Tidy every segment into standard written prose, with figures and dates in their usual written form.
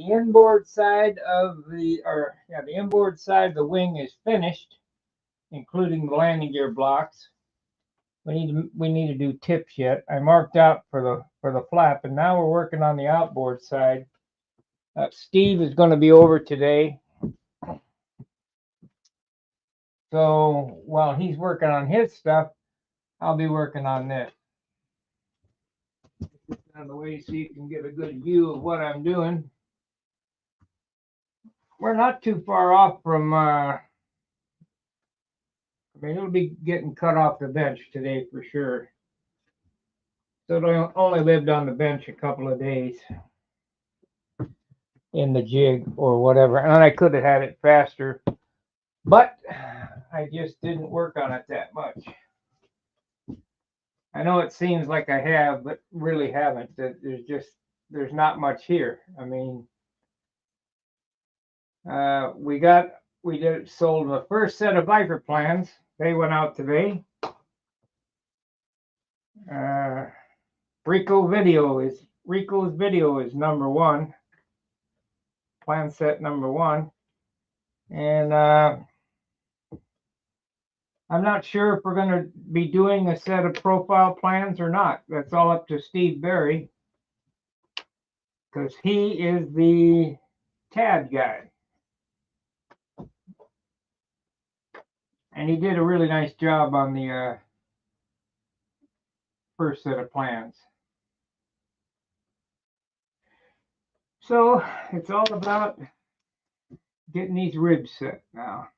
the inboard side of the inboard side of the wing is finished, including the landing gear blocks. We need to do tips yet. I marked out for the flap, and now we're working on the outboard side. Steve is going to be over today, so while he's working on his stuff, I'll be working on this. Put it out of the way so you can get a good view of what I'm doing. We're not too far off from. I mean, it'll be getting cut off the bench today for sure. So I only lived on the bench a couple of days in the jig or whatever, and I could have had it faster, but I just didn't work on it that much. I know it seems like I have, but really haven't. There's not much here. I mean, we sold the first set of Viper plans. They went out today. Rico's video is number one. Plan set number one. And I'm not sure if we're going to be doing a set of profile plans or not. That's all up to Steve Berry, because he is the TAD guy. And he did a really nice job on the first set of plans. So it's all about getting these ribs set now.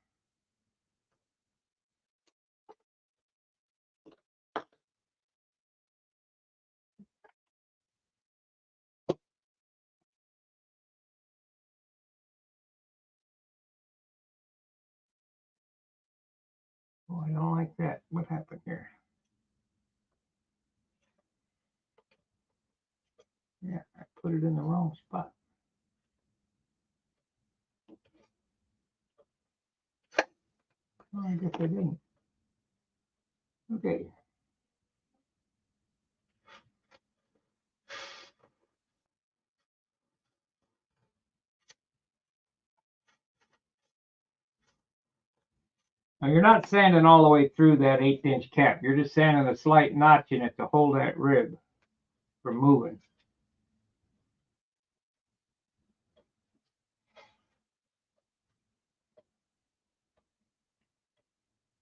Oh, I don't like that. What happened here? Yeah, I put it in the wrong spot. Oh, I guess I didn't. Okay. Now you're not sanding all the way through that 1/8" cap. You're just sanding a slight notch in it to hold that rib from moving.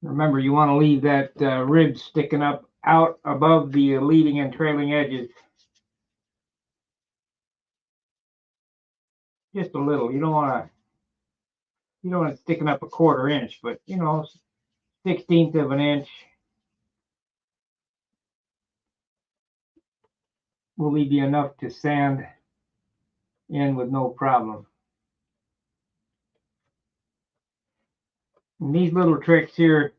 Remember, you want to leave that rib sticking up out above the leading and trailing edges. Just a little. You don't want it sticking up a 1/4 inch, but 1/16 of an inch will leave you enough to sand in with no problem. And these little tricks here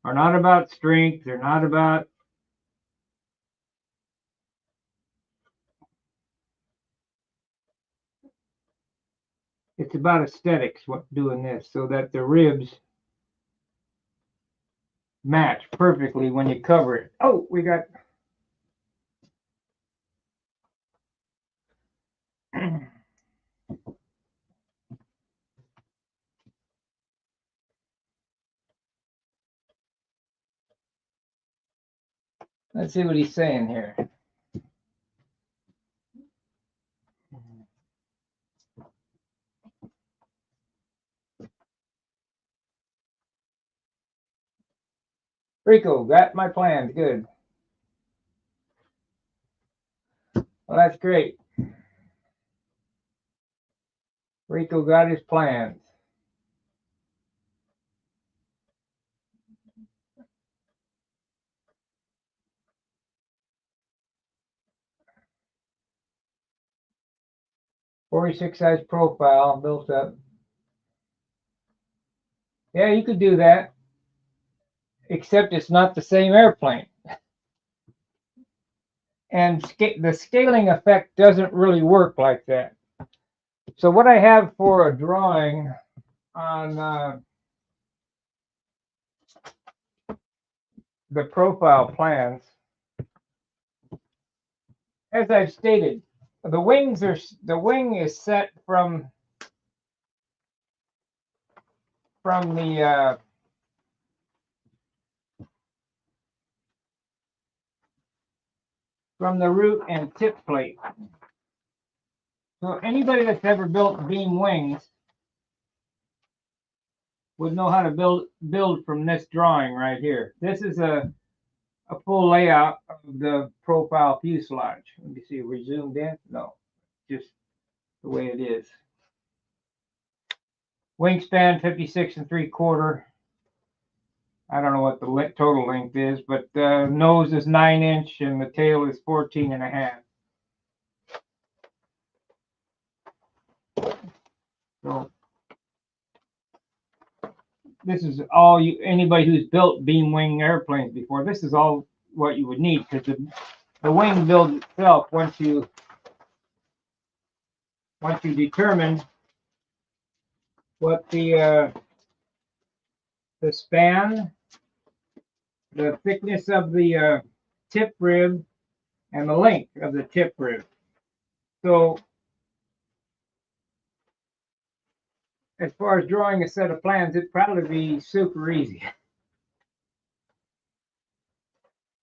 are not about strength. They're not about it's about aesthetics, what doing this, so that the ribs match perfectly when you cover it. Oh, we got let's see what he's saying here. Rico, got my plans. Good. Well, that's great. Rico got his plans. .46 size profile built up. Yeah, you could do that, except it's not the same airplane. And the scaling effect doesn't really work like that. So what I have for a drawing on the profile plans, as I've stated, The wing is set from the root and tip plate. So anybody that's ever built beam wings would know how to build from this drawing right here. This is a full layout of the profile fuselage. Let me see, we zoomed in? No, just the way it is. Wingspan 56 3/4. I don't know what the total length is, but the nose is 9" and the tail is 14.5. So this is all anybody who's built beam wing airplanes before, this is all what you would need, because the wing builds itself once you determine what the span, the thickness of the tip rib, and the length of the tip rib. So as far as drawing a set of plans, it'd probably be super easy.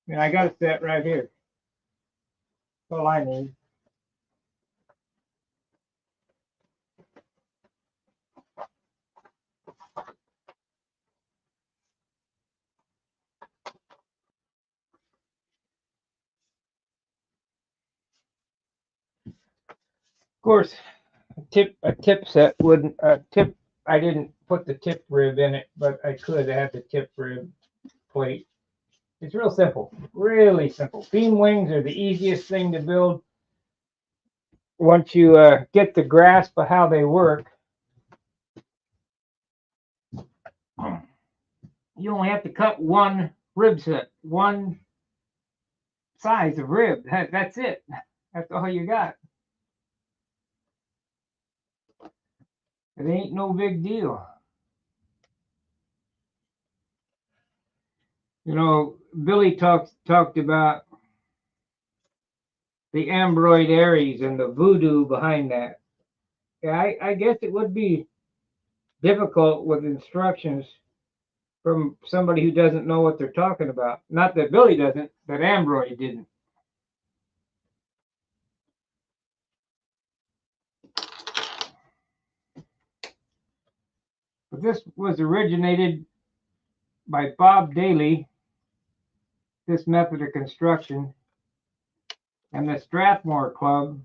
And I got a set right here. That's all I need. Of course, a tip set wouldn't I didn't put the tip rib in it, but I could have the tip rib plate. It's real simple, really simple. Beam wings are the easiest thing to build once you get the grasp of how they work. You only have to cut one rib set, one size of rib. That's it. That's all you got. It ain't no big deal. You know, Billy talked about the Ambroid Aries and the voodoo behind that. Yeah, I guess it would be difficult with instructions from somebody who doesn't know what they're talking about. Not that Billy doesn't, that Ambroid didn't. But this was originated by Bob Daly, this method of construction, and the Strathmore Club,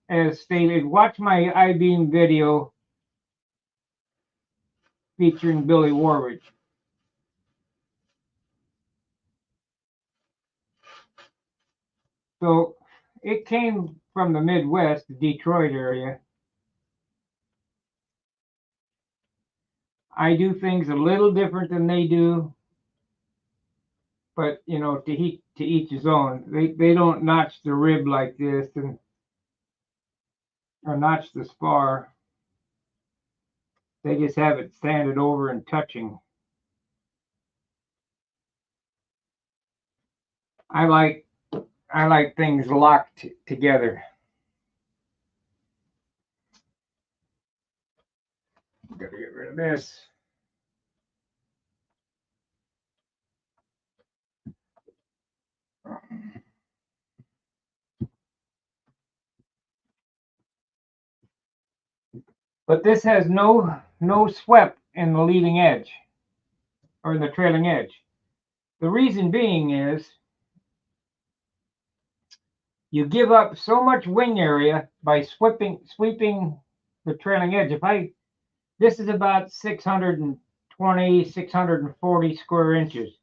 as stated. Watch my I-beam video featuring Billy Warwick. So it came from the Midwest, the Detroit area. I do things a little different than they do, but you know, to each his own. They don't notch the rib like this or notch the spar. They just have it sanded over and touching. I like things locked together. Gotta get rid of this. But this has no swept in the leading edge or in the trailing edge. The reason being is you give up so much wing area by sweeping the trailing edge. This is about 620, 640 square inches.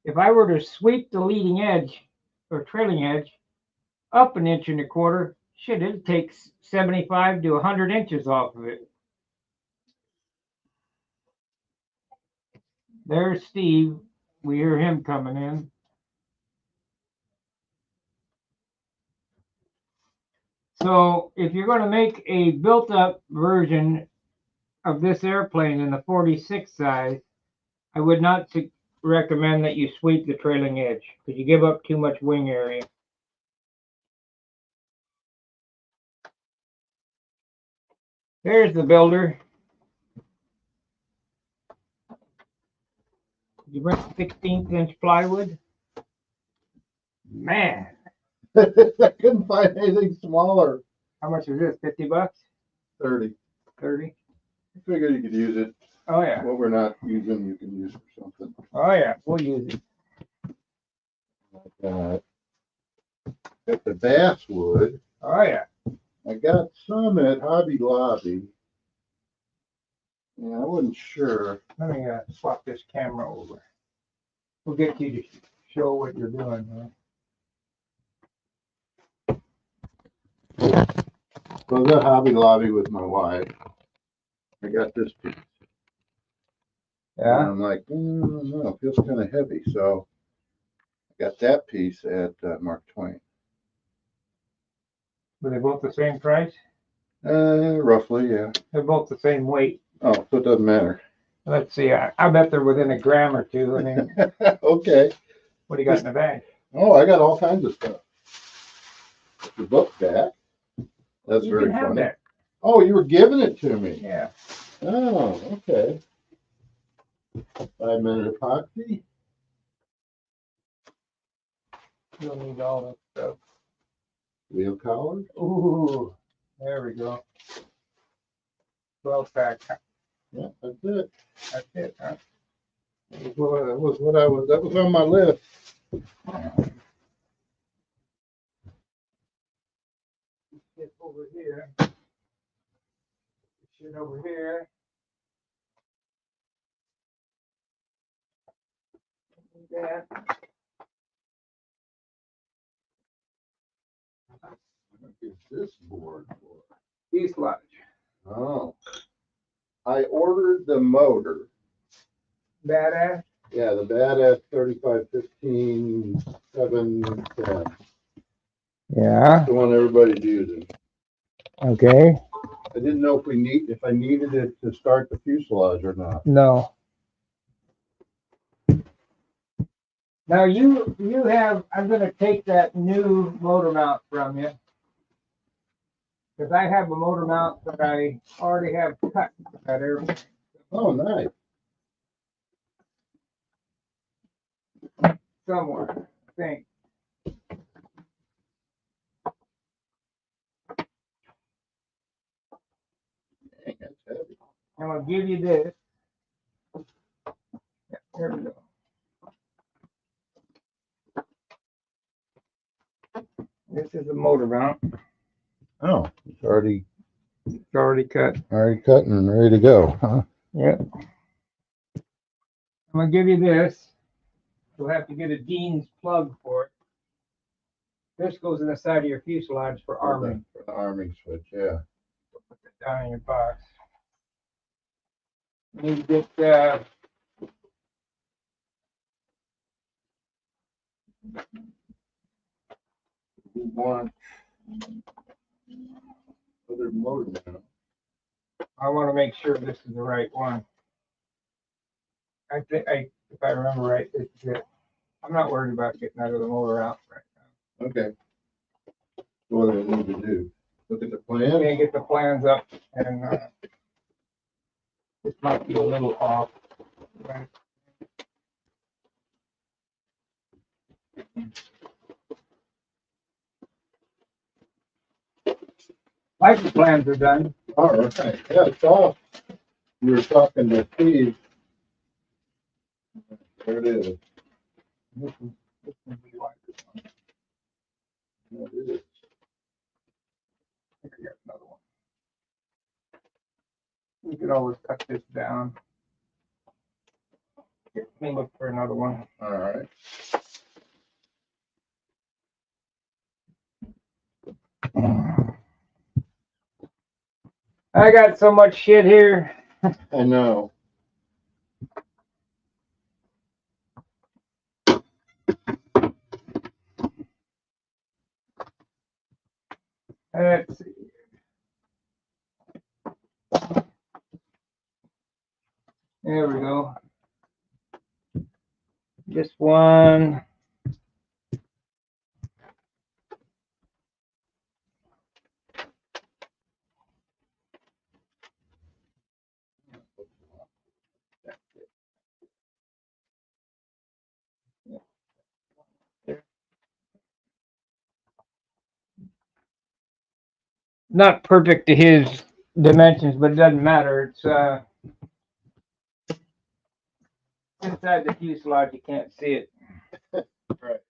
If I were to sweep the leading edge or trailing edge up 1.25 inches, shit, it takes 75 to 100 inches off of it. There's Steve. We hear him coming in. So if you're going to make a built-up version of this airplane in the 46 size, I would not recommend that you sweep the trailing edge because you give up too much wing area. There's the builder. You bring 16th-inch plywood? Man, I couldn't find anything smaller. how much is this? 50 bucks? 30. 30? I figured you could use it. Oh yeah. What we're not using, you can use for something. Oh yeah. We'll use it. Got the basswood. Oh yeah. I got some at Hobby Lobby. Yeah, I wasn't sure. Let me swap this camera over. We'll get you to show what you're doing here. So I was at Hobby Lobby with my wife. I got this piece. And Yeah. I'm like, no, it feels kind of heavy. So I got that piece at Mark Twain. Were they both the same price? Roughly, yeah. They're both the same weight. Oh, so it doesn't matter. Let's see. I bet they're within a gram or two. I mean, Okay. what do you got in the bag? Oh, I got all kinds of stuff. The book back. That's You very can have funny. that. Oh, you were giving it to me. Yeah. Oh, okay. 5-minute epoxy. You'll need all that stuff. Wheel collar. Ooh, there we go. 12-pack. Yeah, that's it. That's it, huh? That was on my list. Get over here. Shit over here. That. What is this board for? Fuselage. Oh. I ordered the motor. Badass. Yeah, the Badass 3515 710. Yeah. The one everybody's using. Okay. I didn't know if I needed it to start the fuselage or not. No. Now you have. I'm gonna take that new motor mount from you because I have a motor mount that I already have cut at airplane. Oh, nice. Somewhere, I think. Dang, that's heavy. I'm gonna give you this. Yeah, here we go. This is a motor mount. Oh, it's already It's already cut. cut and ready to go, huh? Yep. I'm gonna give you this. You'll have to get a Dean's plug for it. This goes in the side of your fuselage for arming. For the arming switch, yeah. Put it down in your box. You need to get We want other motor now. I want to make sure this is the right one. I think if I remember right, this is it. I'm not worried about getting out of the motor out right now. Okay. What do I need to do? Look at the I'm plan? gonna get the plans up, and this might be a little off. Right. License plans are done. All right. Yeah, it's off. You were talking to Steve. There it is. This one's the lightest one. There it is. I think I got another one. We could always cut this down. Let me look for another one. All right. I got so much shit here. I know. Let's see. There we go. This one. not perfect to his dimensions, but it doesn't matter. It's inside the fuselage, you can't see it. Right.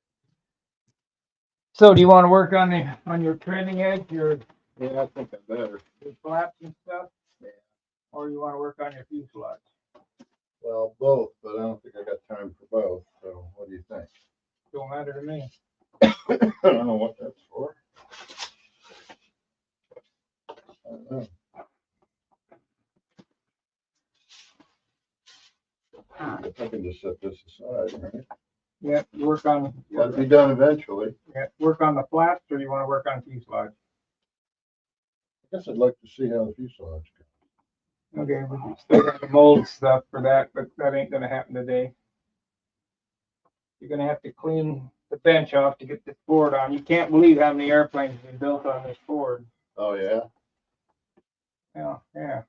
So, do you want to work on your trailing edge, your Yeah, I think I better. flaps and stuff? Yeah. Or you want to work on your fuselage? Well, both, but I don't think I got time for both. So what do you think? Don't matter to me. I don't know what that's for. I don't know. I can just set this aside, right? Yeah, work on Got to be done eventually. work on the flaps, or you want to work on fuselage? I guess I'd like to see how the fuselage goes. Okay, we still got the mold stuff for that, but that ain't gonna happen today. You're gonna have to clean the bench off to get this board on. You can't believe how many airplanes have been built on this board. Oh, yeah? Yeah.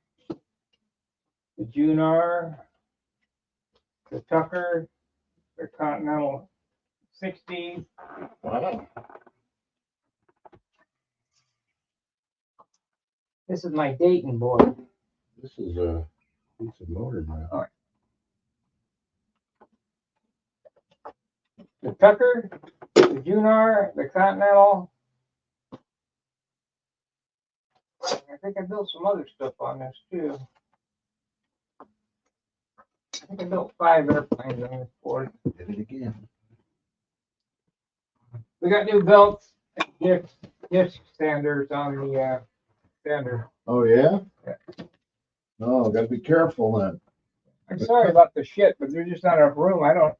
The Junar, the Tucker, the Continental 60s. Wow. This is my Dayton board. This is a piece of motor now. The Tucker, the Junar, the Continental. I think I built some other stuff on this too. I think I built 5 airplanes on this board. Did it again. We got new belts and disc standers on the stander. Oh, yeah? Yeah. Oh, gotta be careful then. I'm sorry about the shit, but there's just not enough room. I got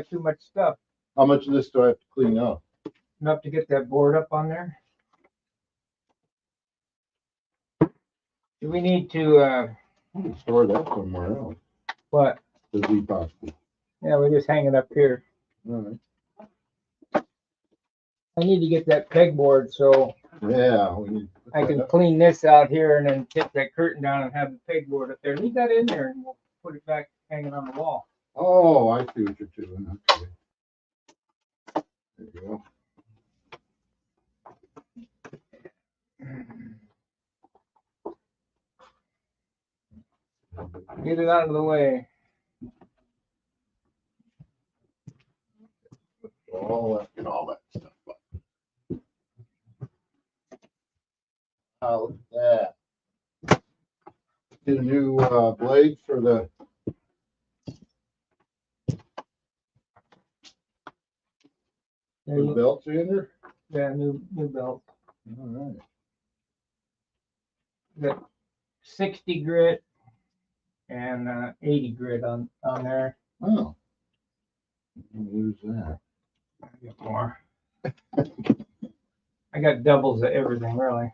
too much stuff. How much of this do I have to clean up? Enough to get that board up on there. Do we need to, I can store that somewhere else. what? The epoxy. Yeah, we just hang it up here. All right. I need to get that pegboard so Yeah, we need to put I that can up. clean this out here and then take that curtain down and have the pegboard up there. Leave that in there and we'll put it back hanging on the wall. Oh, I see what you're doing. Okay. There you go. Get it out of the way. Get all that stuff up. Oh, look at that. Get a new blade for the belt sander. Yeah, new belt. All right. Got 60 grit and 80 grit on there. Oh. Lose that. I get more. I got doubles of everything, really.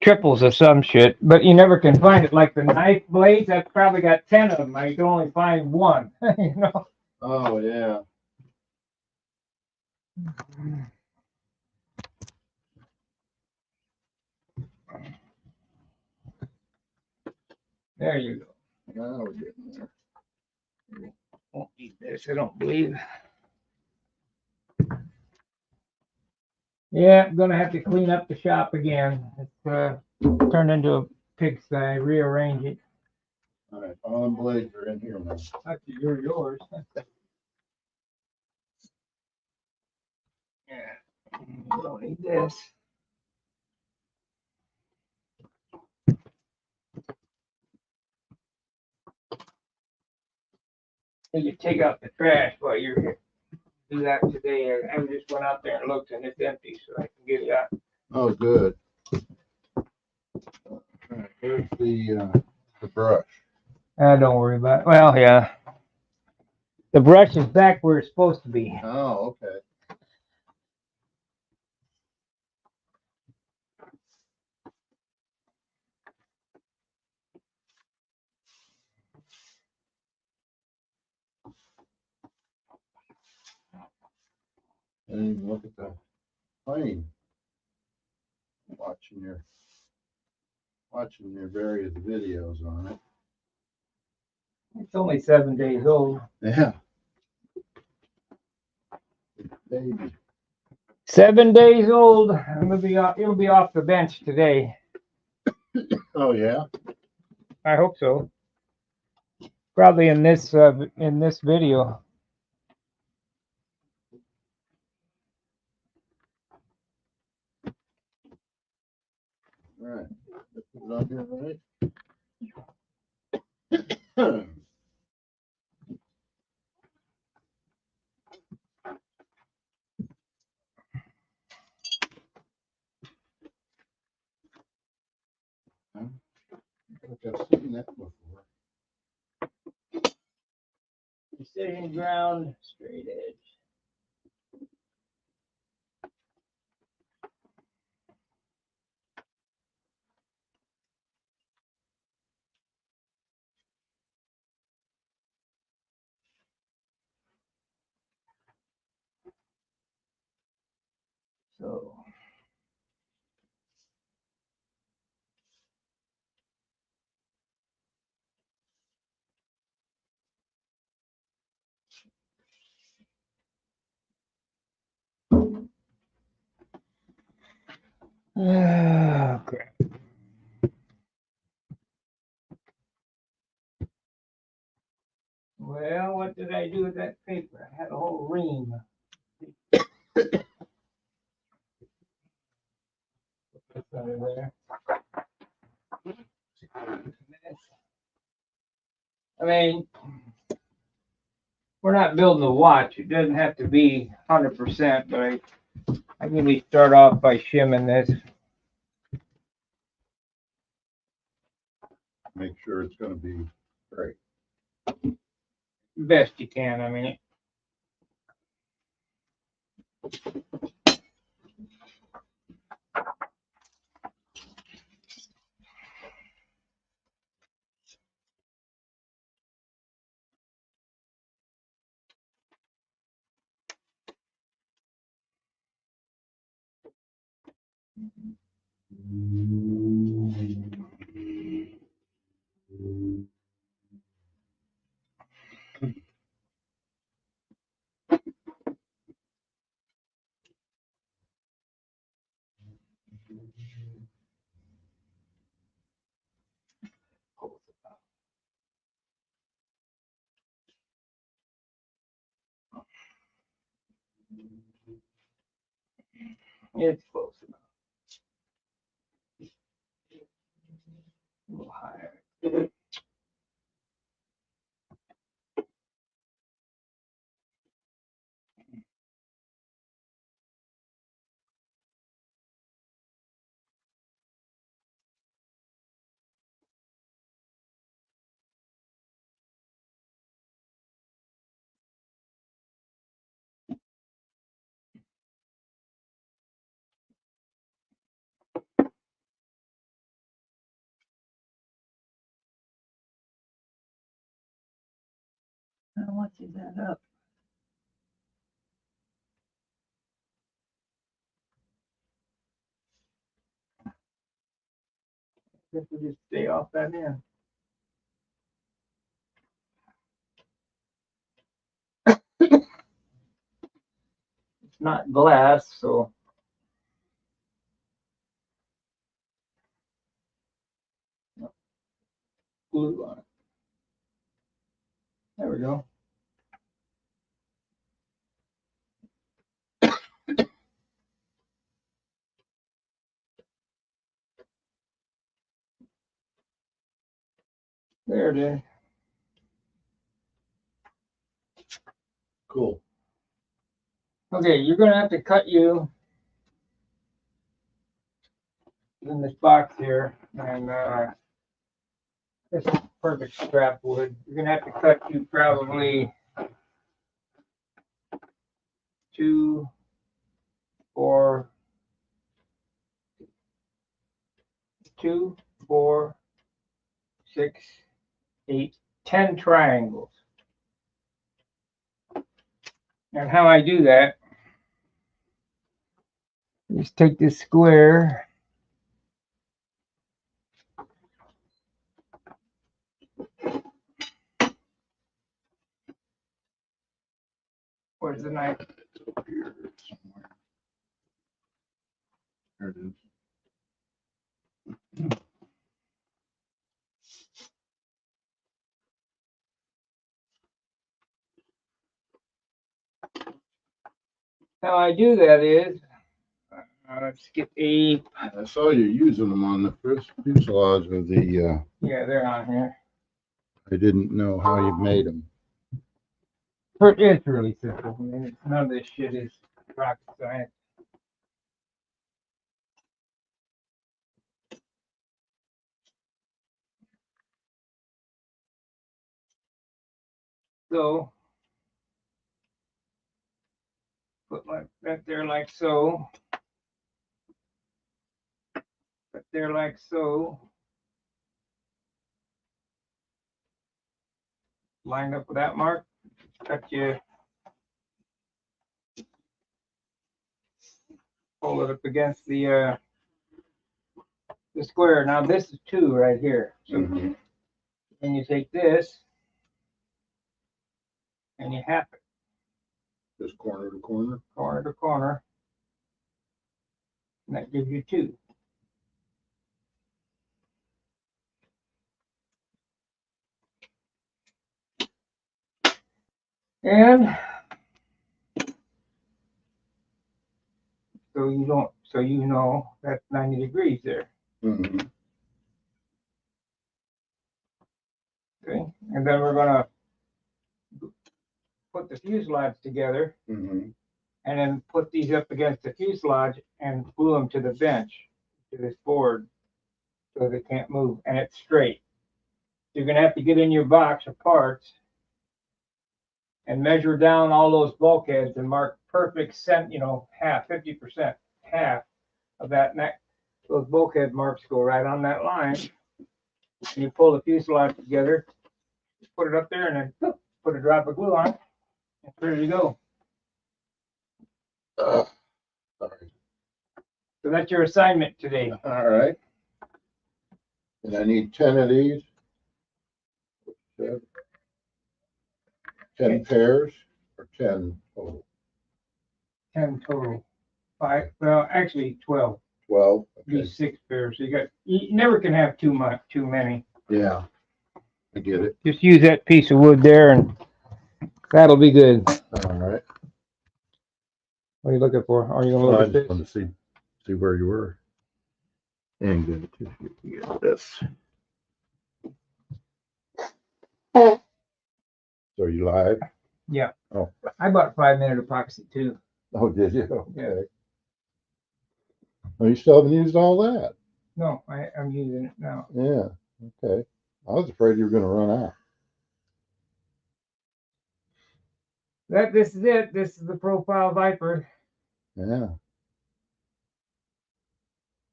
Triples of some shit, but you never can find it. Like the knife blades, I've probably got 10 of them. I can only find one. You know. Oh, yeah. There you go. Now we're getting there. Won't need this, I don't believe. Yeah, I'm gonna have to clean up the shop again. It's turned into a pigsty. Rearrange it. All right, all them blades are in here now. Actually, you're yours. Yeah, you don't need this. You can take out the trash while you're here. Do that today. I just went out there and looked, and it's empty, so I can get it out. Oh, good. All right, here's the brush. Don't worry about it. Well, yeah. The brush is back where it's supposed to be. Oh, okay. And look at the plane. Watching your various videos on it. It's only 7 days old. Yeah. Baby. 7 days old. It'll be off the bench today. Oh, yeah? I hope so. Probably in this video. All right. Let's put it on here, right? I think I've seen that before. Precision ground, straight edge. So. Oh, crap. Well, what did I do with that paper? I had a whole ream. Put this under there. I mean, we're not building a watch. It doesn't have to be 100%, but I can maybe start off by shimming this. Make sure it's gonna be great. Best you can. I mean, it's close enough. A little higher. How much is that up? Guess we just stay off that end. It's not glass, so. Glue on it. There we go. There it is. Cool. Okay, you're gonna have to cut you in this box here, and this is perfect scrap wood. You're gonna have to cut you probably 2, 4, 2, 4, 6, 8, 10 triangles. And how I do that, just take this square, where's the knife? Here somewhere. There it is. How I do that is, let's get a, I saw you using them on the first fuselage of the, yeah, they're on here. I didn't know how you made them. It's really simple. I mean, none of this shit is rocket science. So, put like that there like so. Put there like so. Line up with that mark. Cut you. Hold it up against the square. Now this is 2 right here. So Mhm. then you take this and you half it Just corner to corner. corner to corner. And that gives you 2. And so you know that's 90 degrees there. Mhm. Okay. And then we're gonna put the fuselage together Mhm. and then put these up against the fuselage and glue them to the bench, to this board, so they can't move, and it's straight. You're gonna have to get in your box of parts and measure down all those bulkheads and mark perfect half, 50%, half of that neck. Those bulkhead marks go right on that line. And you pull the fuselage together, put it up there, and then put a drop of glue on it. It's ready to go. Sorry. So that's your assignment today. All right. And I need 10 of these. 10 pairs or 10 total? 10 total. 5, well, actually 12. 12. Okay. These 6 pairs. So you never can have too many. Yeah. I get it. Just use that piece of wood there and that'll be good. All right. What are you looking for? Are you gonna Well, I look at just this? wanted to see where you were. And good to get this. So are you live? Yeah. Oh. I bought 5-minute epoxy too. Oh, did you? Yeah. Okay. Oh, you still haven't used all that? No, I'm using it now. Yeah. Okay. I was afraid you were going to run out. This is it. This is the Profile Viper. Yeah.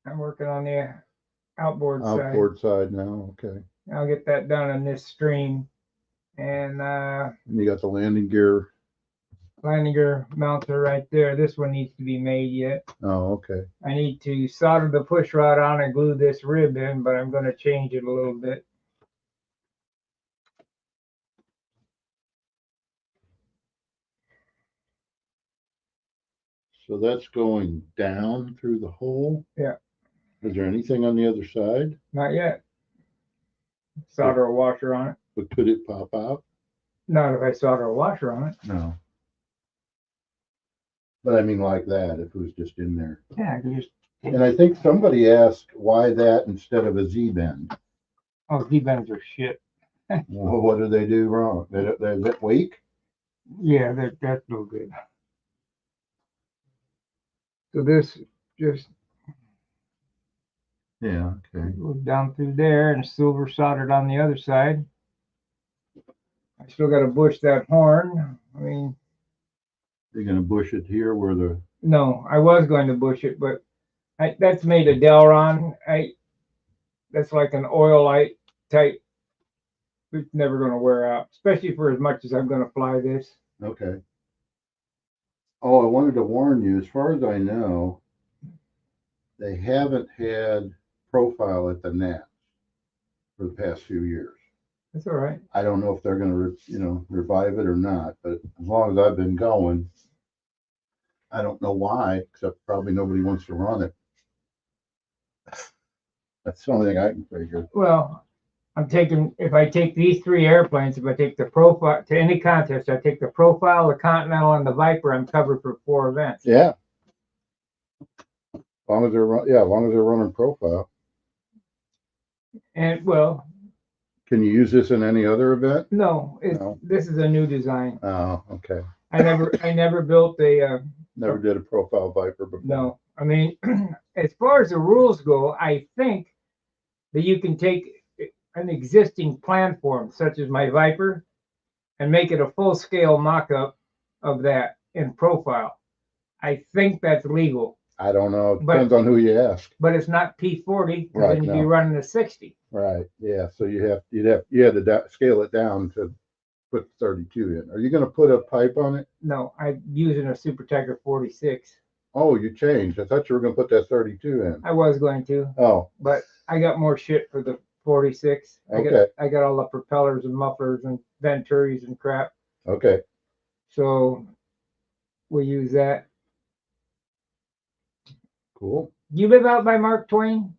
I'm working on the outboard side. Outboard side now. Okay. I'll get that done on this stream. And And you got the landing gear. landing gear mounter right there. This one needs to be made yet. Oh, okay. I need to solder the push rod on and glue this rib in, but I'm going to change it a little bit. So that's going down through the hole? Yeah. Is there anything on the other side? Not yet. Solder a washer on it. But could it pop out? Not if I solder a washer on it. No. But I mean like that, if it was just in there. Yeah, I can just. And I think somebody asked why that instead of a Z-bend. Oh, Z-bends are shit. Well, what do they do wrong? They're that weak? Yeah, that's no good. So this just Yeah, okay. goes down through there and silver soldered on the other side. I still got to bush that horn. I mean, You're gonna bush it here where the, no, I was going to bush it, but that's made of Delron. That's like an oil light type. It's never going to wear out, especially for as much as I'm going to fly this. okay. Oh, I wanted to warn you, as far as I know, they haven't had profile at the Nats for the past few years. That's all right. I don't know if they're gonna, revive it or not, but as long as I've been going, I don't know why, except probably nobody wants to run it. That's the only thing I can figure. Well, if I take these three airplanes, if I take the profile to any contest, I take the Profile, the Continental, and the Viper, I'm covered for 4 events. Yeah. As long as they're running profile. And well, Can you use this in any other event? no, No. this is a new design. Oh, okay. I never built a, Never did a profile Viper before. no. I mean, as far as the rules go, I think that you can take an existing platform, such as my Viper, and make it a full-scale mock-up of that in profile. I think that's legal, I don't know. It depends on who you ask. but it's not P40, because Right, then you'd be no. running a 60. Right. Yeah. So you had to scale it down to put 32 in. Are you going to put a pipe on it? No, I'm using a Super Tiger 46. Oh, you changed. I thought you were going to put that 32 in. I was going to, Oh, but I got more shit for the 46. Okay. I got all the propellers and mufflers and Venturis and crap. okay. So we use that. Cool. You live out by Mark Twain?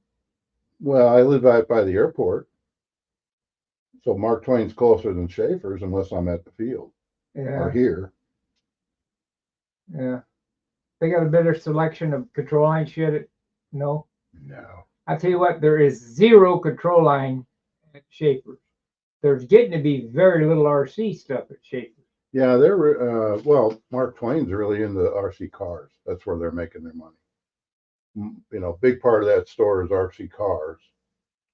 Well, I live out by the airport. So Mark Twain's closer than Schaefer's unless I'm at the field or Yeah, here. yeah. They got a better selection of control line shit. No, No. I'll tell you what, there is 0 control line at Schaefer's. There's getting to be very little RC stuff at Schaefer's. Yeah, they're well, Mark Twain's really into RC cars. That's where they're making their money. You know, big part of that store is RC cars.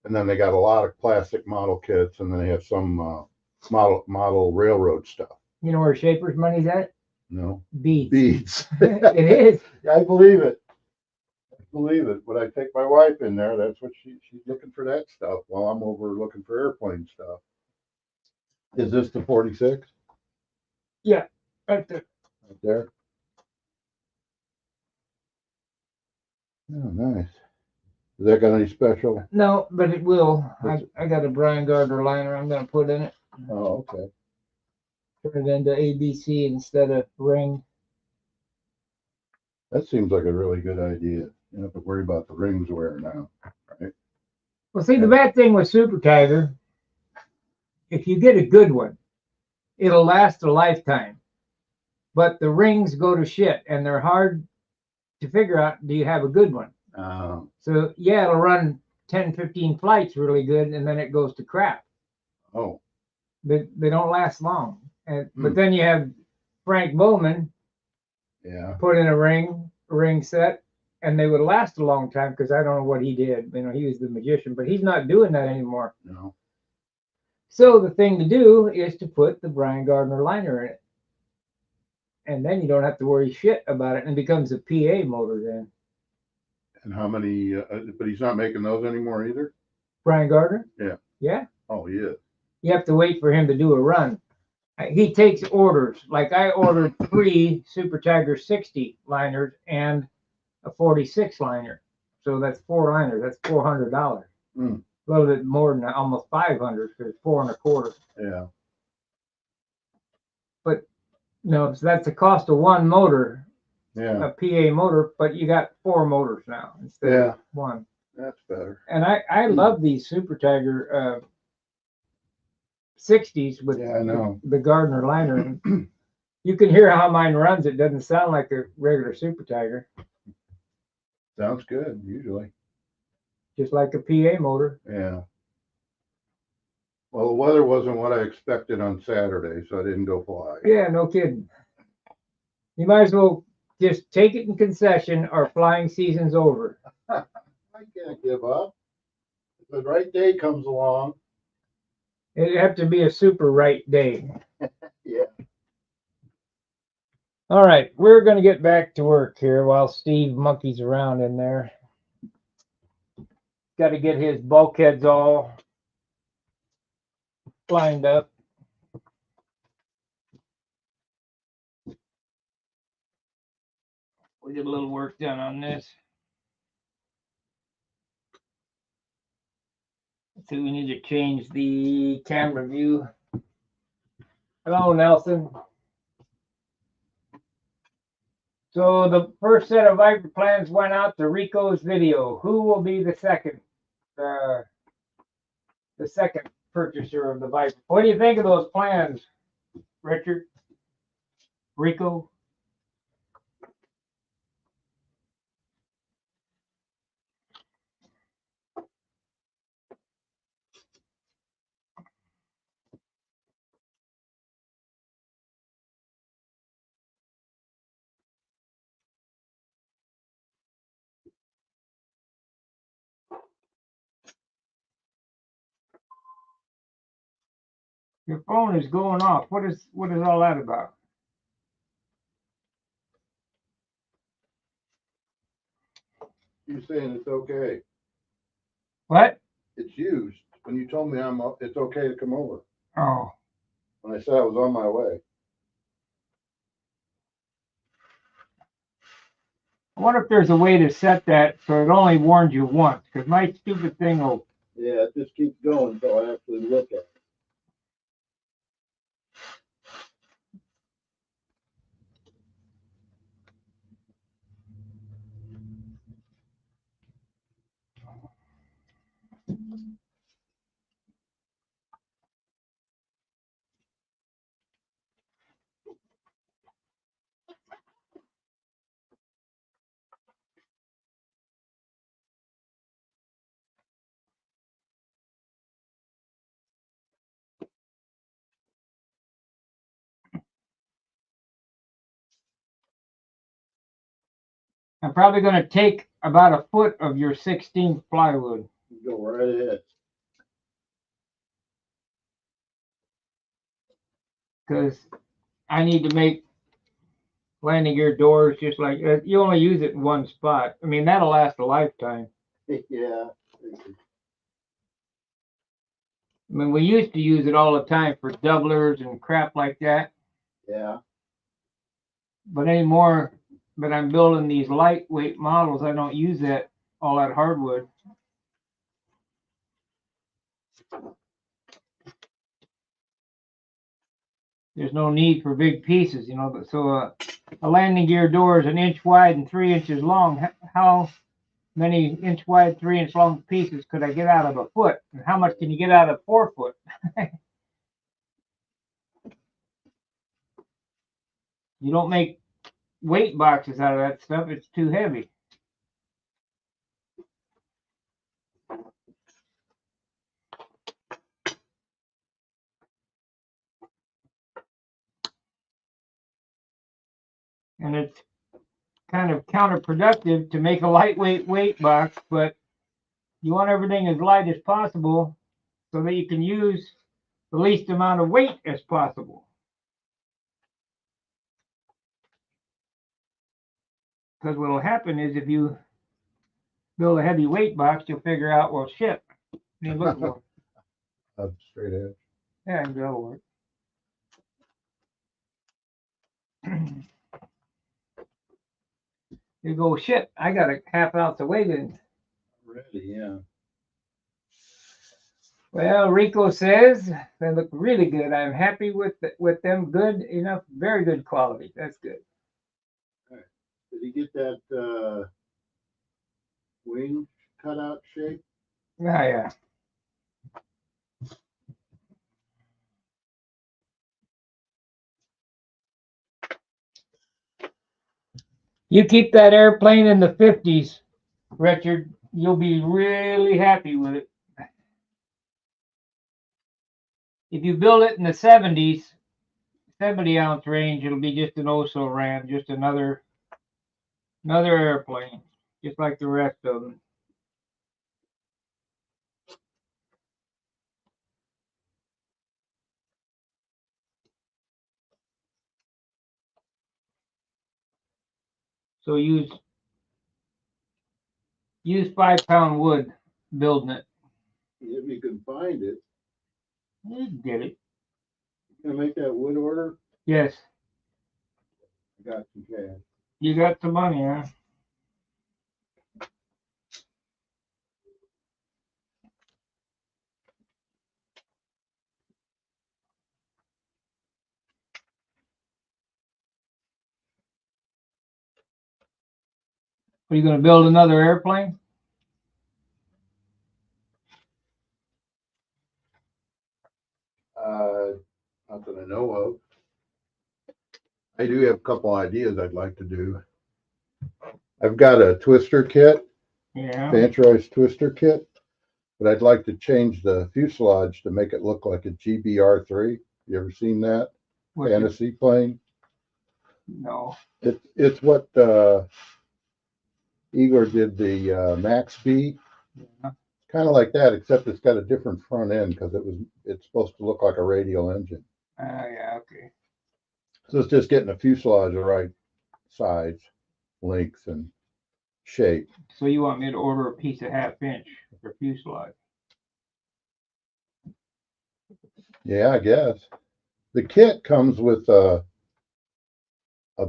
And then they got a lot of plastic model kits, and then they have some model railroad stuff. You know where Schaefer's money's at? No. Beads. Beads. It is. I believe it. I believe it. When I take my wife in there, that's what she's looking for that stuff while I'm over looking for airplane stuff. Is this the 46? Yeah, right there. Right there. Oh, nice. Has that got any special? No, but it will. What's I got a Brian Gardner liner I'm going to put in it. Oh, okay. Turn it into ABC instead of ring. That seems like a really good idea. You don't have to worry about the rings wearing out, right? Well, see, the bad thing with Super Tiger, if you get a good one, it'll last a lifetime. But the rings go to shit, and they're hard to figure out, do you have a good one? So, yeah, it'll run 10, 15 flights really good, and then it goes to crap. Oh. They don't last long. But then you have Frank Bowman Yeah. put in a ring set, and they would last a long time because I don't know what he did. You know, he was the magician, but he's not doing that anymore. No. So the thing to do is to put the Brian Gardner liner in it. And then you don't have to worry shit about it, and it becomes a PA motor then. And how many, but he's not making those anymore either? Brian Gardner? Yeah. Yeah. Oh, he is. You have to wait for him to do a run. He takes orders. Like I ordered 3 Super Tiger 60 liners and a 46 liner. So that's 4 liners. That's $400. Mm. A little bit more than that, almost 500 because it's 4 1/4. Yeah. But no, so that's the cost of one motor, Yeah. a PA motor, but you got 4 motors now instead Yeah. of 1. That's better. And I love these Super Tiger 60s with Yeah, I know. the Gardner liner. You can hear how mine runs. It doesn't sound like a regular Super Tiger, Sounds good, usually. just like a PA motor. Yeah. Well, the weather wasn't what I expected on Saturday, so I didn't go fly. Yeah, no kidding. You might as well just take it in concession or flying season's over. I can't give up. If the right day comes along. It'd have to be a super right day. Yeah. All right, we're going to get back to work here while Steve monkeys around in there. Got to get his bulkheads all lined up. We get a little work done on this. So we need to change the camera view. Hello, Nelson. So the first set of Viper plans went out to Rico's video. Who will be the second? The second purchaser of the Viper. What do you think of those plans, Richard? Rico? Your phone is going off. What is all that about? You saying it's okay? What? It's used. When you told me it's okay to come over. Oh. When I said I was on my way. I wonder if there's a way to set that so it only warns you once, because my stupid thing will. Yeah, it just keeps going until I actually look at it. I'm probably going to take about a foot of your 16th plywood. Go right ahead. Because I need to make landing gear doors just like you only use it in one spot. I mean, that'll last a lifetime. Yeah. I mean, we used to use it all the time for doublers and crap like that. Yeah. But anymore, but I'm building these lightweight models. I don't use all that hardwood. There's no need for big pieces, you know. So a landing gear door is 1 inch wide and 3 inches long. How many inch wide, 3 inch long pieces could I get out of a foot? And how much can you get out of 4 foot? You don't make weight boxes out of that stuff. It's too heavy. And it's kind of counterproductive to make a lightweight weight box, but you want everything as light as possible so that you can use the least amount of weight as possible. Because what will happen is if you build a heavy weight box, you'll figure out, well, shit. You look for Up straight edge. yeah, that'll work. You go, shit, I got a half ounce of weight in. Ready, yeah. Well, Rico says they look really good. I'm happy with them. Good enough, very good quality. That's good. Right. Did he get that wing cutout shape? Yeah, yeah. You keep that airplane in the 50s, Richard. You'll be really happy with it. If you build it in the 70s, 70-ounce range, it'll be just an Oso Ram, just another airplane, just like the rest of them. So use 5-pound wood building it. If you can find it. You can get it. Can I make that wood order? Yes. I got some cash. You got the money, huh? Are you gonna build another airplane? Not that I know of. I do have a couple ideas I'd like to do. I've got a twister kit, Yeah. Fanchoi's twister kit, but I'd like to change the fuselage to make it look like a GBR3. You ever seen that What's it? fantasy plane? No. It's what Igor did the Max B. Yeah. Kind of like that, except it's got a different front end because it's supposed to look like a radial engine. Yeah, okay. So it's just getting a fuselage the right size, length, and shape. So you want me to order a piece of 1/2 inch for fuselage? Yeah, I guess. The kit comes with a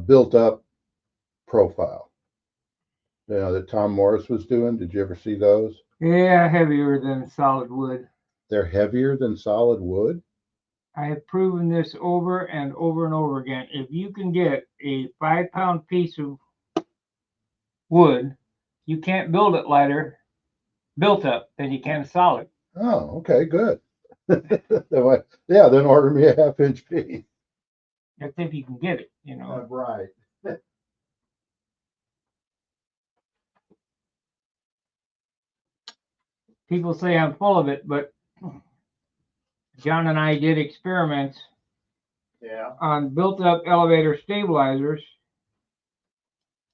built-up profile. You know, that Tom Morris was doing. Did you ever see those? Yeah, heavier than solid wood. They're heavier than solid wood. I have proven this over and over and over again. If you can get a 5-pound piece of wood, you can't build it lighter, built up, than you can solid. Oh, okay, good. Yeah, then order me a 1/2 inch piece. That's if you can get it, you know. Right. People say I'm full of it, but John and I did experiments Yeah. on built-up elevator stabilizers.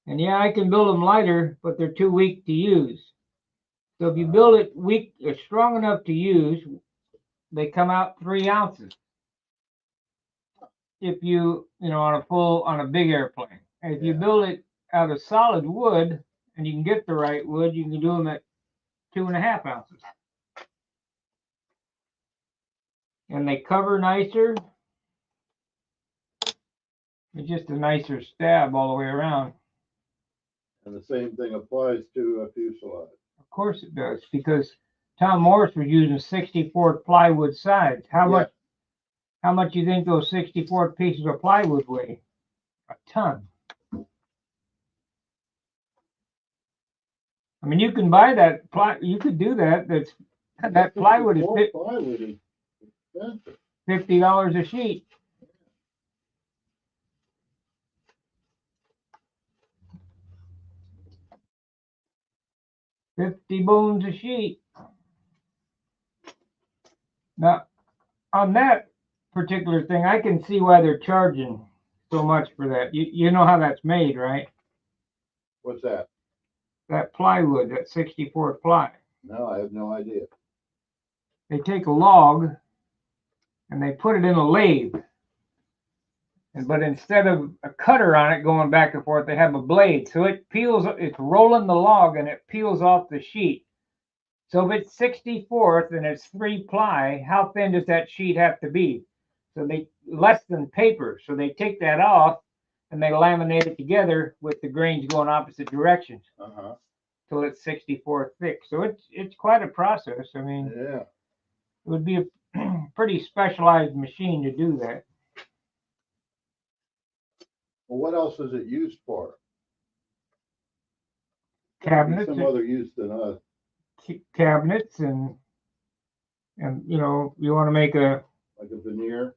And yeah, I can build them lighter, but they're too weak to use. So if you build it weak or strong enough to use, they come out 3 ounces. If you know, on a big airplane. And if you build it out of solid wood, and you can get the right wood, you can do them at 2.5 ounces. And they cover nicer. It's just a nicer stab all the way around. And the same thing applies to a fuselage. Of course it does, because Tom Morris was using 64 plywood sides. How much you think those 64 pieces of plywood weigh? A ton. I mean, you can buy that you could do that. That plywood is Expensive. $50 a sheet. $50 a sheet. Now, on that particular thing, I can see why they're charging so much for that. You know how that's made, right? What's that? That plywood, that 64 ply. No, I have no idea. They take a log and they put it in a lathe. But instead of a cutter on it going back and forth, they have a blade. So it peels, it's rolling the log and it peels off the sheet. So if it's 64th and it's 3 ply, how thin does that sheet have to be? So less than paper. So they take that off and they laminate it together with the grains going opposite directions. Till it's 64 thick. So it's quite a process. I mean, yeah, it would be a pretty specialized machine to do that. well, what else is it used for? Cabinets. Some other use than us. Cabinets and you know, you want to make like a veneer.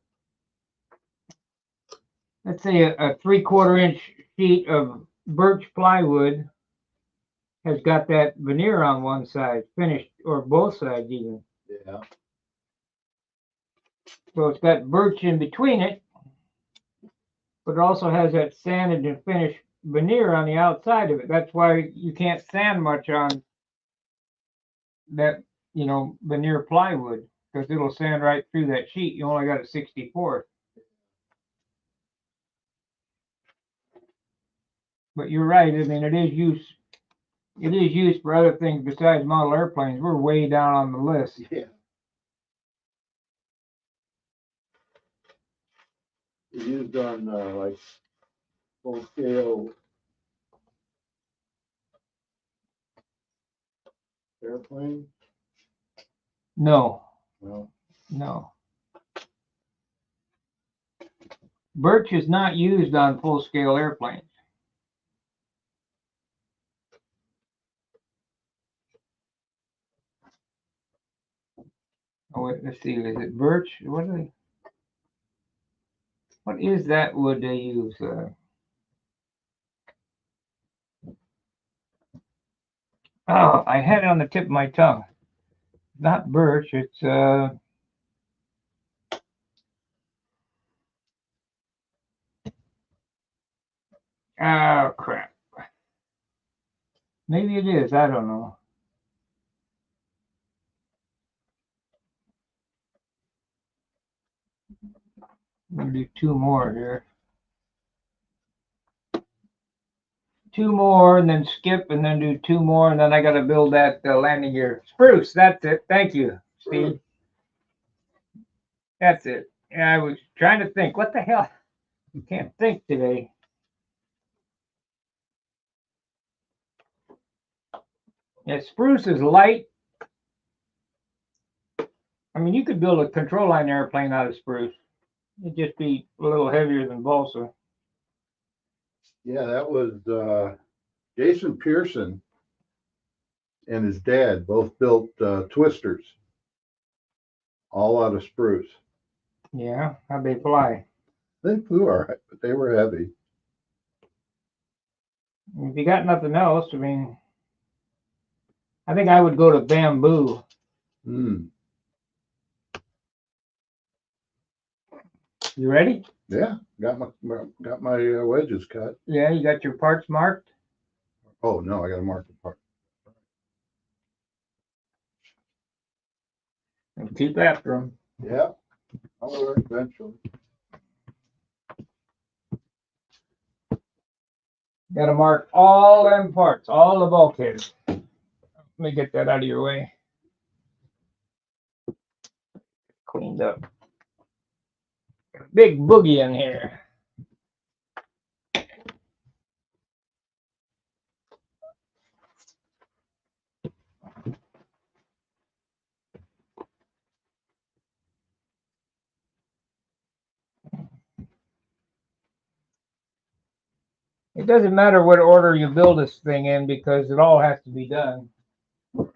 Let's say a 3/4 inch sheet of birch plywood has got that veneer on one side finished, or both sides even. Yeah. So it's got birch in between it, but it also has that sanded and finished veneer on the outside of it. That's why you can't sand much on that, you know, veneer plywood, because it'll sand right through that sheet. You only got a 64th. But you're right. I mean, it is used for other things besides model airplanes. We're way down on the list. Yeah. It's used on like full scale airplanes. No. No. No. Birch is not used on full-scale airplanes. Oh, wait, let's see. Is it birch? What is that wood they use? Oh, I had it on the tip of my tongue. Not birch. It's oh crap. Maybe it is. I don't know. We'll do two more here. Two more, and then skip, and then do two more, and then I got to build that landing gear. Spruce. That's it. Thank you, Steve. That's it. Yeah, I was trying to think. What the hell? Can't think today. Yeah, spruce is light. I mean, you could build a control line airplane out of spruce. It'd just be a little heavier than balsa. Yeah, that was Jason Pearson and his dad both built twisters, all out of spruce. Yeah, how'd they fly? They flew all right, but they were heavy. If you got nothing else, I mean, I think I would go to bamboo. Hmm. You ready? Yeah, got my wedges cut. Yeah, you got your parts marked? Oh no, I got to mark the part. And keep after them. Yeah, I'll learn eventually. Got to mark all them parts, all the bulkheads. Let me get that out of your way. Cleaned up. Big boogie in here. It doesn't matter what order you build this thing in because it all has to be done. Right.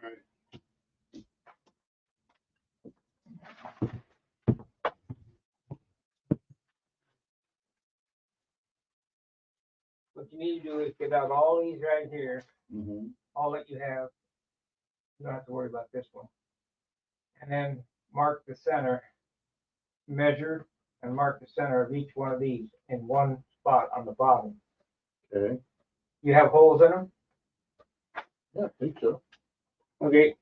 What you need to do is get out all these right here, Mm-hmm. all that you have. You don't have to worry about this one. And then mark the center, measure and mark the center of each one of these in one spot on the bottom. Okay. You have holes in them? Yeah, I think so. Okay.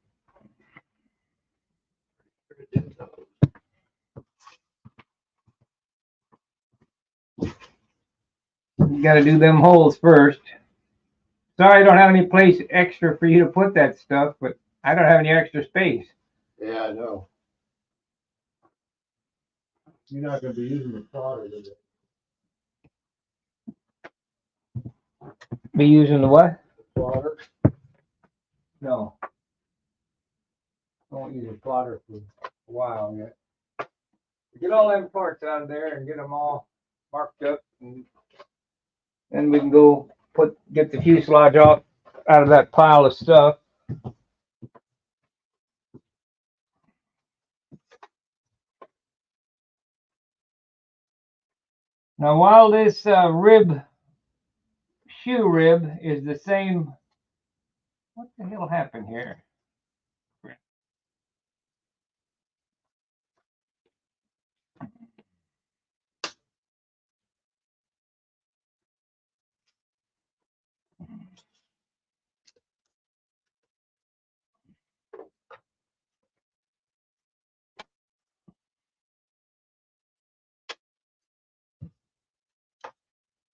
You got to do them holes first. Sorry, I don't have any place extra for you to put that stuff, but I don't have any extra space. Yeah, I know. You're not going to be using the plotter today. Be using the what? The plotter. No. I won't use a plotter for a while yet. Get all them parts out of there and get them all marked up, and then we can go get the fuselage off out of that pile of stuff. Now, while this shoe rib is the same, what the hell happened here?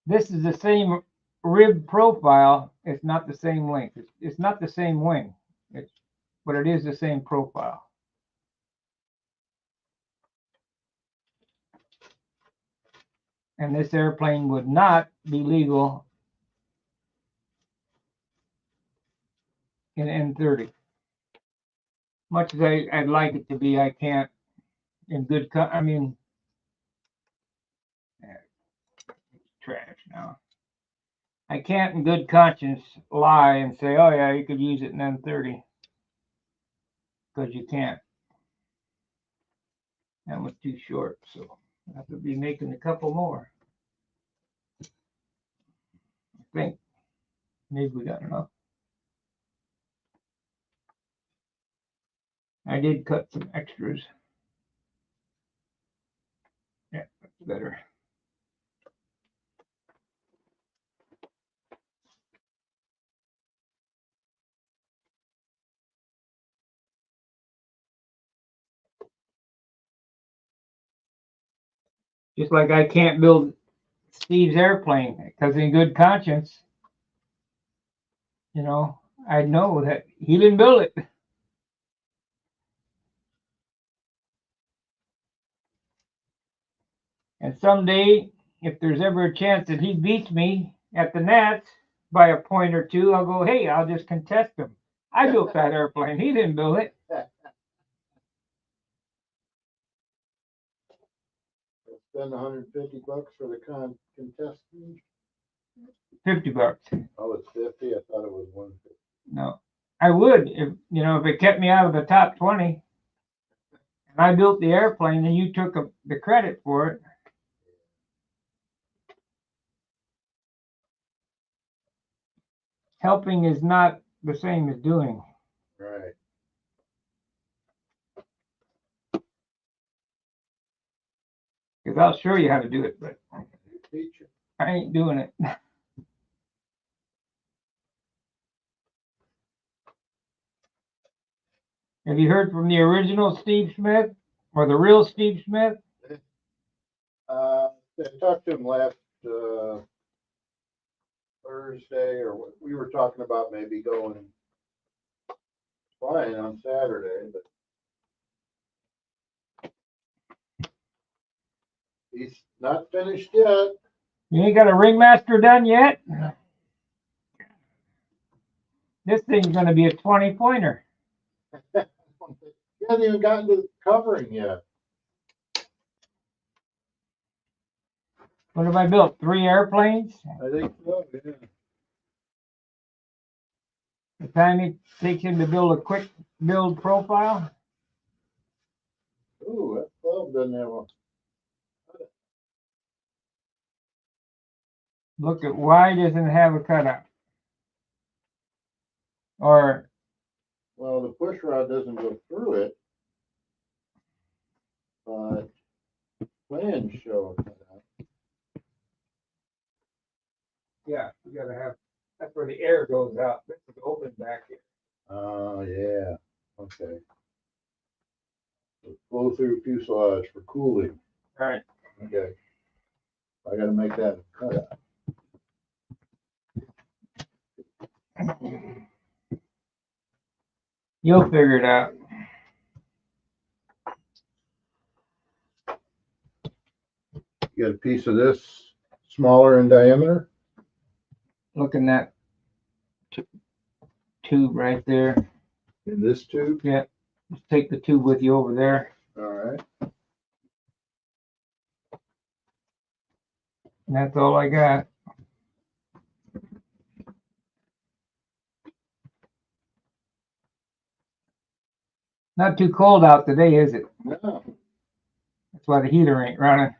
This is the same rib profile. It's not the same length. It's not the same wing. But it is the same profile. And this airplane would not be legal in N30. Much as I'd like it to be, I can't in good, I mean, trash now. I can't in good conscience lie and say, oh yeah, you could use it in N30. Because you can't. That was too short, so I have to be making a couple more. I think maybe we got enough. I did cut some extras. Yeah, that's better. Just like I can't build Steve's airplane because in good conscience, you know, I know that he didn't build it. And someday, if there's ever a chance that he beats me at the Nats by a point or two, I'll go, hey, I'll just contest him. I built that airplane. He didn't build it. Spend $150 for the contest. $50. Oh, it's 50. I thought it was 150. No, I would if if it kept me out of the top 20. And I built the airplane, and you took the credit for it. Helping is not the same as doing. Right. Because I'll show you how to do it, but You teach it. I ain't doing it. Have you heard from the original Steve Smith or the real Steve Smith? I talked to him last Thursday, or we were talking about maybe going flying on Saturday, but he's not finished yet. You ain't got a ringmaster done yet? This thing's going to be a 20-pointer. He hasn't even gotten to the covering yet. What have I built? 3 airplanes? I think so, yeah. The time it takes him to build a quick build profile? Ooh, that 12 doesn't have a. Look at why doesn't have a cutout. Or Well, the push rod doesn't go through it, but plans show a cutout. yeah, you gotta have. That's where the air goes out. This is open back here. Oh, yeah. Okay. So flow through fuselage for cooling. All right. Okay. I gotta make that cutout. You'll figure it out. You got a piece of this smaller in diameter? Look in that tube right there. In this tube? Yeah. Just take the tube with you over there. All right. And that's all I got. Not too cold out today, is it? No. That's why the heater ain't running.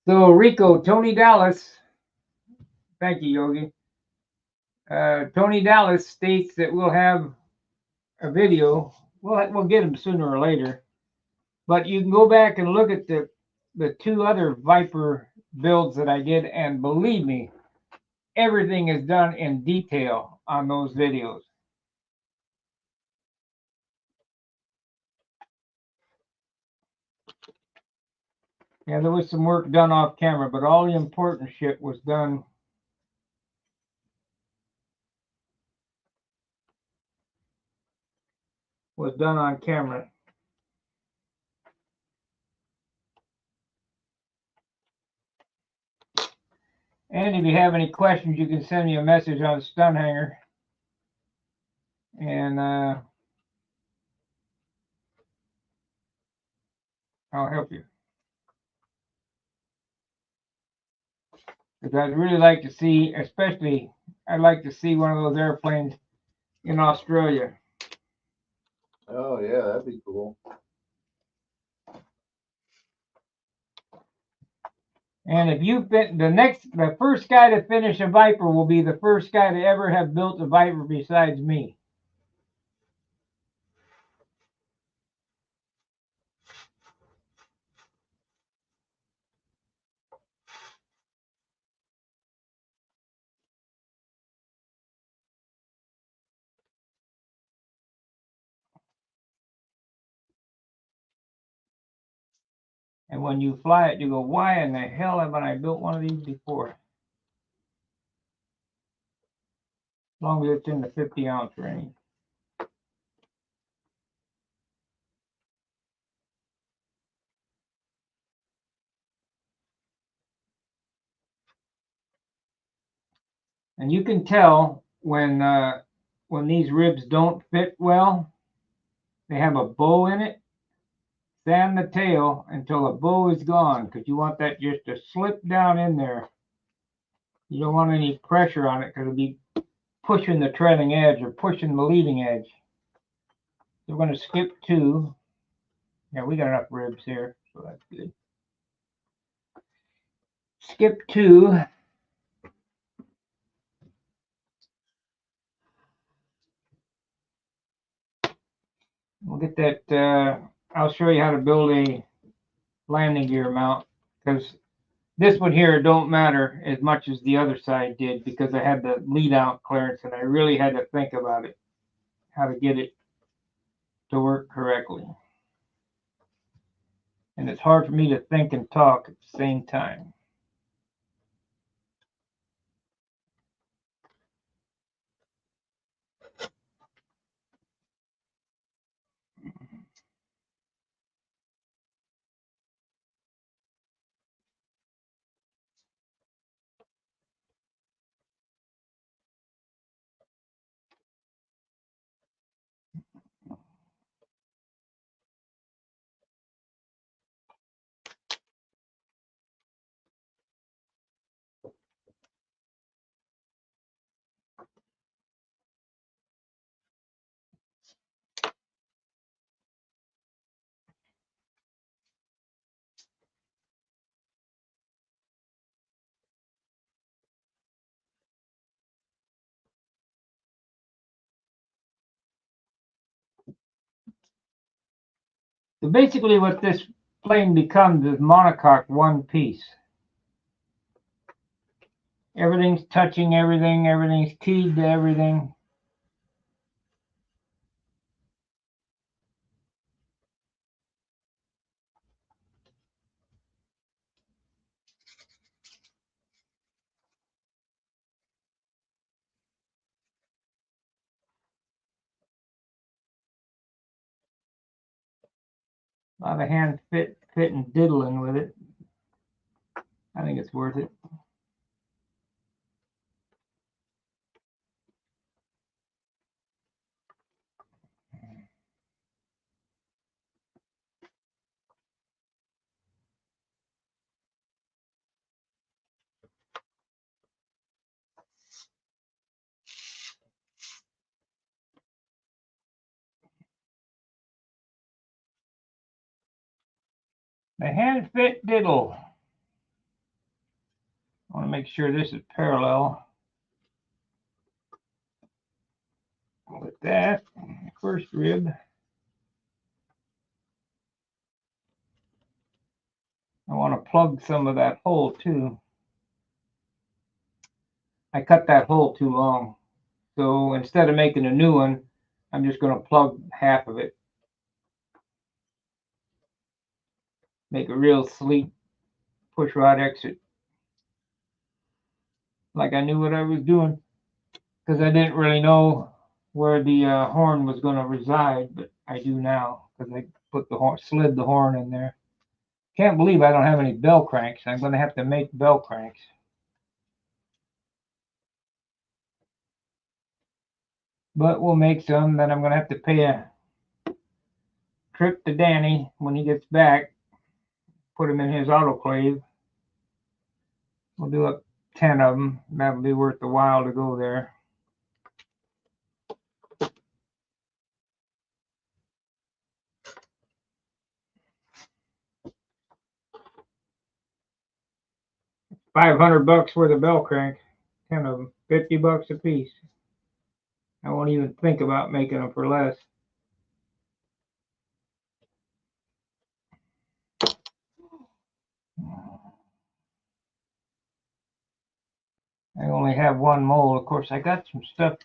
So Rico, Tony Dallas, thank you, Yogi. Tony Dallas states that we'll have a video. We'll get him sooner or later. But you can go back and look at the 2 other Viper builds that I did, and believe me, everything is done in detail on those videos. Yeah, there was some work done off camera, but all the important shit was done. Was done on camera. And if you have any questions, you can send me a message on Stunhanger. and I'll help you. Because I'd really like to see, especially, I'd like to see one of those airplanes in Australia. Oh, yeah, that'd be cool. And if you've been the first guy to finish a Viper will be the first guy to ever have built a Viper besides me. And when you fly it, you go, why in the hell haven't I built one of these before? As long as it's in the 50-ounce range. And you can tell when these ribs don't fit well, they have a bow in it. Sand the tail until the bow is gone, because you want that just to slip down in there. You don't want any pressure on it because it'll be pushing the trailing edge or pushing the leading edge. So we're going to skip 2. Yeah, we got enough ribs here, so that's good. Skip 2. We'll get that. I'll show you how to build a landing gear mount, because this one here don't matter as much as the other side did, because I had the lead out clearance and I really had to think about it, how to get it to work correctly. And it's hard for me to think and talk at the same time. So basically what this plane becomes is monocoque one piece. Everything's touching everything, everything's keyed to everything. A lot of hand fit and diddling with it. I think it's worth it. The hand fit diddle. I want to make sure this is parallel with that first rib. I want to plug some of that hole too. I cut that hole too long. So instead of making a new one, I'm just going to plug half of it. Make a real sleek push rod exit. Like I knew what I was doing, because I didn't really know where the horn was going to reside, but I do now, because I put the horn, slid the horn in there. Can't believe I don't have any bell cranks. I'm going to have to make bell cranks. But we'll make some. Then I'm going to have to pay a trip to Danny when he gets back. Put him in his autoclave. We'll do up 10 of them. That'll be worth the while to go there. $500 worth of bell crank. 10 of them. $50 a piece. I won't even think about making them for less. I only have one mold. Of course, I got some stuff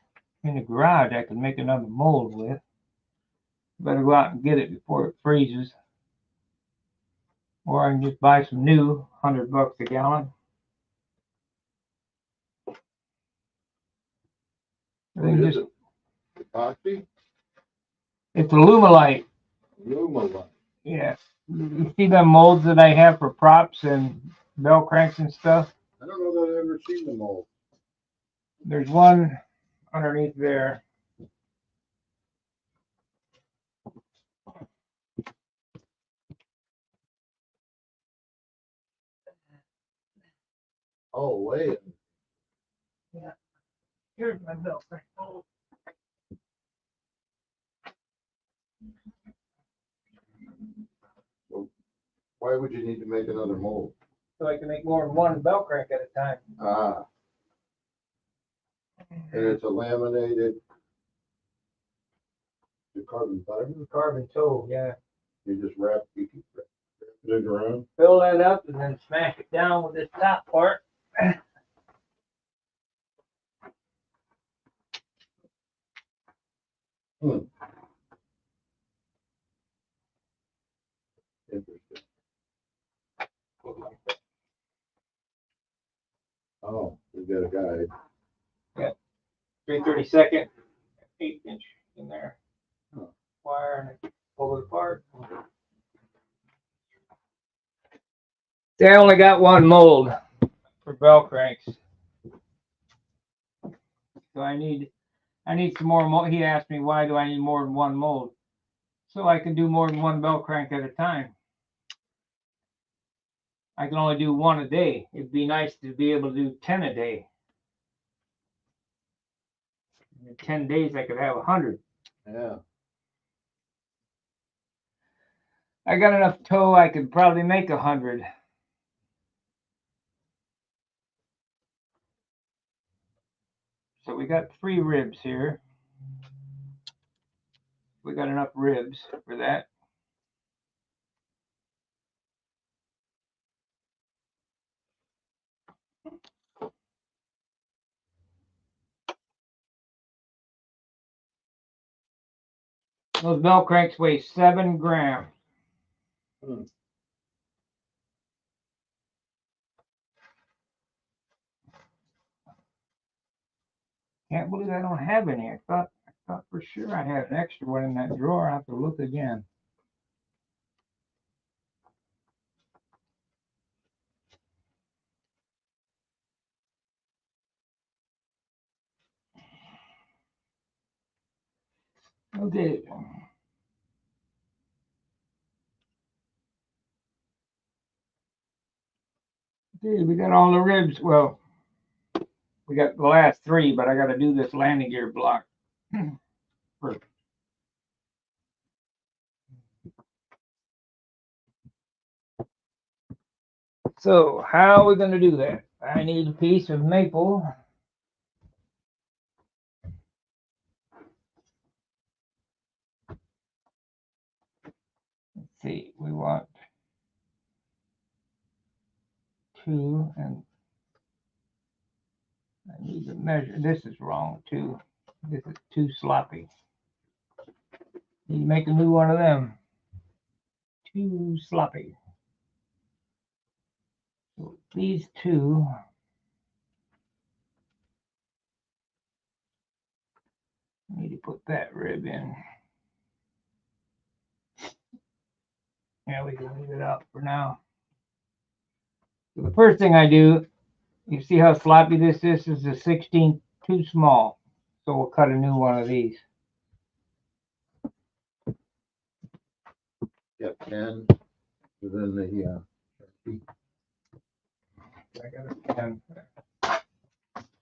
in the garage I can make another mold with. Better go out and get it before it freezes. Or I can just buy some new, $100 a gallon. What is it? Epoxy? It's Alumilite. Alumilite. Yeah. You see them molds that I have for props and bell cranks and stuff? I don't know that I've ever seen the mold. There's one underneath there. Oh, wait. Yeah. Here's my bell crank mold. Why would you need to make another mold? So I can make more than one bell crank at a time. Ah. And it's a laminated the carbon fiber. Carbon toe, yeah. You just wrap it around. Fill that up and then smash it down with this top part. Interesting. Oh, we got a guide. Yeah. 3/32, 1/8" in there. Huh. Wire and pull it apart. They only got one mold for bell cranks. So I need some more mold. He asked me, why do I need more than one mold? So I can do more than one bell crank at a time. I can only do one a day. It'd be nice to be able to do 10 a day. In 10 days, I could have 100. Yeah. I got enough toe, I could probably make 100. So we got 3 ribs here. We got enough ribs for that. Those bell cranks weigh 7 grams. Can't believe I don't have any. I thought for sure I had an extra one in that drawer. I have to look again. Okay. Okay, we got all the ribs. Well, we got the last 3, but I got to do this landing gear block first. So how are we going to do that? I need a piece of maple. Let's see, we want 2, and I need to measure. This is wrong too. This is too sloppy. Need to make a new one of them. Too sloppy. So these 2. I need to put that rib in. Yeah, we can leave it out for now. So the first thing I do, you see how sloppy this is? This is a 16 too small. So we'll cut a new one of these. Got 10 within the, I got a pen. I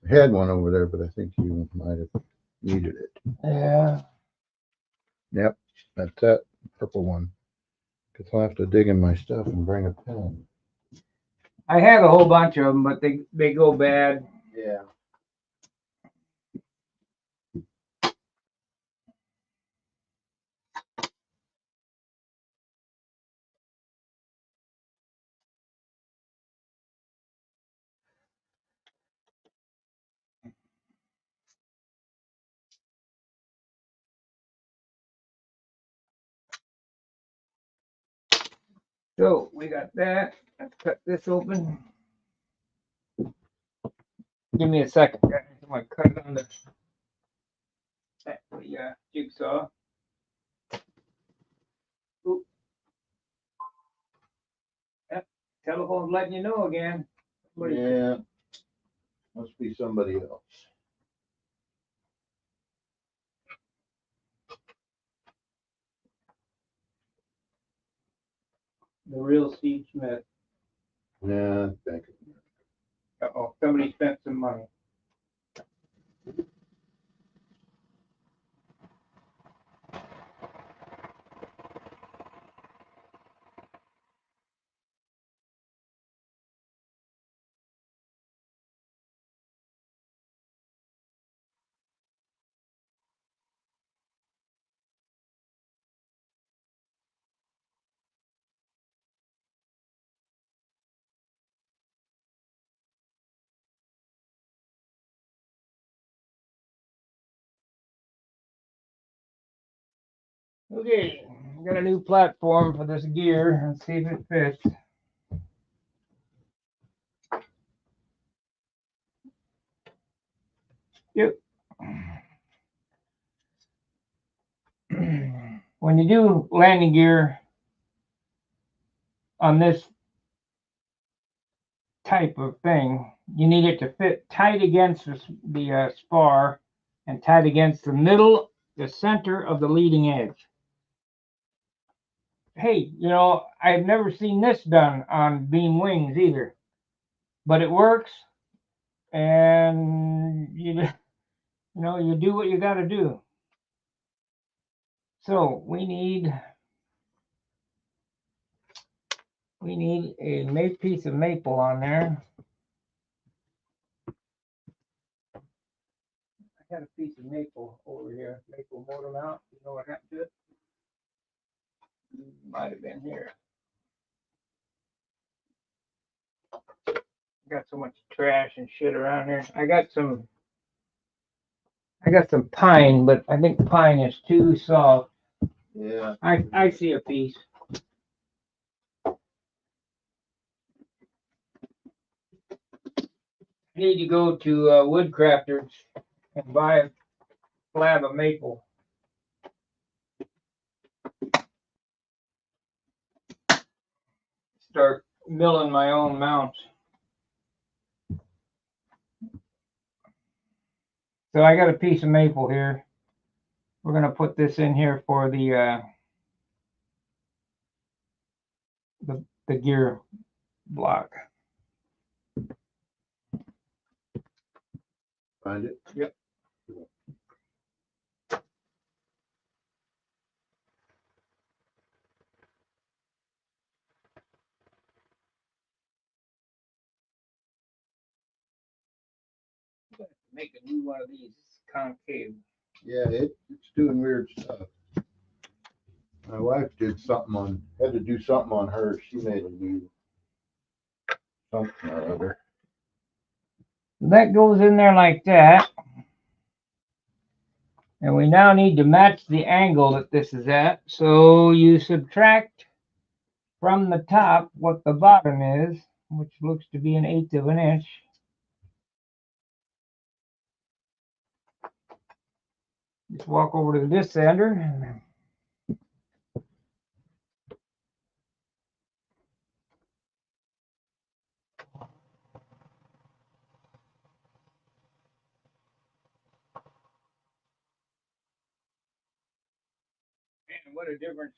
had one over there, but I think you might have needed it. Yeah. Yep, that's that purple one. Cause I'll have to dig in my stuff and bring a pen. I have a whole bunch of them, but they go bad. Yeah. So we got that. Let's cut this open. Give me a second, guys. I'm gonna cut it on the jigsaw. Oop. Yep. Telephone's letting you know again. Yeah. Must be somebody else. The real Steve Smith. Yeah, thank you. Uh-oh, somebody spent some money. Okay, got a new platform for this gear. Let's see if it fits. Yep. When you do landing gear on this type of thing, you need it to fit tight against the spar and tight against the center of the leading edge. Hey, I've never seen this done on beam wings either, but it works, and you do what you got to do. So we need a piece of maple on there. I got a piece of maple over here, maple motor mount. You know what happened to it? Might have been here. Got so much trash and shit around here. I got some pine, but I think pine is too soft. Yeah. I see a piece. I need to go to Woodcrafters and buy a slab of maple. Start milling my own mounts. So I got a piece of maple here. We're gonna put this in here for the gear block. Find it? Yep. Make a new one of these concave. Yeah, it's doing weird stuff. My wife had to do something on hers. She made a new something or other. That goes in there like that. And we now need to match the angle that this is at. So you subtract from the top what the bottom is, which looks to be 1/8 of an inch. Just walk over to this sander. what a difference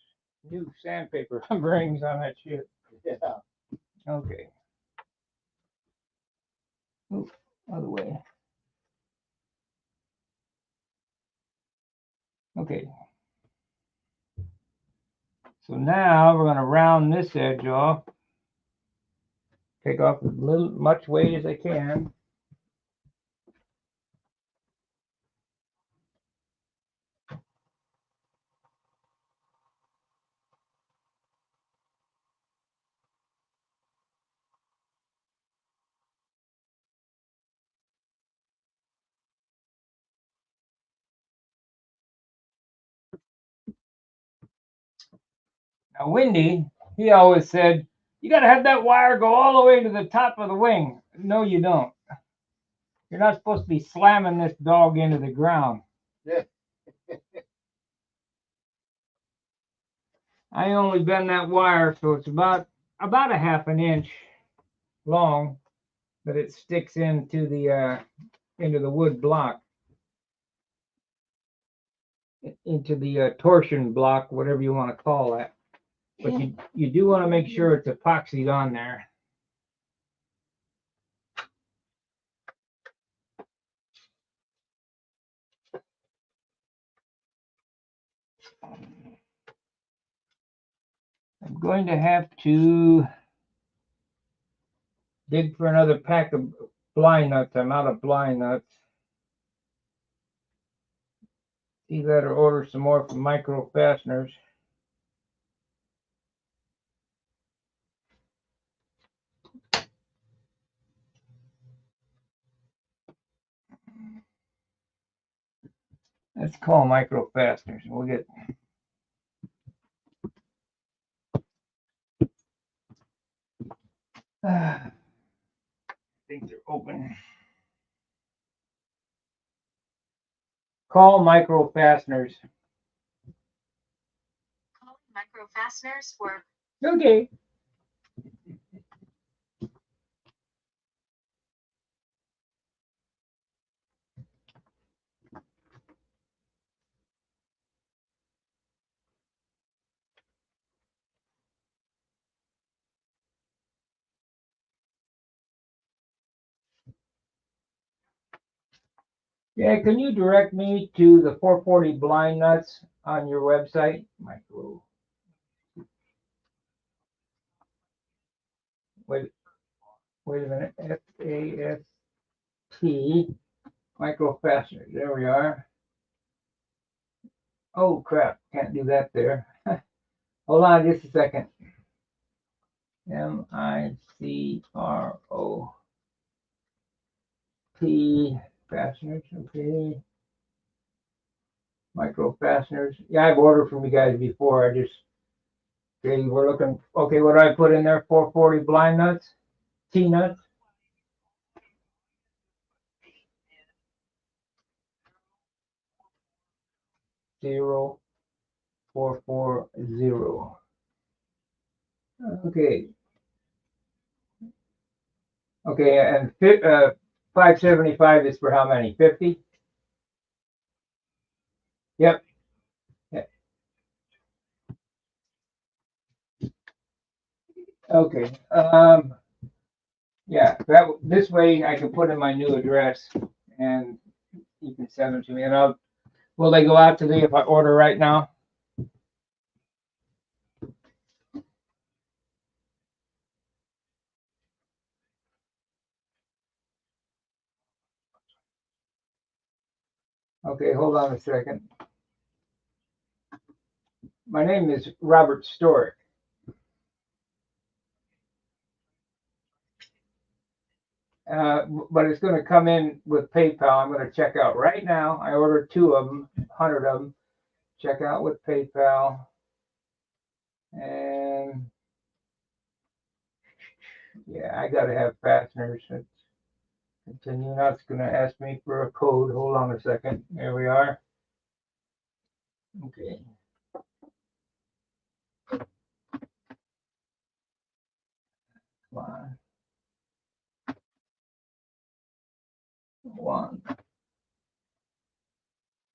new sandpaper brings on that shit. Yeah. Okay. Ooh, other way. Okay. So now we're going to round this edge off. Take off as much weight as I can. Now, Windy, he always said, you got to have that wire go all the way to the top of the wing. No, you don't. You're not supposed to be slamming this dog into the ground. Yeah. I only bend that wire so it's about a half an inch long, but it sticks into the wood block, into the torsion block, whatever you want to call that. But you do want to make sure it's epoxied on there. I'm going to have to dig for another pack of blind nuts. I'm out of blind nuts. See that or order some more from Micro Fasteners. Let's call Micro Fasteners. We'll get. I think they're open. Call Micro Fasteners. Calling Micro Fasteners for. Okay. Yeah, can you direct me to the 440 blind nuts on your website? Micro. Wait a minute. FAST Micro Fasteners. There we are. Oh crap! Can't do that there. Hold on just a second. MICROP fasteners. Okay. Micro Fasteners. Yeah, I've ordered from you guys before. Okay, we're looking. Okay, what do I put in there? 440 blind nuts, T-nuts. 0440. Okay. Okay, and 575 is for how many? 50? Yep. Okay. Yeah, this way I can put in my new address and you can send them to me. And will they go out today if I order right now? Okay, hold on a second. My name is Robert Storick. But it's going to come in with PayPal. I'm going to check out right now. I ordered 2 of them, 100 of them. Check out with PayPal. And yeah, I got to have fasteners. Continue. Now it's going to ask me for a code. Hold on a second. There we are. Okay. Come on. 1.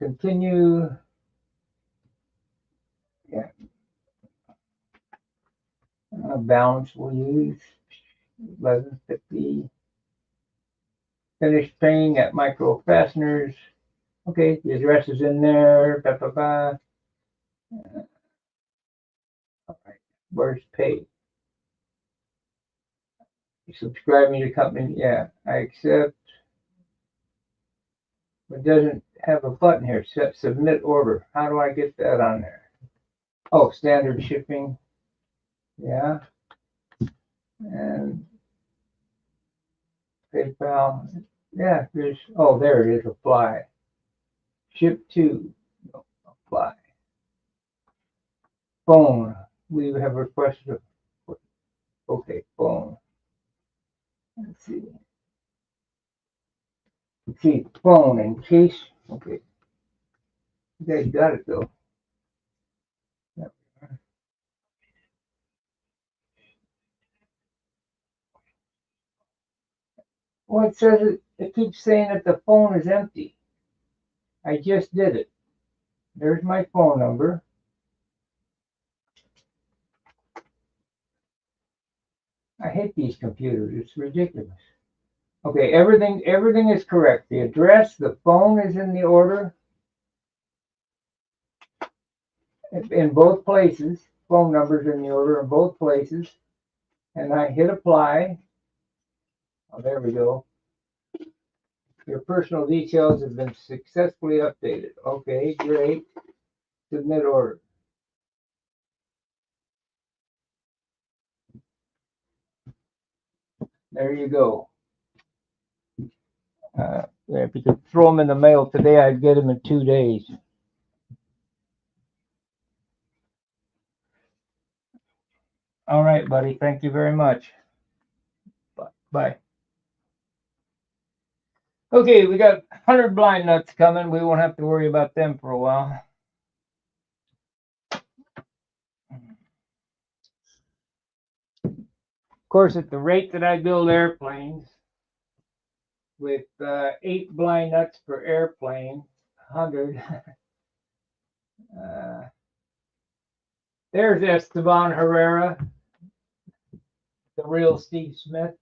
Continue. balance we'll use 1150. Finished painting at Micro Fasteners. Okay, the address is in there. Blah, blah, blah. All right, where's pay? You subscribe me to company. Yeah, I accept. It doesn't have a button here. Submit order. How do I get that on there? Oh, standard shipping. Yeah. And PayPal. Yeah, there's, oh, there it is. Apply. Ship to. No, apply. Phone. We have requested a, okay, phone. Let's see. Let's see, phone in case. Okay. You guys got it though. Well, it says it keeps saying that the phone is empty. I just did it. There's my phone number. I hate these computers. It's ridiculous. Okay, everything is correct. The address, the phone is in the order. In both places. Phone numbers in the order in both places. And I hit apply. Oh, there we go. Your personal details have been successfully updated. Okay, great. Submit order. There you go. If you could throw them in the mail today, I'd get them in 2 days. All right, buddy. Thank you very much. Bye. Okay, we got 100 blind nuts coming. We won't have to worry about them for a while. Of course, at the rate that I build airplanes, with 8 blind nuts per airplane, 100. There's Esteban Herrera, the real Steve Smith.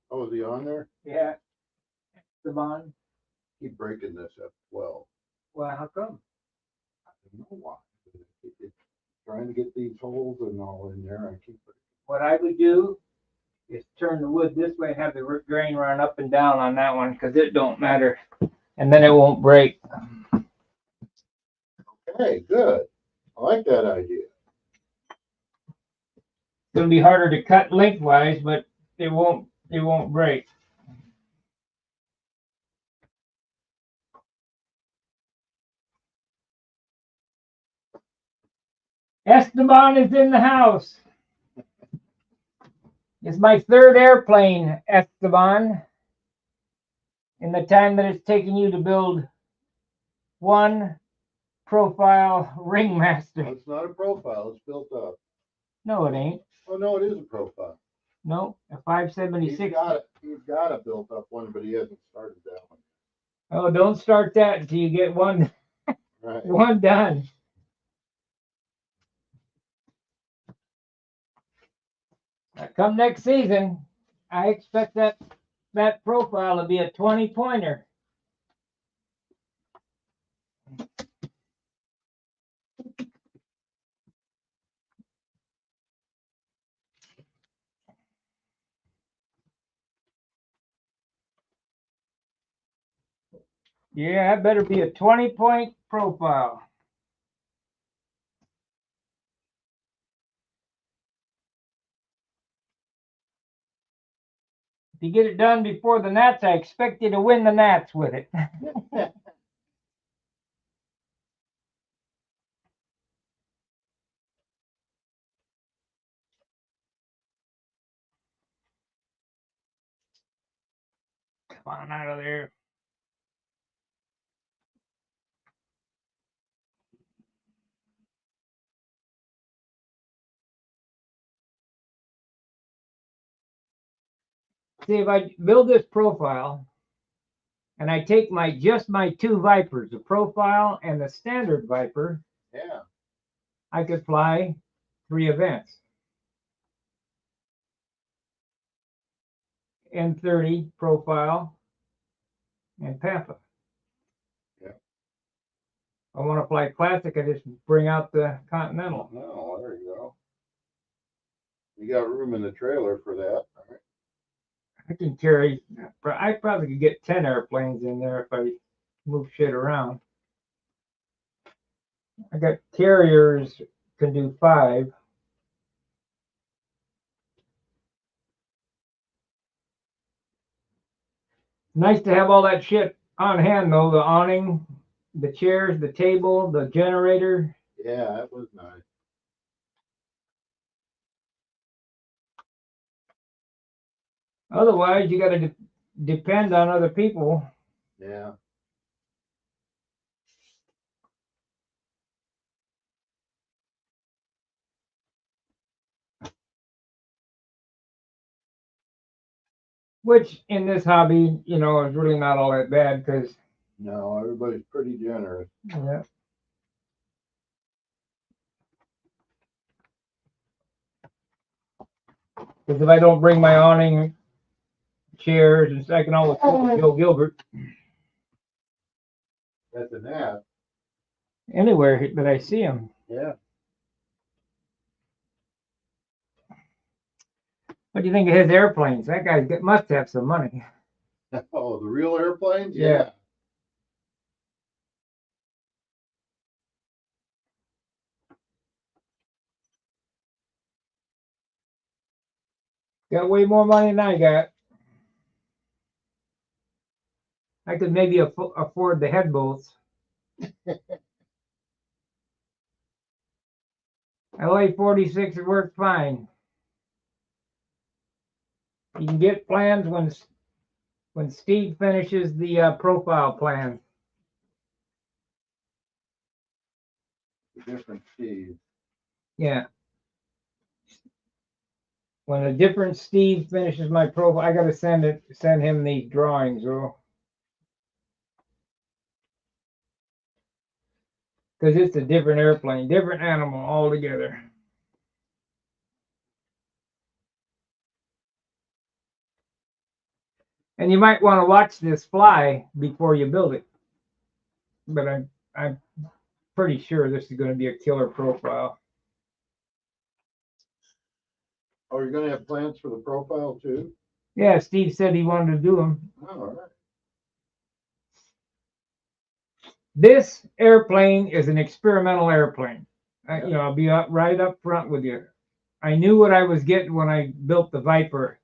Oh, is he on there? Yeah, Esteban. Keep breaking this up 12. Well, how come? I don't know why. It's trying to get these holes and all in there. I keep it. What I would do is turn the wood this way and have the grain run up and down on that one because it don't matter. And then it won't break. Okay, good. I like that idea. It's going to be harder to cut lengthwise, but it won't break. Esteban is in the house. It's my 3rd airplane, Esteban, in the time that it's taken you to build one profile ringmaster. It's not a profile. It's built up. No, it ain't. Oh, no, it is a profile. No, a 576. He's got a built up one, but he hasn't started that one. Oh, don't start that until you get one, Right. one done. Come next season, I expect that profile to be a 20-pointer. Yeah, that better be a 20-point profile. If you get it done before the Nats, I expect you to win the Nats with it. Come on out of there. See, if I build this profile and I take just my 2 Vipers, the profile and the standard Viper, Yeah. I could fly 3 events. N30 profile, and Pampa. Yeah. I want to fly classic. I just bring out the Continental. No, there you go. You got room in the trailer for that, right? I can carry. I probably could get 10 airplanes in there if I move shit around. I got carriers can do 5. Nice to have all that shit on hand though. The awning, the chairs, the table, the generator. Yeah, that was nice. Otherwise, you got to depend on other people. Yeah. Which in this hobby, you know, is really not all that bad because, No, everybody's pretty generous. yeah. Because if I don't bring my awning, chairs, and I can always go to Joe Gilbert That's an app. anywhere that I see him. Yeah. What do you think of his airplanes? That guy must have some money. Oh, the real airplanes? Yeah. Got way more money than I got. I could maybe afford the head bolts. LA-46 it worked fine. You can get plans when Steve finishes the profile plan. The different Steve. Yeah. When a different Steve finishes my profile, I gotta send him these drawings, or because it's a different airplane, different animal altogether. And you might want to watch this fly before you build it. But I'm pretty sure this is going to be a killer profile. Oh, you're gonna have plans for the profile too? Yeah, Steve said he wanted to do them. Oh, all right. This airplane is an experimental airplane. Yeah. You know, I'll be right up front with you. I knew what I was getting when I built the Viper.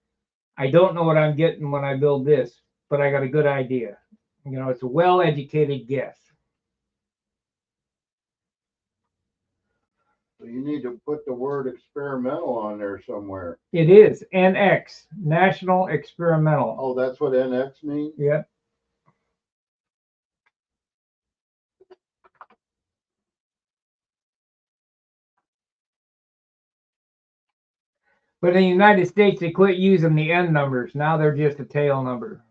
I don't know what I'm getting when I build this, but I got a good idea. You know, it's a well-educated guess. So you need to put the word experimental on there somewhere. It is NX, National Experimental. Oh, that's what NX means? Yeah. But in the United States, they quit using the N numbers. Now they're just a tail number.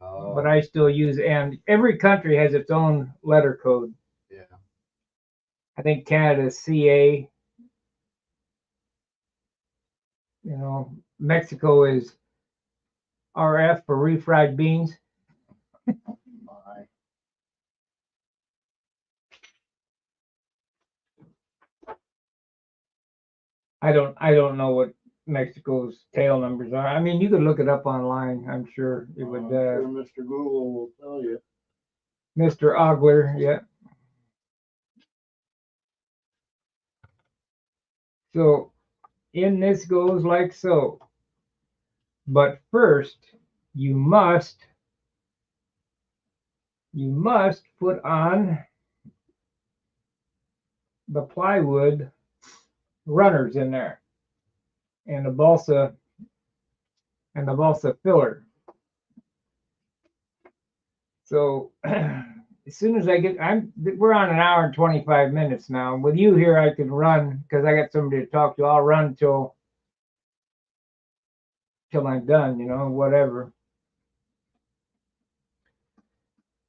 Oh, But I still use N. Every country has its own letter code. yeah. I think Canada's CA. You know, Mexico is RF for refried beans. My. I don't know what Mexico's tail numbers are. I mean, you could look it up online. I'm sure it would. I'm sure Mr. Google will tell you. Mr. Ogler, yeah. So in this goes like so. But first, you must put on the plywood runners in there and the balsa filler. So as soon as I get, we're on an hour and 25 minutes now. With you here, I can run because I got somebody to talk to. I'll run till I'm done, you know, whatever.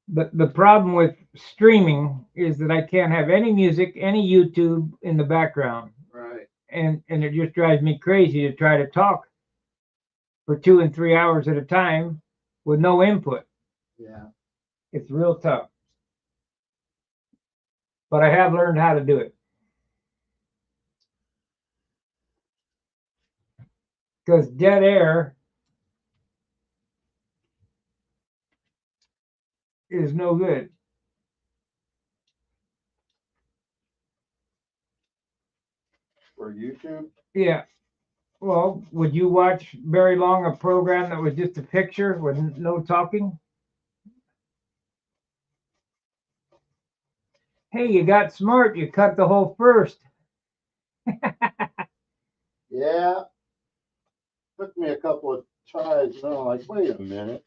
The problem with streaming is that I can't have any music, any YouTube in the background. Right. And it just drives me crazy to try to talk for 2 and 3 hours at a time with no input. Yeah. It's real tough. But I have learned how to do it. Because dead air is no good. For YouTube? Yeah. Well, would you watch very long a program that was just a picture with no talking? Hey, you got smart. You cut the whole first. Yeah. Took me a couple of tries, and I'm like, wait a minute.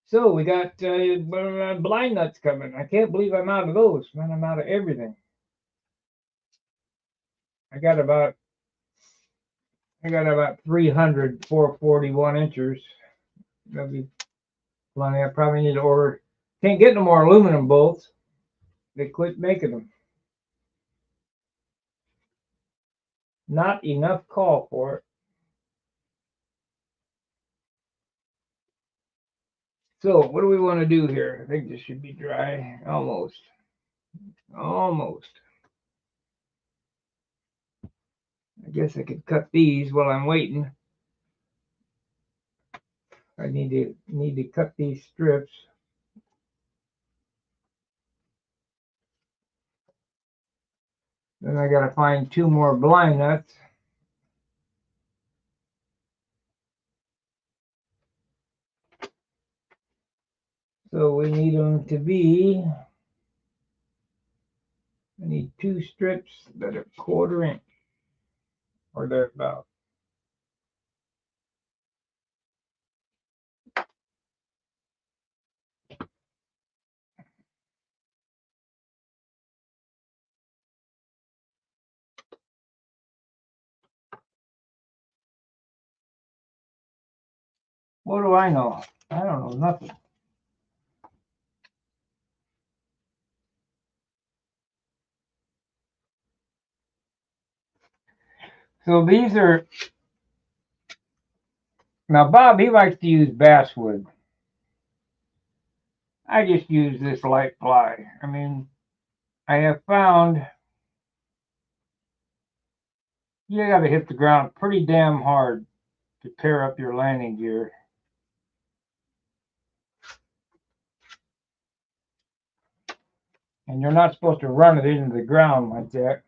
So we got blind nuts coming. I can't believe I'm out of those. Man, I'm out of everything. I got about 300 441 inches. That'd be plenty. I probably need to order. Can't get no more aluminum bolts. They quit making them. Not enough call for it. So what do we want to do here? I think this should be dry. Almost. Almost. I guess I could cut these while I'm waiting. I need to cut these strips. Then I gotta find 2 more blind nuts. So we need them to be, I need 2 strips that are 1/4 inch or thereabout. What do I know? I don't know nothing. So these are, now Bob, he likes to use basswood. I just use this light ply. I mean, I have found you gotta hit the ground pretty damn hard to tear up your landing gear. And you're not supposed to run it into the ground like that.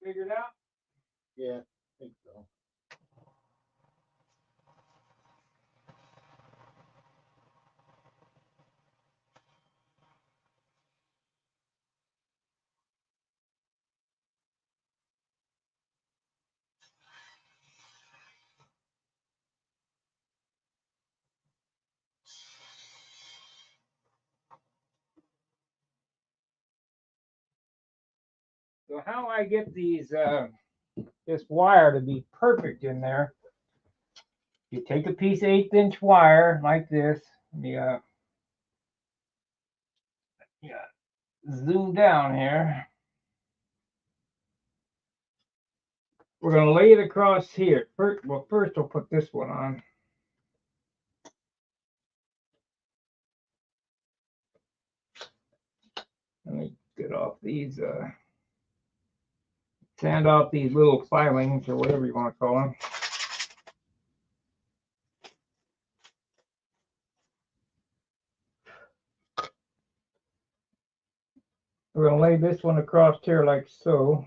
Figured out? Yeah, I think so. So how I get these this wire to be perfect in there, you take a piece of 1/8 inch wire like this, you zoom down here. We're gonna lay it across here. First we'll put this one on. Let me get off these sand off these little filings or whatever you want to call them. We're going to lay this one across here like so.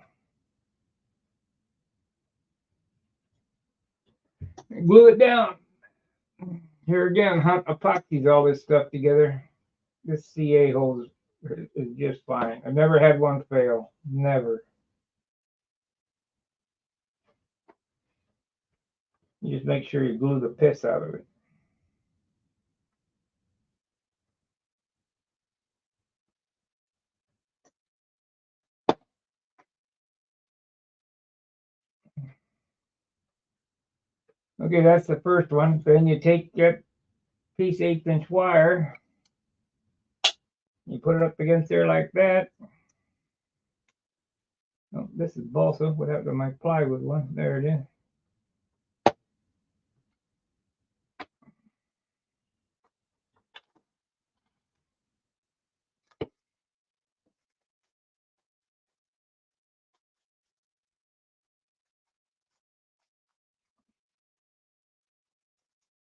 Glue it down. Here again, Hunt epoxies all this stuff together. This CA holds is just fine. I've never had one fail. Never. You just make sure you glue the piss out of it. Okay, that's the first one. Then you take that piece 1/8" wire, you put it up against there like that. Oh, this is balsa. What happened to my plywood one? There it is.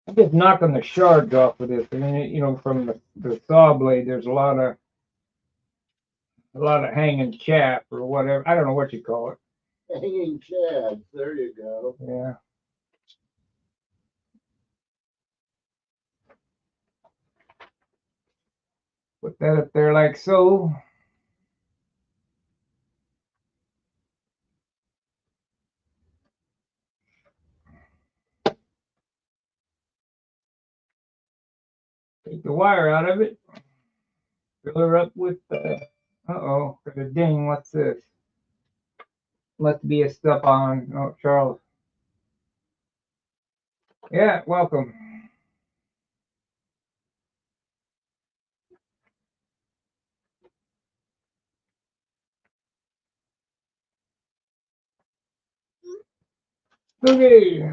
I'm just knocking the shards off of this. I mean, you know, from the saw blade, there's a lot of hanging chaff or whatever. I don't know what you call it. Hanging chads, there you go. Yeah. Put that up there like so. Take the wire out of it. Fill her up with uh-oh, there's a ding. What's this? Must be a stuff on. Oh, Charles. Yeah, welcome. Okay.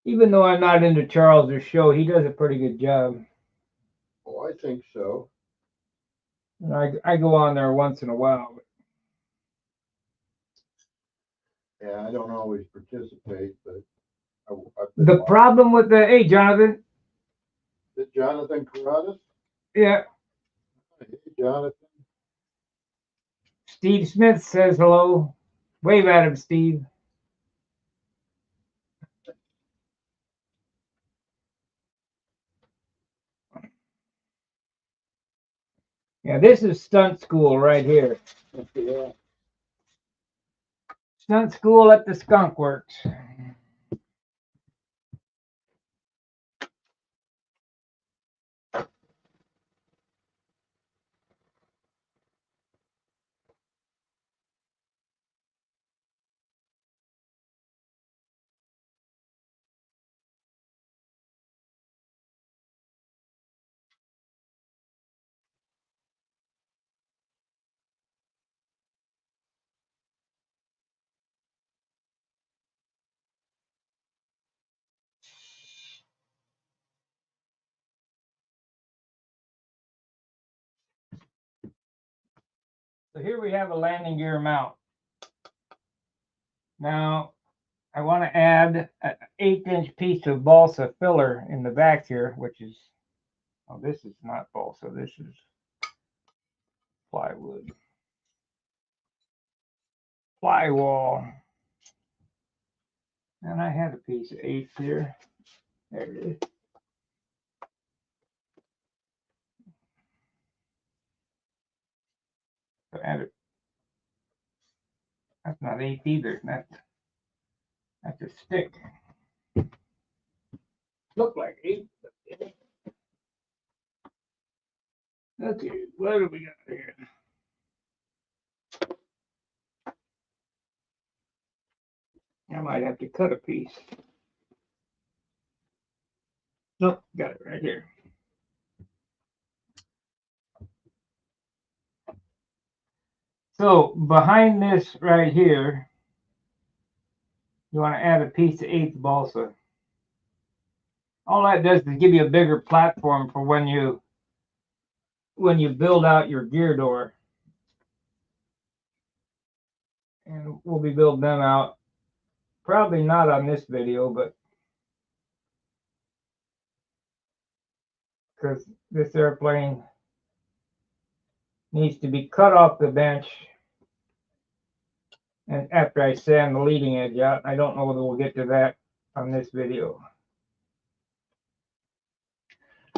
Even though I'm not into Charles's show, he does a pretty good job. Oh, I think so. And I go on there once in a while. Yeah, I don't always participate, but The problem with the, hey, Jonathan. Is it Jonathan Carruthers? Yeah. Hey, Jonathan. Steve Smith says hello. Wave at him, Steve. Yeah, this is stunt school right here. Yeah. Stunt school at the Skunk Works. So here we have a landing gear mount. Now, I want to add an 1/8" piece of balsa filler in the back here, which is, oh, this is not balsa, this is plywood. Plywall. And I had a piece of 1/8 here. There it is. So add it. That's not 1/8 either. That's a stick. Look like 1/8. Okay, what do we got here? I might have to cut a piece. Nope, got it right here. So behind this right here, You want to add a piece of 1/8 balsa. All that does is give you a bigger platform for when you build out your gear door. And we'll be building them out. Probably not on this video, but because this airplane needs to be cut off the bench. And after I sand the leading edge out, I don't know whether we'll get to that on this video.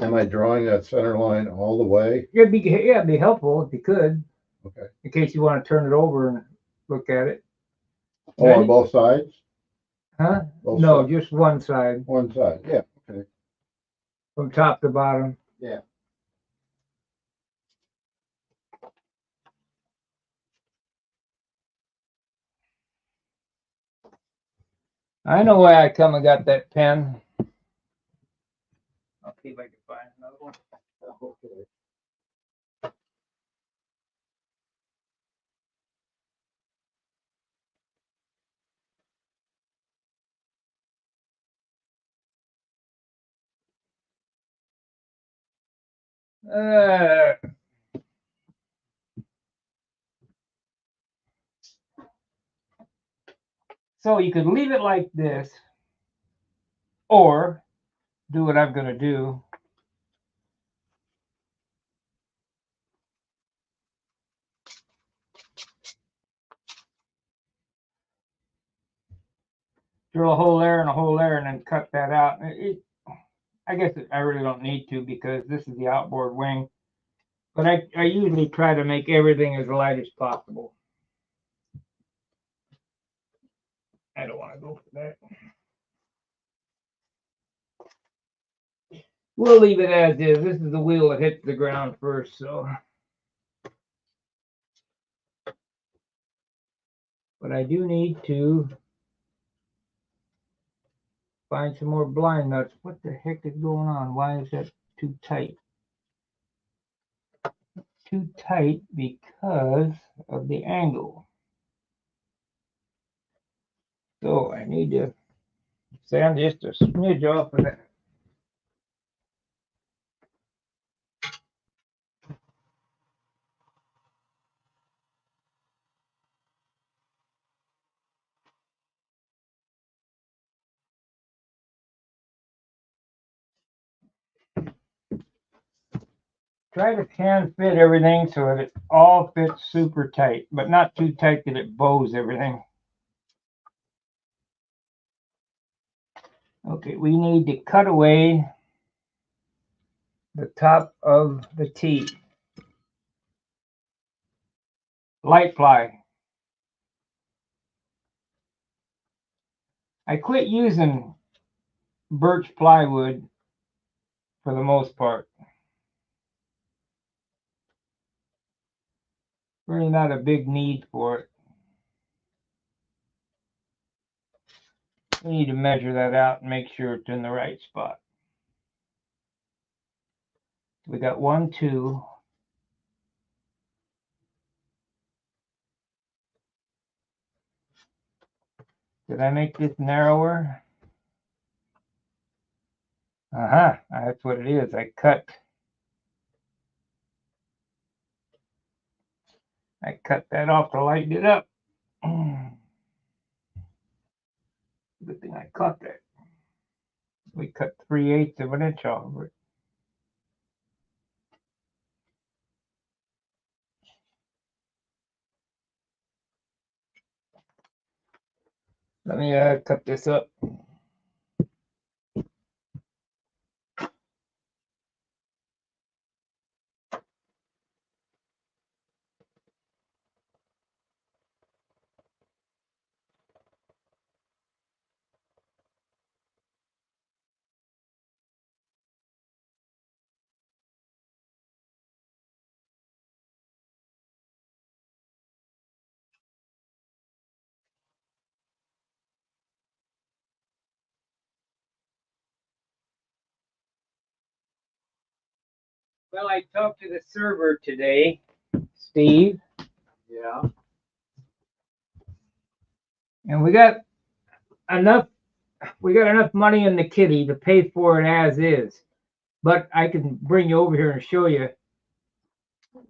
Am I drawing that center line all the way? It'd be helpful if you could, Okay. in case you want to turn it over and look at it. Oh, on both sides? Huh? Both No, sides. just one side, One side, yeah, okay. from top to bottom. Yeah. I know why I come and got that pen. I'll see if I can find another one. Okay. Uh, so you could leave it like this, or do what I'm going to do. Drill a hole there and a hole there and then cut that out. I guess I really don't need to because this is the outboard wing. But I usually try to make everything as light as possible. I don't want to go for that. We'll leave it as is. This is the wheel that hits the ground first, so. But I do need to find some more blind nuts. What the heck is going on? Why is that too tight? Too tight because of the angle. So I need to sand just a smidge off of that. Try to hand fit everything so that it all fits super tight, but not too tight that it bows everything. Okay, we need to cut away the top of the T. Light ply. I quit using birch plywood for the most part. Really not a big need for it. We need to measure that out and make sure it's in the right spot. We got 1, 2. Did I make this narrower? That's what it is. I cut that off to lighten it up. Good thing I caught that. We cut 3/8 of an inch off of it. Let me cut this up. Well, I talked to the server today, Steve. Yeah. And we got enough. We got enough money in the kitty to pay for it as is. But I can bring you over here and show you.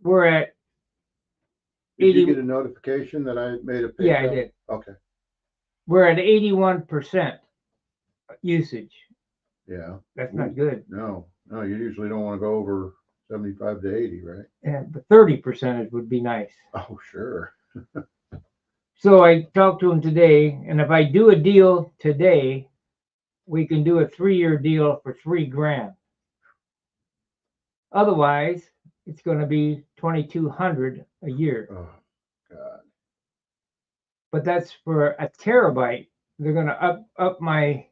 We're at Did 80. you get a notification that I made a pay? Yeah, I did. Okay, We're at 81% usage. yeah, That's not good. no, you usually don't wanna go over 75 to 80, right? And the 30% would be nice. Oh, sure. So I talked to him today, and if I do a deal today, we can do a 3-year deal for $3,000. Otherwise, it's going to be $2,200 a year. Oh, God, But that's for a terabyte. They're going to up my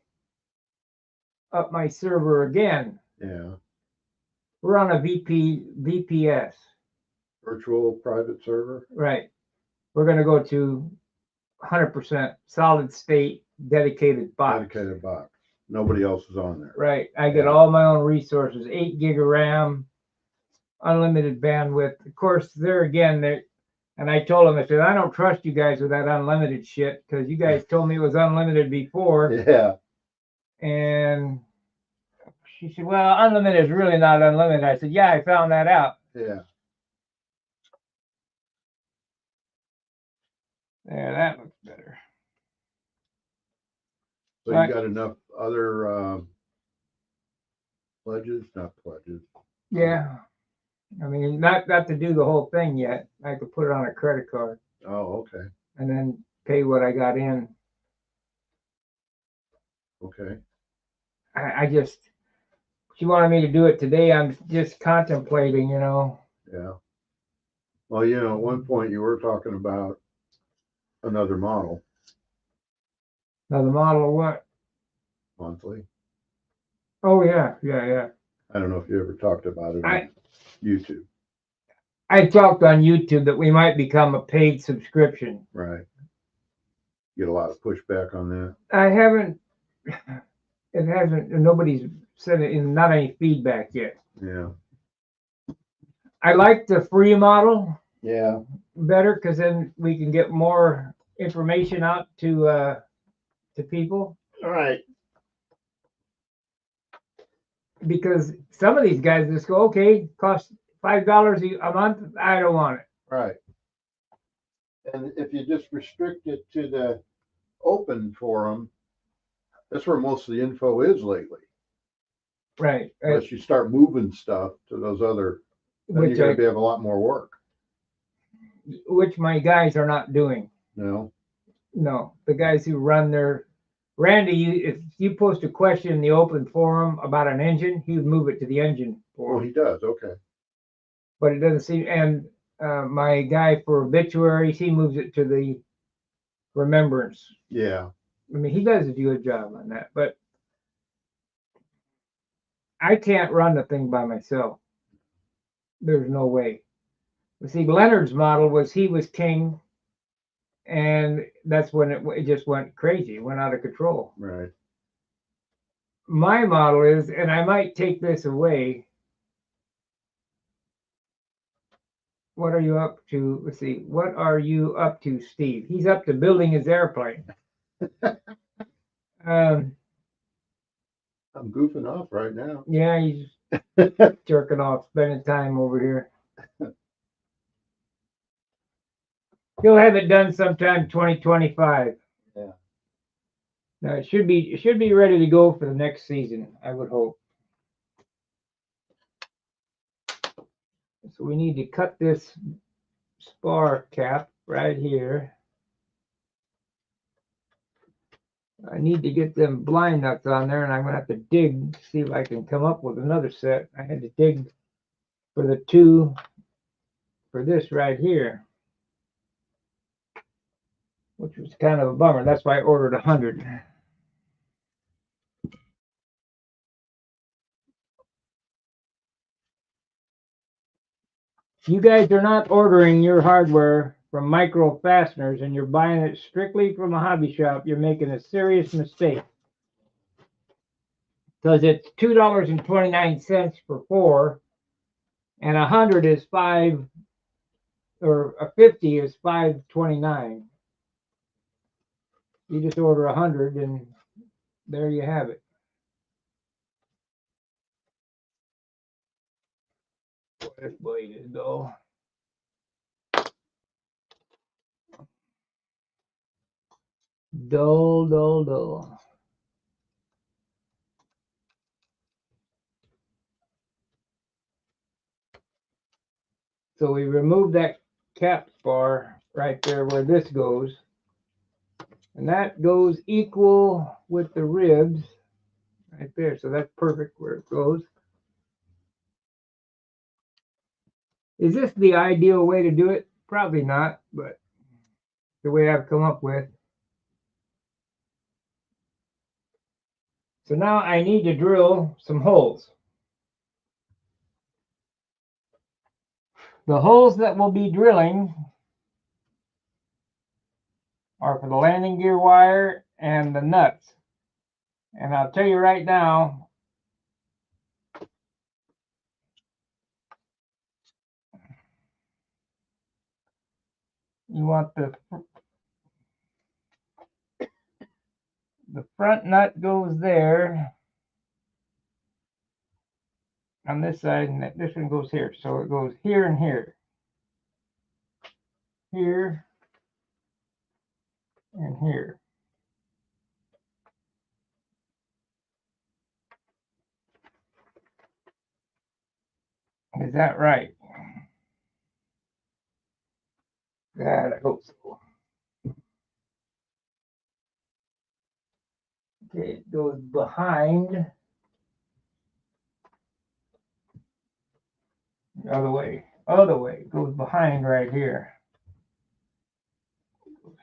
server again. yeah, We're on a VPS, virtual private server, right? We're going to go to 100% solid state dedicated box. dedicated box, nobody else is on there. Right. I get Yeah. all my own resources, 8 gig of RAM, unlimited bandwidth. Of course, there again, and I told him, I said, I don't trust you guys with that unlimited shit because you guys told me it was unlimited before. Yeah, And she said, well, unlimited is really not unlimited. I said, yeah, I found that out. yeah, Yeah, that looks better. so Right. you got enough other, pledges, not pledges, Yeah. I mean, not to do the whole thing yet. I could put it on a credit card oh, okay, and then pay what I got in. okay, I just, she wanted me to do it today. I'm just contemplating, yeah. Well, at one point you were talking about another model Now the model of what? monthly. Oh yeah. I don't know if you ever talked about it on YouTube, I talked on YouTube that we might become a paid subscription. right? Get a lot of pushback on that. I haven't. It hasn't. Nobody's said it. Not any feedback yet. Yeah, I like the free model yeah, better because then we can get more information out to people. all right, Because some of these guys just go, okay, cost $5 a month. I don't want it. right. And if you just restrict it to the open forum, that's where most of the info is lately. Right. Unless you start moving stuff to those other, then Which you're gonna have a lot more work, which my guys are not doing. No, The guys who run their Randy, if you post a question in the open forum about an engine, he would move it to the engine oh, forum. he does, okay, But it doesn't seem. And my guy for obituaries, he moves it to the remembrance. yeah, I mean, he does a good job on that, but I can't run the thing by myself. There's no way. You see, Leonard's model was he was king, and that's when it just went crazy, went out of control. right, My model is, and I might take this away. What are you up to? Let's see. What are you up to, Steve? He's up to building his airplane. I'm goofing off right now. Yeah, he's jerking off, spending time over here. He'll have it done sometime 2025. Yeah. Now it should be ready to go for the next season, I would hope. So we need to cut this spar cap right here. I need to get them blind nuts on there, and I'm gonna have to dig, see if I can come up with another set. I had to dig for the two for this right here, which was kind of a bummer. That's why I ordered 100. You guys are not ordering your hardware from Micro Fasteners and you're buying it strictly from a hobby shop, you're making a serious mistake. Because it's $2.29 for 4, and 100 is 5, or a 50 is $5.29. You just order 100 and there you have it. Boy, this blade is dull. Dull, dull, dull. So we remove that cap spar right there where this goes. And that goes equal with the ribs right there. So that's perfect where it goes. Is this the ideal way to do it? Probably not, but the way I've come up with. So now I need to drill some holes. The holes that we'll be drilling are for the landing gear wire and the nuts. And I'll tell you right now, you want the front nut goes there on this side, and this one goes here. So it goes here and here. Here and here. Is that right? God, I hope so. Okay, it goes behind. Other way. It goes behind right here.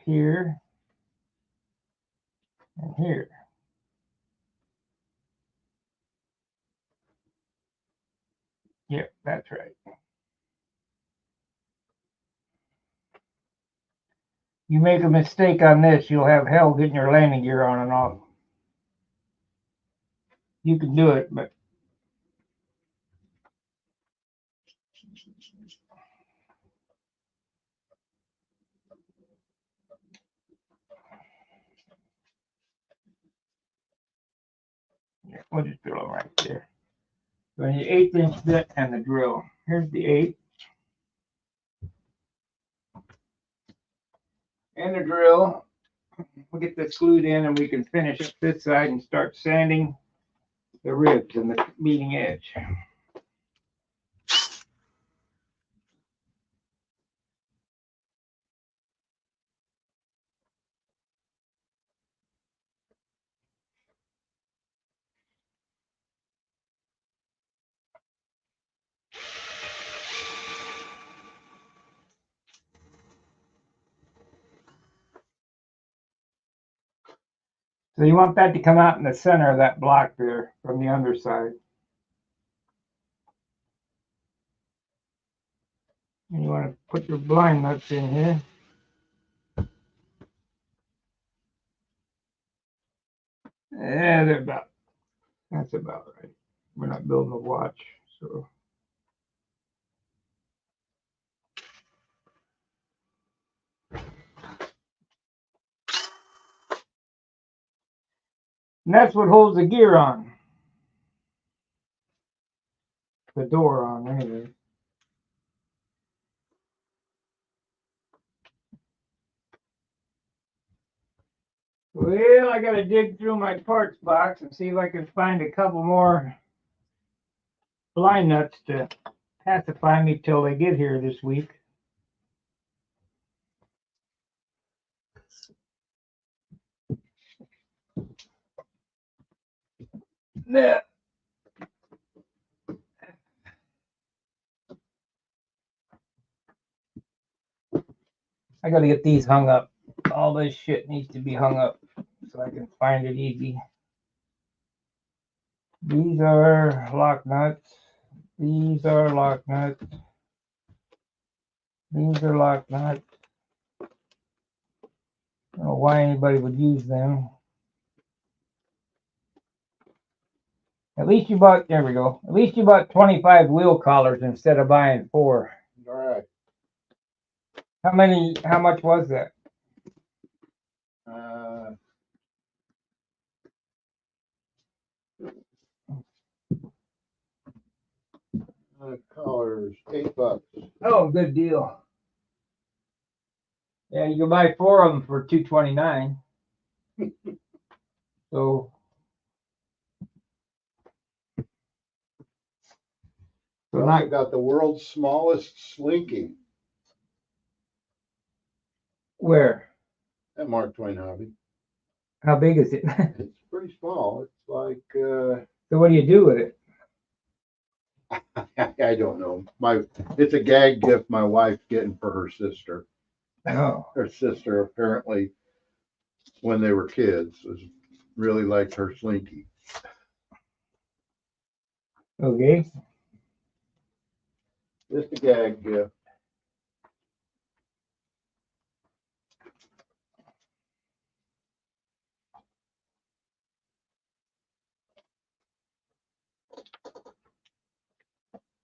Here and here. Yep, that's right. You make a mistake on this, you'll have hell getting your landing gear on and off. You can do it, but yeah, we'll just drill them right there. So I need 1/8 inch bit and the drill. Here's the 8. And the drill. We'll get this glued in and we can finish up this side and start sanding the ribs and the meeting edge. So you want that to come out in the center of that block there from the underside. And you want to put your blind nuts in here. Yeah, that's about right. We're not building a watch, so. And that's what holds the gear on. The door on, anyway. Well, I gotta dig through my parts box and see if I can find a couple more blind nuts to pacify me till they get here this week. Yeah. I gotta get these hung up. All this shit needs to be hung up so I can find it easy. These are lock nuts. These are lock nuts. These are lock nuts. I don't know why anybody would use them. At least you bought, there we go. At least you bought 25 wheel collars instead of buying 4. All right. How much was that? Uh, Collars, $8. Oh, good deal. Yeah, you can buy 4 of them for $2.29. So We also got the world's smallest slinky where? at Mark Twain Hobby. How big is it? It's pretty small. It's like, So what do you do with it? I don't know. It's a gag gift my wife's getting for her sister. Oh, Her sister apparently, when they were kids, really liked her slinky. okay. Just a gag gift.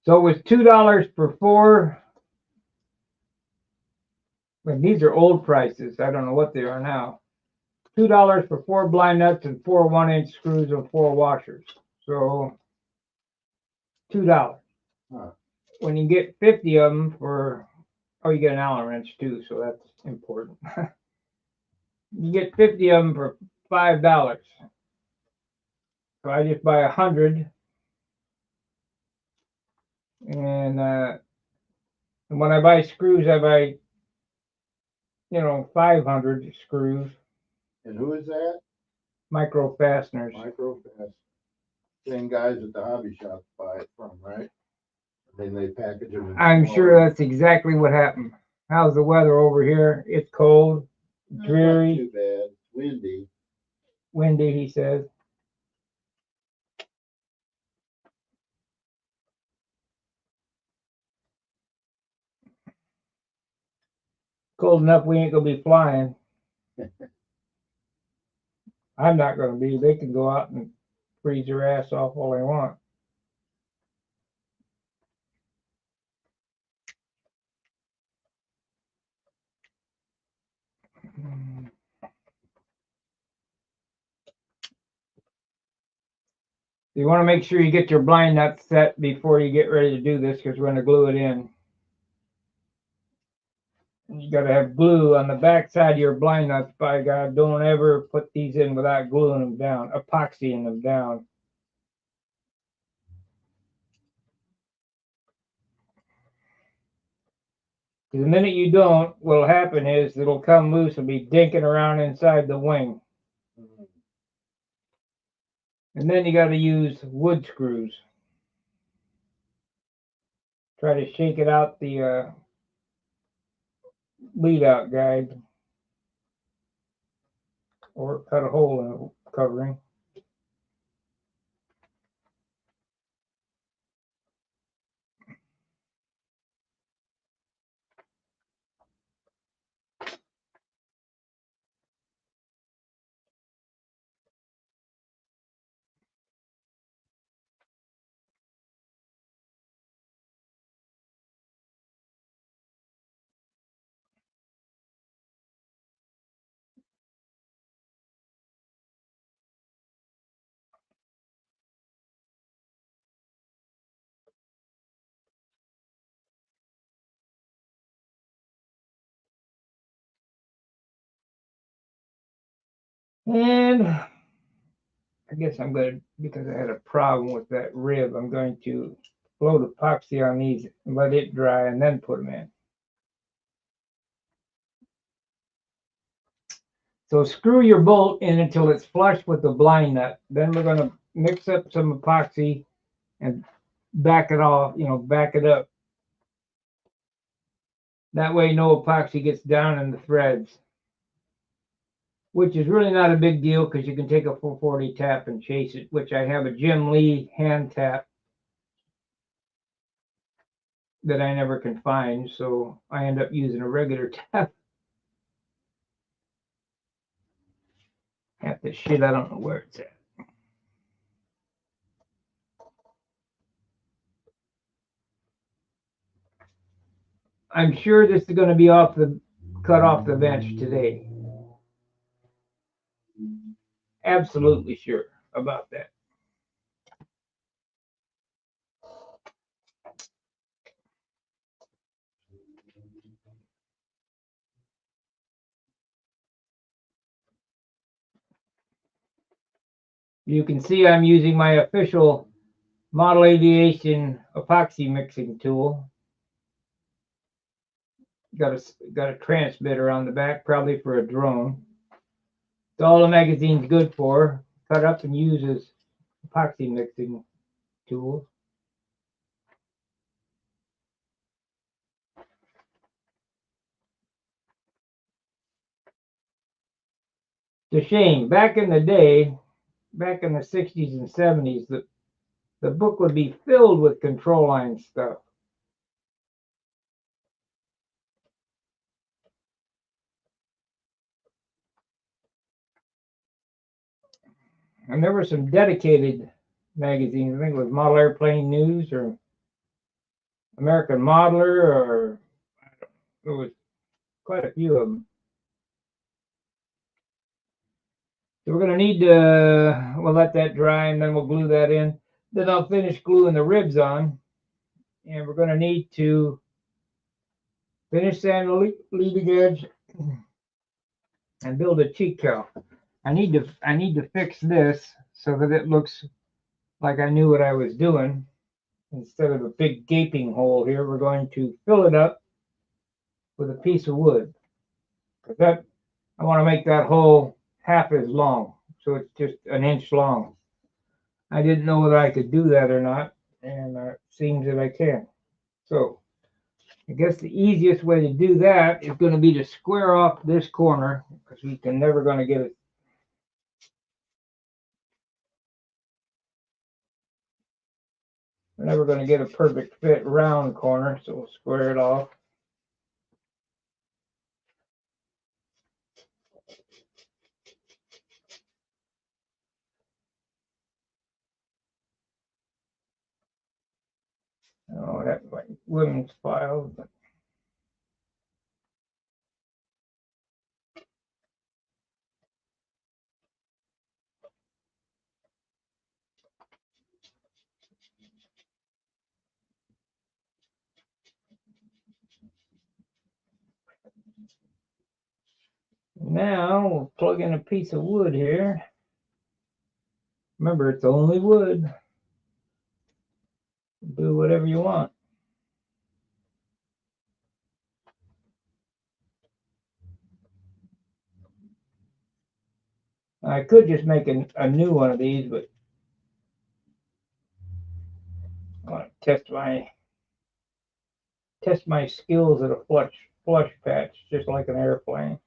So it was $2 for 4. And these are old prices. I don't know what they are now. $2 for 4 blind nuts and 4 1-inch screws and 4 washers. So $2. Huh. When you get 50 of them for, oh, you get an Allen wrench too, so that's important. You get 50 of them for $5. So I just buy 100, and when I buy screws, I buy 500 screws, And who is that? micro fasteners. Microfast. Same guys at the hobby shop buy it from, right? Then they package them. in I'm small- sure that's exactly what happened. How's the weather over here? It's cold, Not dreary, too bad. Windy. windy, he says. Cold enough we ain't gonna be flying. I'm not gonna be. They can go out and freeze their ass off all they want. You want to make sure you get your blind nut set before you get ready to do this, because we're going to glue it in. You got to have glue on the back side of your blind nuts. By God, don't ever put these in without gluing them down, epoxying them down. The minute you don't, what'll happen is it'll come loose and be dinking around inside the wing. And then you got to use wood screws. Try to shake it out the lead out guide, or cut a hole in the covering. And I guess I'm going to, because I had a problem with that rib, I'm going to float epoxy on these and let it dry and then put them in. So screw your bolt in until it's flush with the blind nut. Then we're going to mix up some epoxy and back it off, back it up. That way no epoxy gets down in the threads, which is really not a big deal because you can take a 440 tap and chase it, which I have a Jim Lee hand tap that I never can find, so I end up using a regular tap. Half the shit, I don't know where it's at. I'm sure this is going to be cut off the bench today. absolutely sure about that. You can see I'm using my official Model Aviation epoxy mixing tool. Got a transmitter on the back, probably for a drone. It's all the magazine's good for. Cut up and use as epoxy mixing tools. It's a shame. Back in the day, back in the 60s and 70s, the book would be filled with control line stuff. And there were some dedicated magazines. I think it was Model Airplane News or American Modeler, or there was quite a few of them. So we're going to need to, we'll let that dry and then we'll glue that in. Then I'll finish gluing the ribs on. And we're going to need to finish sand the leading edge and build a cheek cowl. I need to fix this so that it looks like I knew what I was doing. Instead of a big gaping hole here, we're going to fill it up with a piece of wood. That, I want to make that hole half as long, so it's just an inch long. I didn't know whether I could do that or not, and it seems that I can. So I guess the easiest way to do that is going to be to square off this corner, because we can never going to get it. We're never going to get a perfect fit round corner, so we'll square it off. Oh, that's my women's file. But now we'll plug in a piece of wood here. Remember, it's only wood. Do whatever you want. I could just make a new one of these, but I want to test my skills at a flush patch, just like an airplane.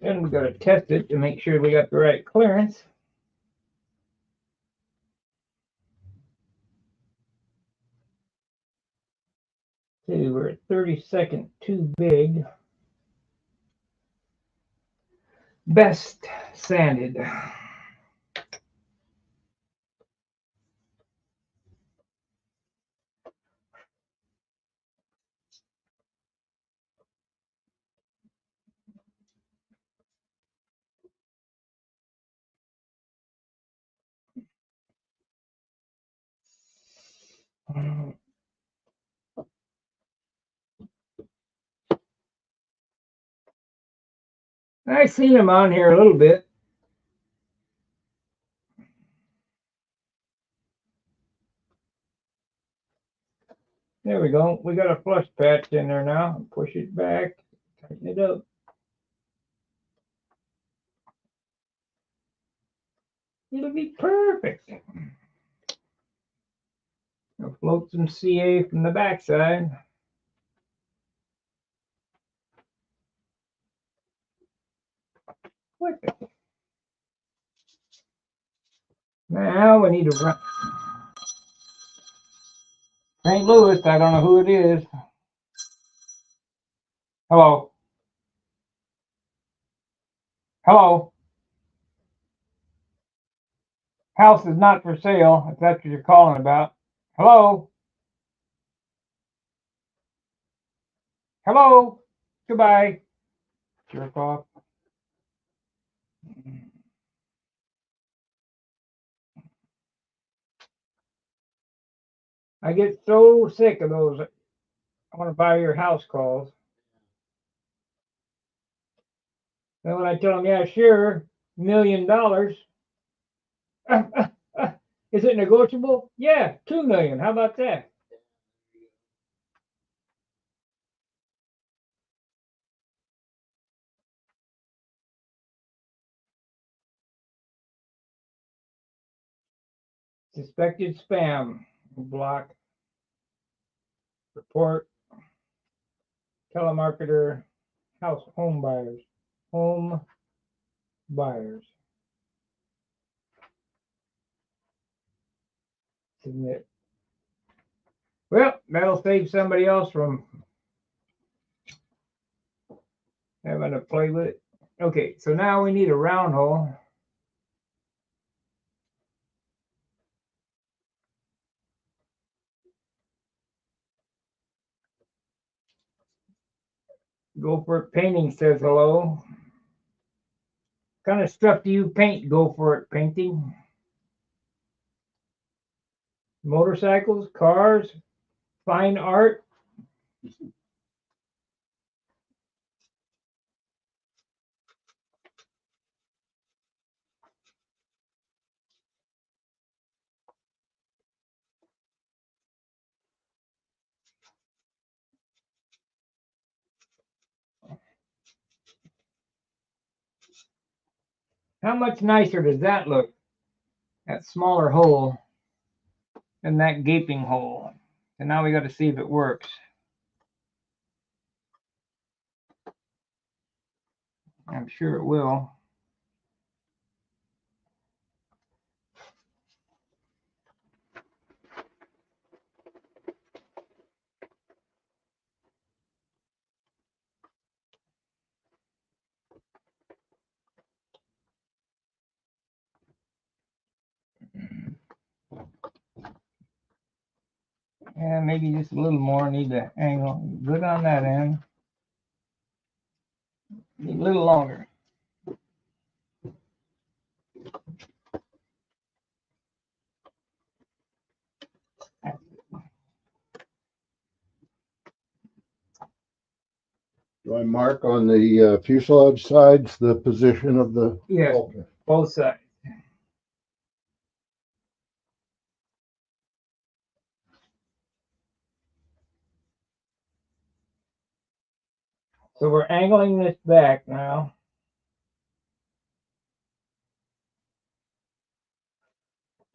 Then we got to test it to make sure we got the right clearance. See, we're at 32nd too big. Best sanded. I seen them on here a little bit. There we go. We got a flush patch in there now. Push it back, tighten it up. It'll be perfect. I'll float some CA from the backside. Now we need to run. St. Louis, I don't know who it is. Hello. Hello? House is not for sale, if that's what you're calling about. Hello? Hello? Goodbye. Jerk off. I get so sick of those I want to buy your house calls. Then when I tell them, yeah, sure, $1 million. Is it negotiable? Yeah, 2 million. How about that? Suspected spam. Block. Report. Telemarketer. Home buyers. Home buyers. Submit. Well, that'll save somebody else from having to play with it. Okay, so now we need a round hole. Go for it. Painting says hello. What kind of stuff do you paint? Go for it. Painting. Motorcycles, cars, fine art. How much nicer does that look? That smaller hole than that gaping hole. And now we got to see if it works. I'm sure it will. Yeah, maybe just a little more. Need the angle. Good on that end. Need a little longer. Do I mark on the fuselage sides the position of the? Yes, Okay. both sides. So we're angling this back now.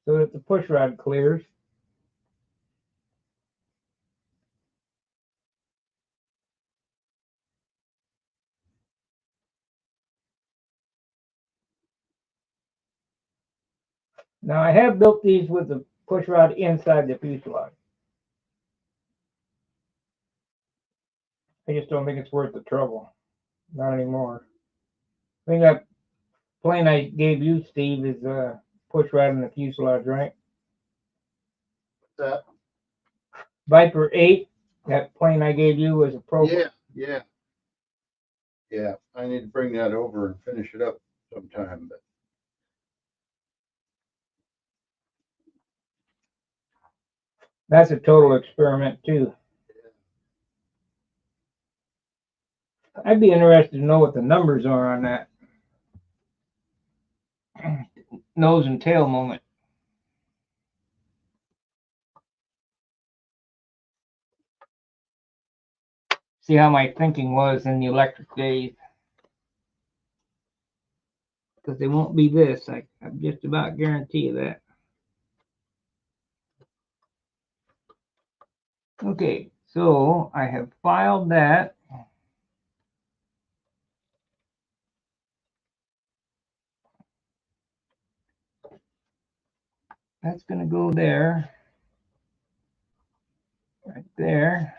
So that the push rod clears. Now I have built these with the push rod inside the fuselage. I just don't think it's worth the trouble. Not anymore. I think that plane I gave you, Steve, is push rod in the fuselage, right? That, Viper 8, that plane I gave you was a pro. yeah. I need to bring that over and finish it up sometime, but That's a total experiment too. I'd be interested to know what the numbers are on that nose and tail moment. See how my thinking was in the electric days. Because they won't be this. I just about guarantee you that. Okay, so I have filed that. That's going to go there. Right there.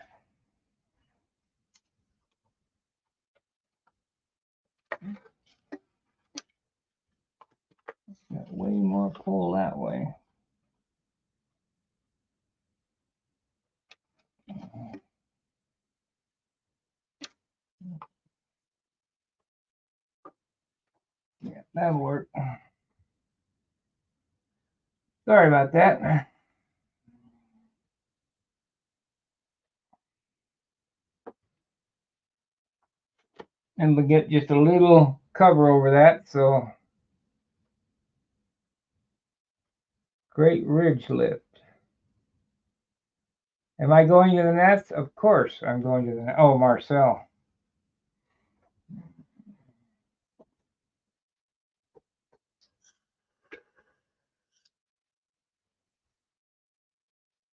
pull that way. Yeah, that'll work. Sorry about that. And we get just a little cover over that, so Great Ridge Lift. Am I going to the Nats? Of course I'm going to the Nats. Oh, Marcel.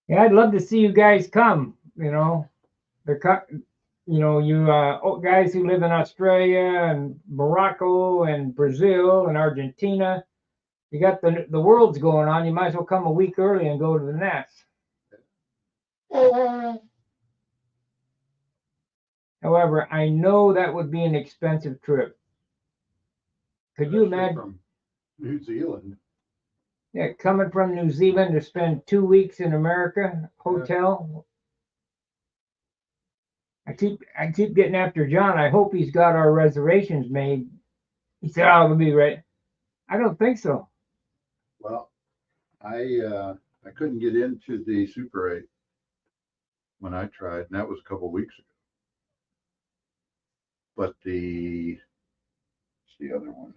Yeah, I'd love to see you guys come. You know, you guys who live in Australia and Morocco and Brazil and Argentina. You got the world's going on. You might as well come a week early and go to the Nats. However, I know that would be an expensive trip. Could you Especially imagine? From New Zealand. Yeah, coming from New Zealand to spend 2 weeks in America, hotel. I keep getting after John. I hope he's got our reservations made. He said, "Oh, it'll be right." I don't think so. Well, I couldn't get into the Super 8 when I tried, and that was a couple of weeks ago. But what's the other one?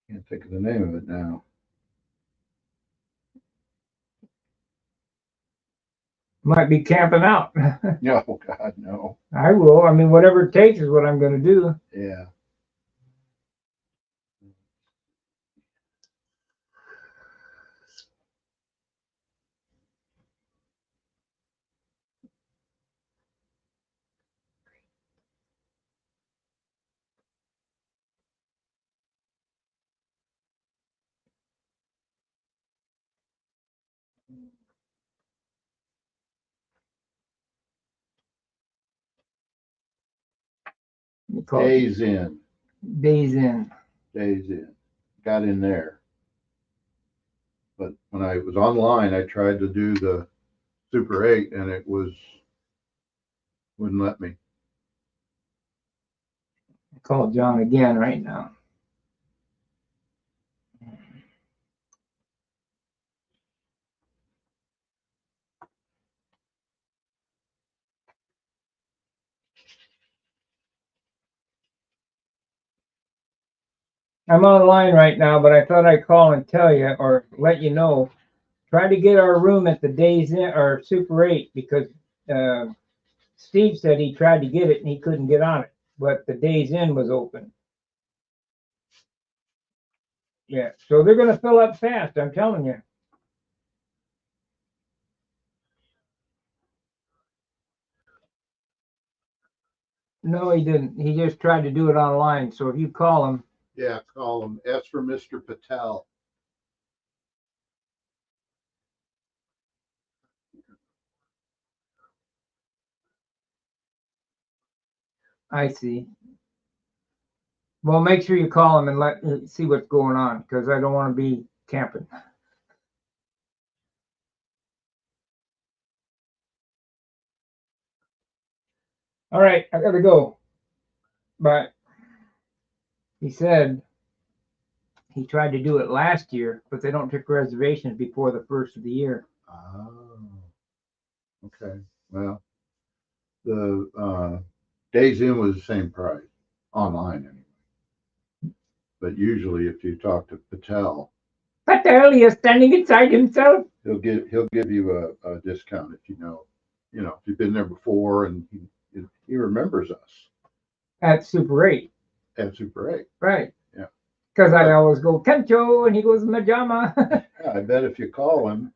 Can't think of the name of it now. Might be camping out. Oh God, no. I will. I mean, whatever it takes is what I'm going to do. Yeah. Days in. Days in. Days in. Got in there. But when I was online, I tried to do the Super 8 and it wouldn't let me. Call John again right now. I'm online right now, but I thought I'd call and tell you or let you know. Try to get our room at the Days In or Super 8 because Steve said he tried to get it and he couldn't get on it, but the Days In was open. Yeah, so they're going to fill up fast, I'm telling you. No, he didn't. He just tried to do it online. So if you call him. Yeah, call him. Ask for Mr. Patel. I see. Well, make sure you call him and see what's going on because I don't want to be camping. All right, I gotta go. But he said he tried to do it last year, but they don't take reservations before the first of the year. Oh, okay. Well, the Days In was the same price online anyway. But usually, if you talk to Patel, He is standing inside himself. he'll give you a discount if if you've been there before and he remembers us At Super 8. at Super 8. Right. Yeah. Because I always go, Kencho, and he goes, Majama. Yeah, I bet if you call him,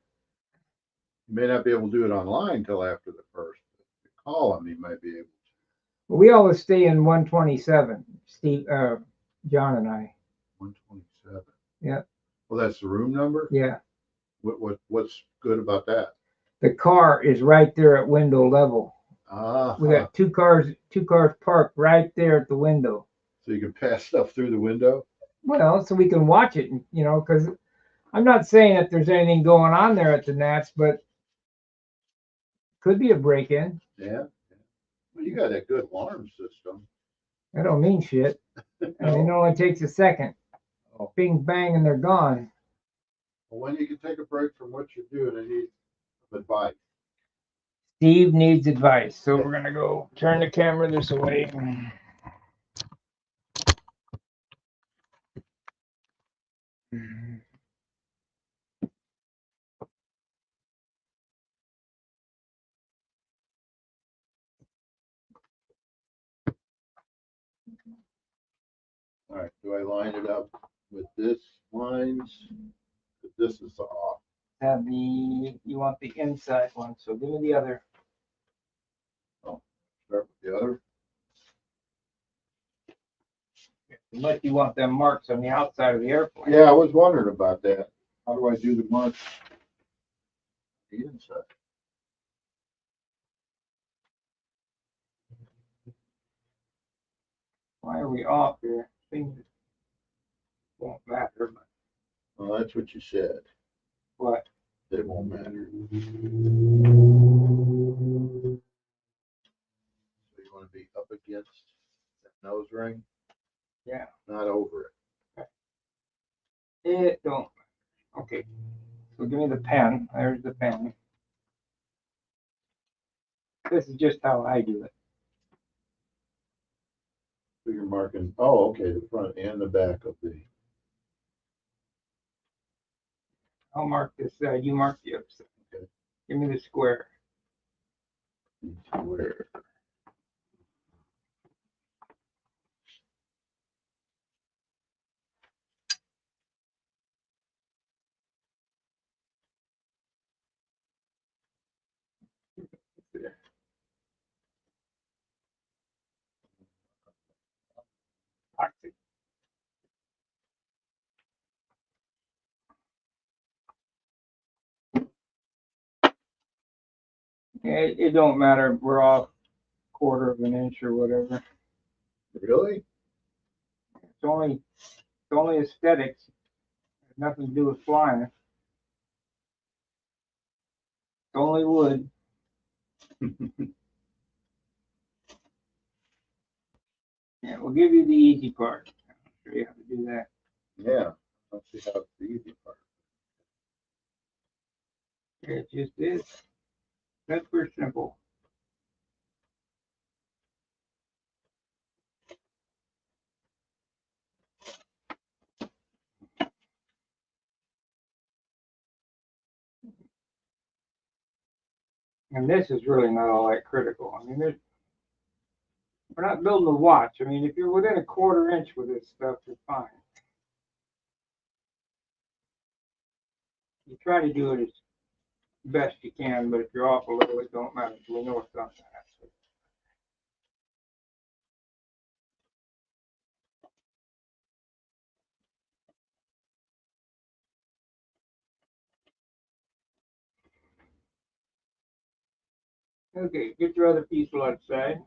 you may not be able to do it online till after the first. If you call him, he might be able to. We always stay in 127, Steve, John and I. 127. Yeah. Well, that's the room number? Yeah. What's good about that? The car is right there at window level. Ah. We got two cars parked right there at the window. So you can pass stuff through the window? Well, so we can watch it, because I'm not saying that there's anything going on there at the Nats, but could be a break-in. Yeah. Well, you got a good alarm system. That don't mean shit. I mean, it only takes a second. Oh. Bing, bang, and they're gone. Well, when you can take a break from what you're doing, I need some advice. Steve needs advice, so we're gonna go turn the camera this way. All right, do I line it up with this lines? This is off. Have you want the inside one, so give me the other. Start with the other. Unless you want them marks on the outside of the airplane. Yeah, I was wondering about that. How do I do the marks? The inside. Why are we off here? Things won't matter, but Well, that's what you said. what? It won't matter. So you want to be up against that nose ring? Yeah. Not over it. It don't. Okay. So give me the pen. There's the pen. This is just how I do it. So you're marking, oh, okay, the front and the back of the, I'll mark this side. You mark the other side. Okay. Give me the square. where. It don't matter. We're off quarter of an inch or whatever. Really? It's only aesthetics. Nothing to do with flying. It's only wood. Yeah, we'll give you the easy part. I'll show you how to do that. Yeah, let's see how it's the easy part. It just is. That's pretty simple. And this is really not all that critical. I mean, we're not building a watch. I mean, if you're within a quarter inch with this stuff, you're fine. You try to do it as best you can, but if you're off a little, it don't matter. We know it's not that. Okay, get your other piece outside.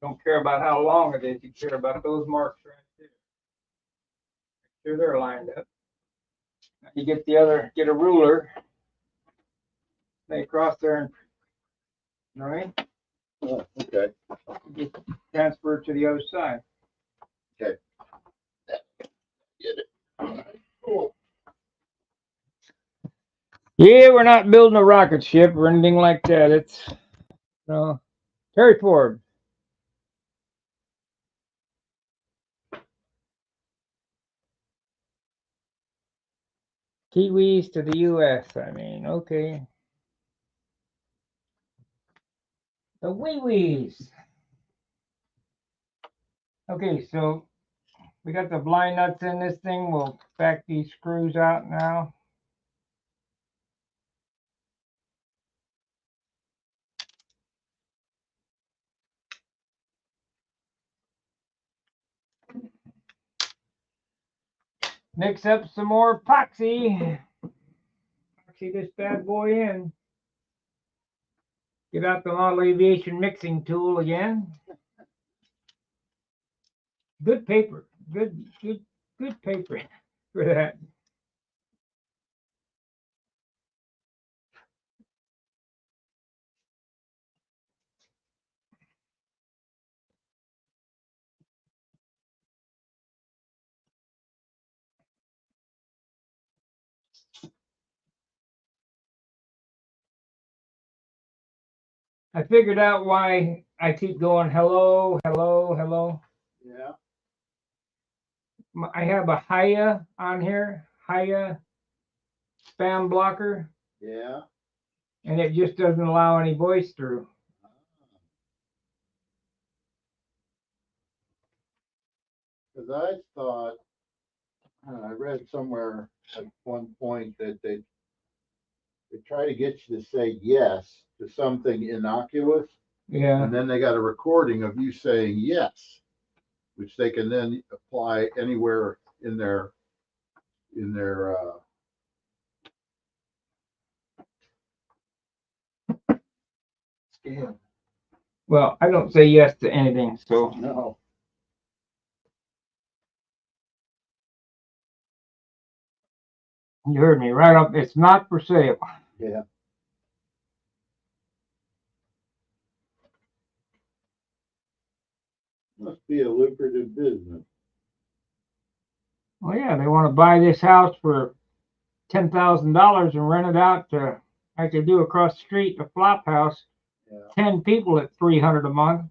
Don't care about how long it is, you care about those marks right there. Make sure they're lined up. Now you get get a ruler, lay across there, and all right, Oh, okay. get transfer it to the other side. Get it. All right, cool. Yeah, we're not building a rocket ship or anything like that. It's no. Carry forward. Kiwis to the U.S. I mean, okay. The wee-wees. Okay, so we got the blind nuts in this thing. We'll back these screws out now. Mix up some more epoxy. Epoxy this bad boy in. Get out the model aviation mixing tool again. Good paper. Good paper for that. I figured out why I keep going hello, hello, hello. Yeah. I have a Haya on here, Haya spam blocker, Yeah. and it just doesn't allow any voice through. Because I thought, I read somewhere at one point that they try to get you to say yes to something innocuous, Yeah. and then they got a recording of you saying yes, which they can then apply anywhere in their scan. Well, I don't say yes to anything, so No. you heard me right up. It's not for sale. Yeah. Must be a lucrative business. Well, yeah, they want to buy this house for $10,000 and rent it out to, like they do across the street, a flop house. Yeah. 10 people at $300 a month.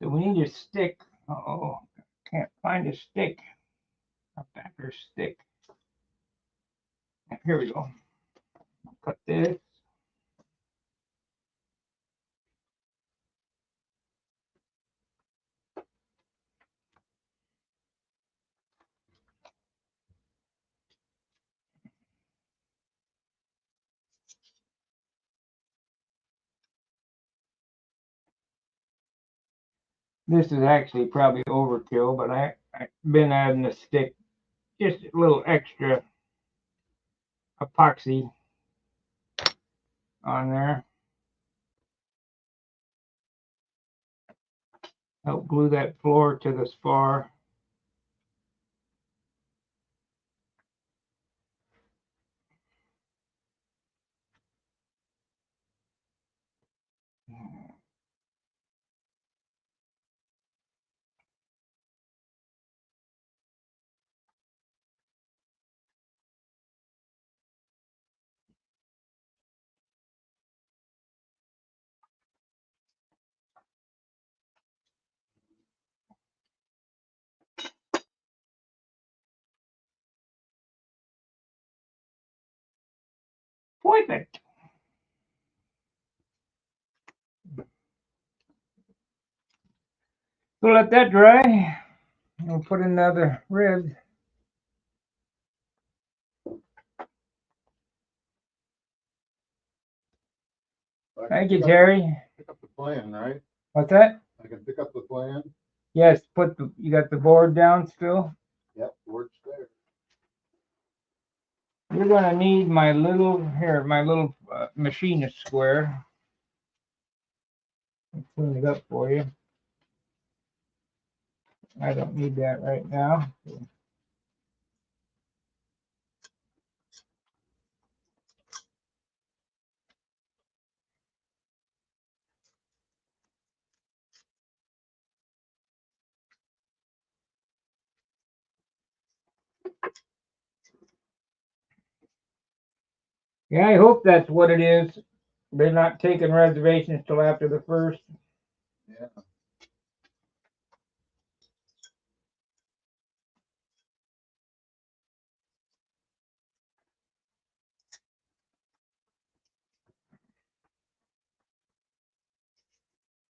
So we need a stick. Oh, can't find a stick. A backer stick. Here we go. Cut this. This is actually probably overkill, but I've been adding a stick, just a little extra epoxy on there. Help glue that floor to the spar. Perfect. So let that dry. We'll put another rib. Thank you, Terry. Pick up the plan, right? What's that? I can pick up the plan. Yes, you got the board down still? Yep, works there. You're gonna need my little machinist square. I'll clean it up for you. I don't need that right now. Yeah, I hope that's what it is. They're not taking reservations till after the 1st. Yeah.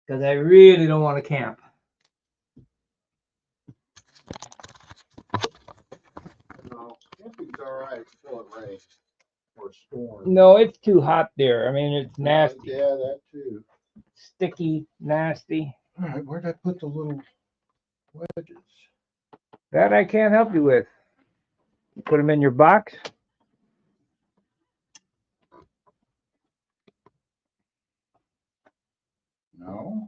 because I really don't want to camp. No, camping's all right until it rains or storms. No, it's too hot there. I mean, it's nasty, Yeah, that too. sticky, nasty. All right, where'd I put the little wedges? That I can't help you with. You put them in your box. No.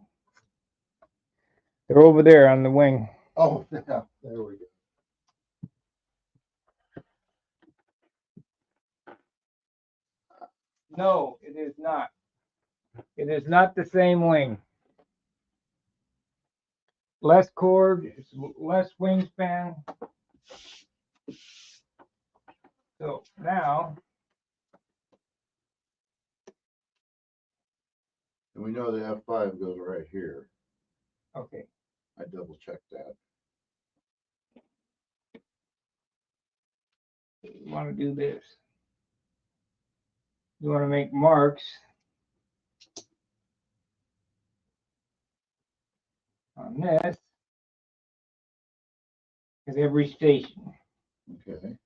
They're over there on the wing. Oh, yeah, there we go. No, it is not. It is not the same wing. Less cord, it's less wingspan. So now, And we know the F5 goes right here. okay, I double checked that. you want to do this. You want to make marks on this at every station. Okay.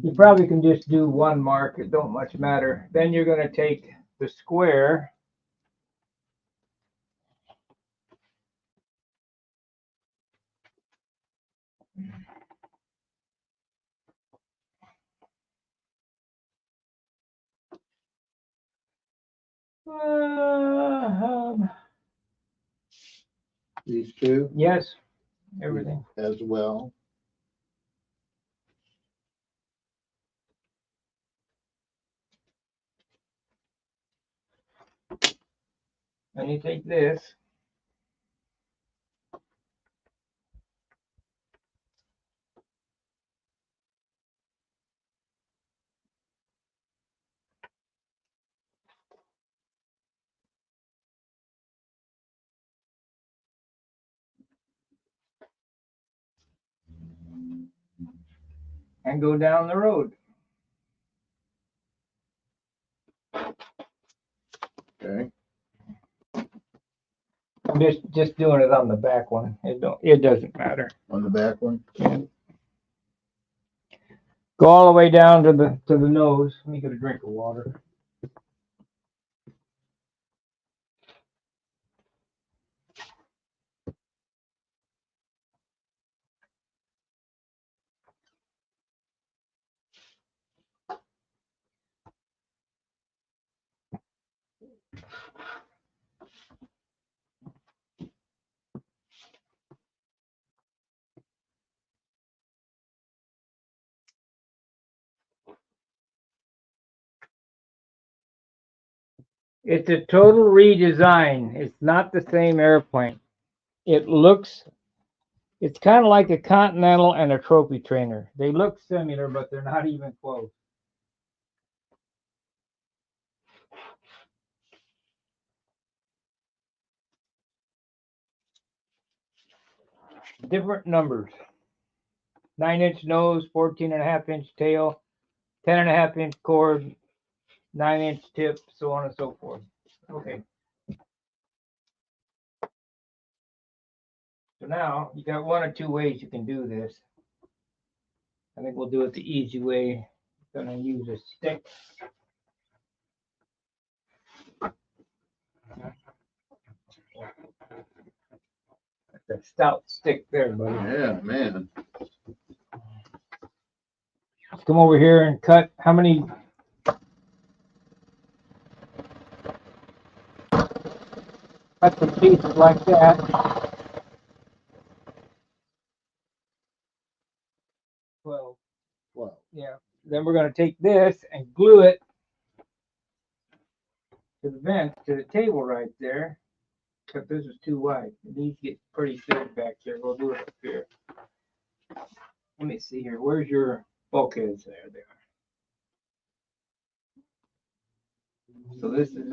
You probably can just do one mark, it don't much matter. Then you're going to take the square These two yes, everything. as well. And you take this. And go down the road. Okay. I'm just doing it on the back one. It doesn't matter. On the back one. Go all the way down to the nose. Let me get a drink of water. It's a total redesign. It's not the same airplane. It's kind of like a Continental and a Trophy Trainer. They look similar, but they're not even close. Different numbers. 9-inch nose, 14.5-inch tail, 10.5-inch cord, 9-inch tip, so on and so forth. Okay. So now you got one or two ways you can do this. I think we'll do it the easy way. Gonna use a stick. A stout stick there, buddy. Yeah, man. Let's come over here and cut how many? Cut some pieces like that. 12. Wow. Yeah. Then we're gonna take this and glue it to the vent, to the table right there. But this is too wide. It needs to get pretty thick back here. We'll do it up here. Let me see here. Where's your bulkheads? There they are. So this is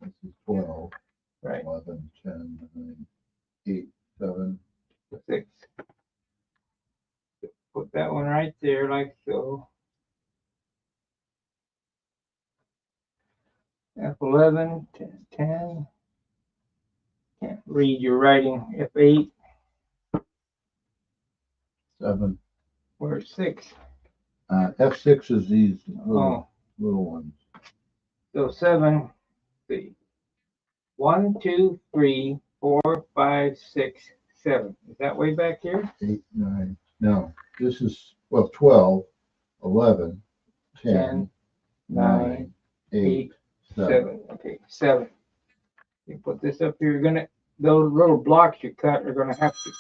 This is 12, right, 11, 10, 9, 8, 7. 6. Put that one right there like so. F11, 10. Can't read your writing. F8, 7. where's 6? F6 is these Oh, little ones. so 7. See. 1, 2, 3, 4, 5, 6, 7. Is that way back here? 8, 9. No, this is, well, 12, 11, 10, 10, 9, 8, 7. 7. Okay, 7. You put this up here. You're gonna, those little blocks you cut are gonna have to.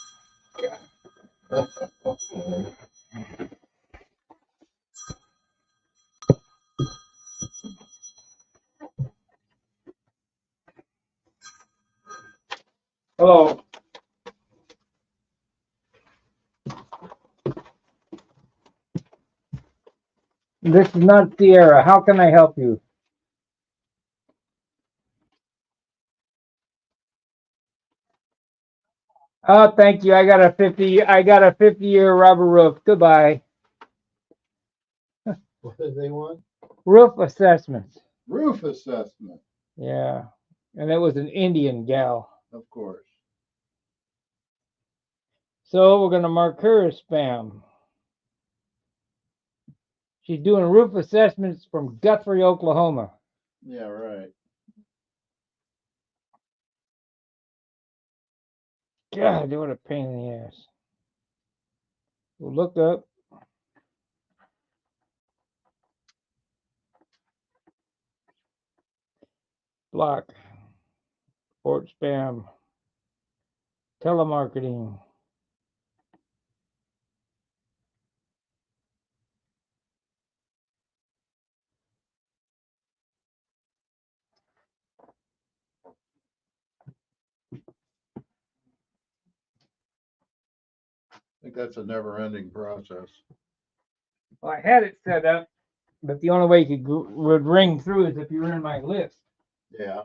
Hello. This is not Sierra. How can I help you? Oh, thank you. I got a 50-year rubber roof. Goodbye. What did they want? Roof assessments. Roof assessment, Yeah. And it was an Indian gal. of course. So we're gonna mark her as spam. She's doing roof assessments from Guthrie, Oklahoma. Yeah, right. God, what a pain in the ass. We'll look up. Block. Report spam. Telemarketing. I think that's a never-ending process. Well, I had it set up, but the only way you would ring through is if you were in my list. Yeah,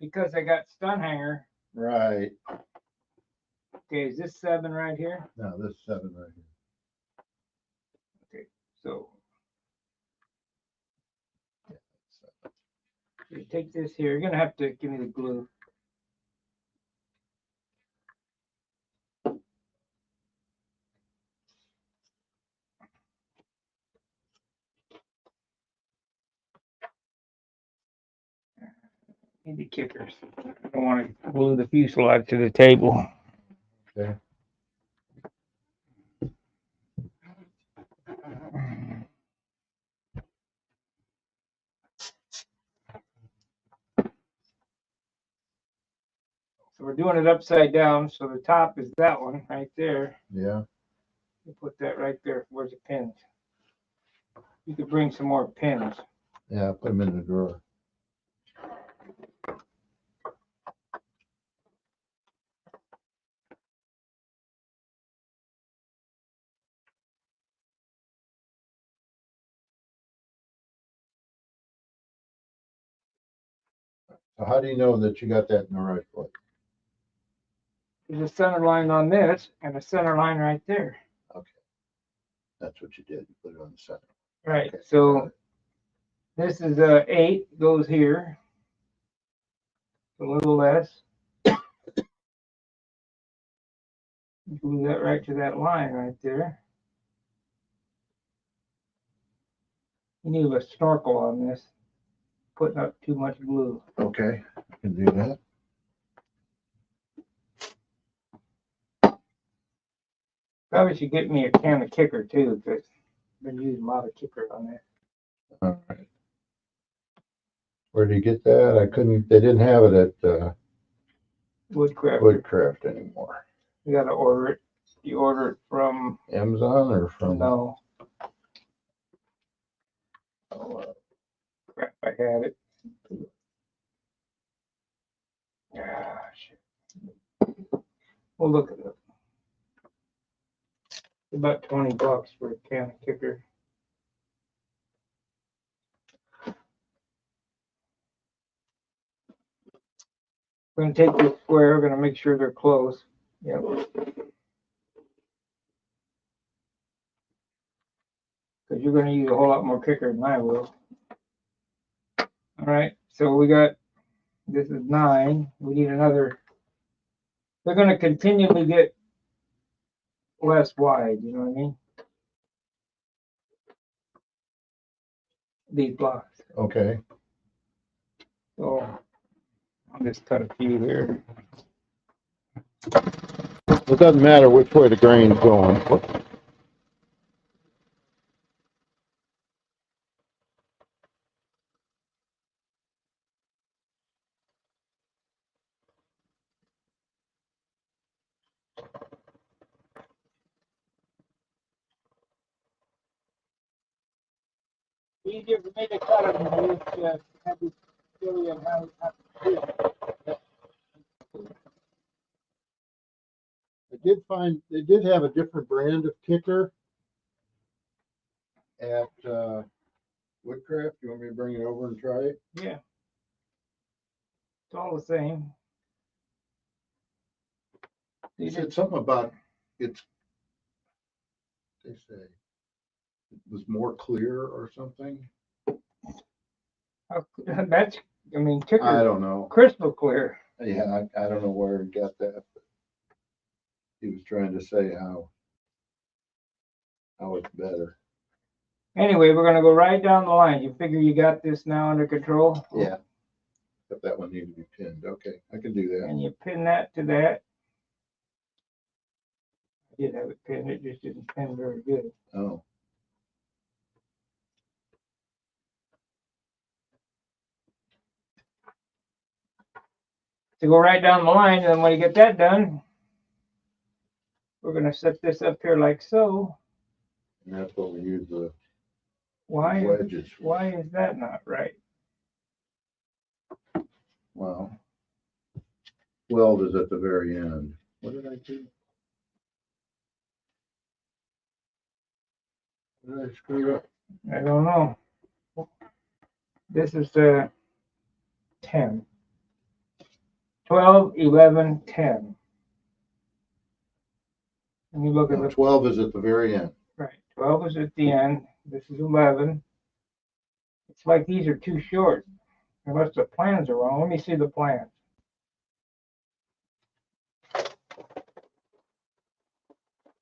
Because I got stun hanger. right. Okay, is this 7 right here? No, this is 7 right here. So you take this here. You're gonna have to give me the glue. Need the kickers. I don't want to glue the fuselage to the table. Okay. So we're doing it upside down. So the top is that one right there. Yeah, You put that right there. Where's the pins? You could bring some more pins. yeah, put them in the drawer. So how do you know that you got that in the right place? There's a center line on this and a center line right there. Okay. That's what you did. You put it on the center. Right. Okay, got So it. this is a 8 goes here. A little less. Glue that right to that line right there. You need a snorkel on this. Putting up too much glue. Okay, I can do that. Probably should get me a can of kicker too, because I've been using a lot of kicker on this. All right. Where did you get that? I couldn't, they didn't have it at Woodcraft. Woodcraft anymore. You gotta order it. You order it from Amazon or from? no. Oh, crap! I had it. Ah, shit. We'll look it up. About $20 for a can of kicker. We're gonna take this square. We're gonna make sure they're close. Yep. because you're gonna use a whole lot more kicker than I will. All right, so we got, this is 9. We need another. They're gonna continually get less wide, you know what I mean? These blocks. Okay. So I'll just cut a few here. It doesn't matter which way the grain's going. Easier for me to cut them than it is to have you show you how to do it. I did find, they did have a different brand of kicker at Woodcraft. You want me to bring it over and try it? Yeah. It's all the same. They said something about it's, they say, it was more clear or something. That's, I mean, I kicker, don't know. crystal clear. Yeah, I don't know where he got that. But he was trying to say how it's better. Anyway, we're gonna go right down the line. You figure you got this now under control? Yeah. But that one needed to be pinned. Okay, I can do that. And you pin that to that. I did have it pinned, it just didn't pin very good. Oh, To go right down the line, and then when you get that done, we're gonna set this up here like so. and that's what we use the Why, wedges for. why is that not right? Well, 12 is at the very end. What did I do? What did I screw up? I don't know. This is the 10. 12, 11, 10. And you look at No, the, 12 is at the very end. right, 12 is at the end. This is 11. It's like these are too short. Unless the plans are wrong. Let me see the plans.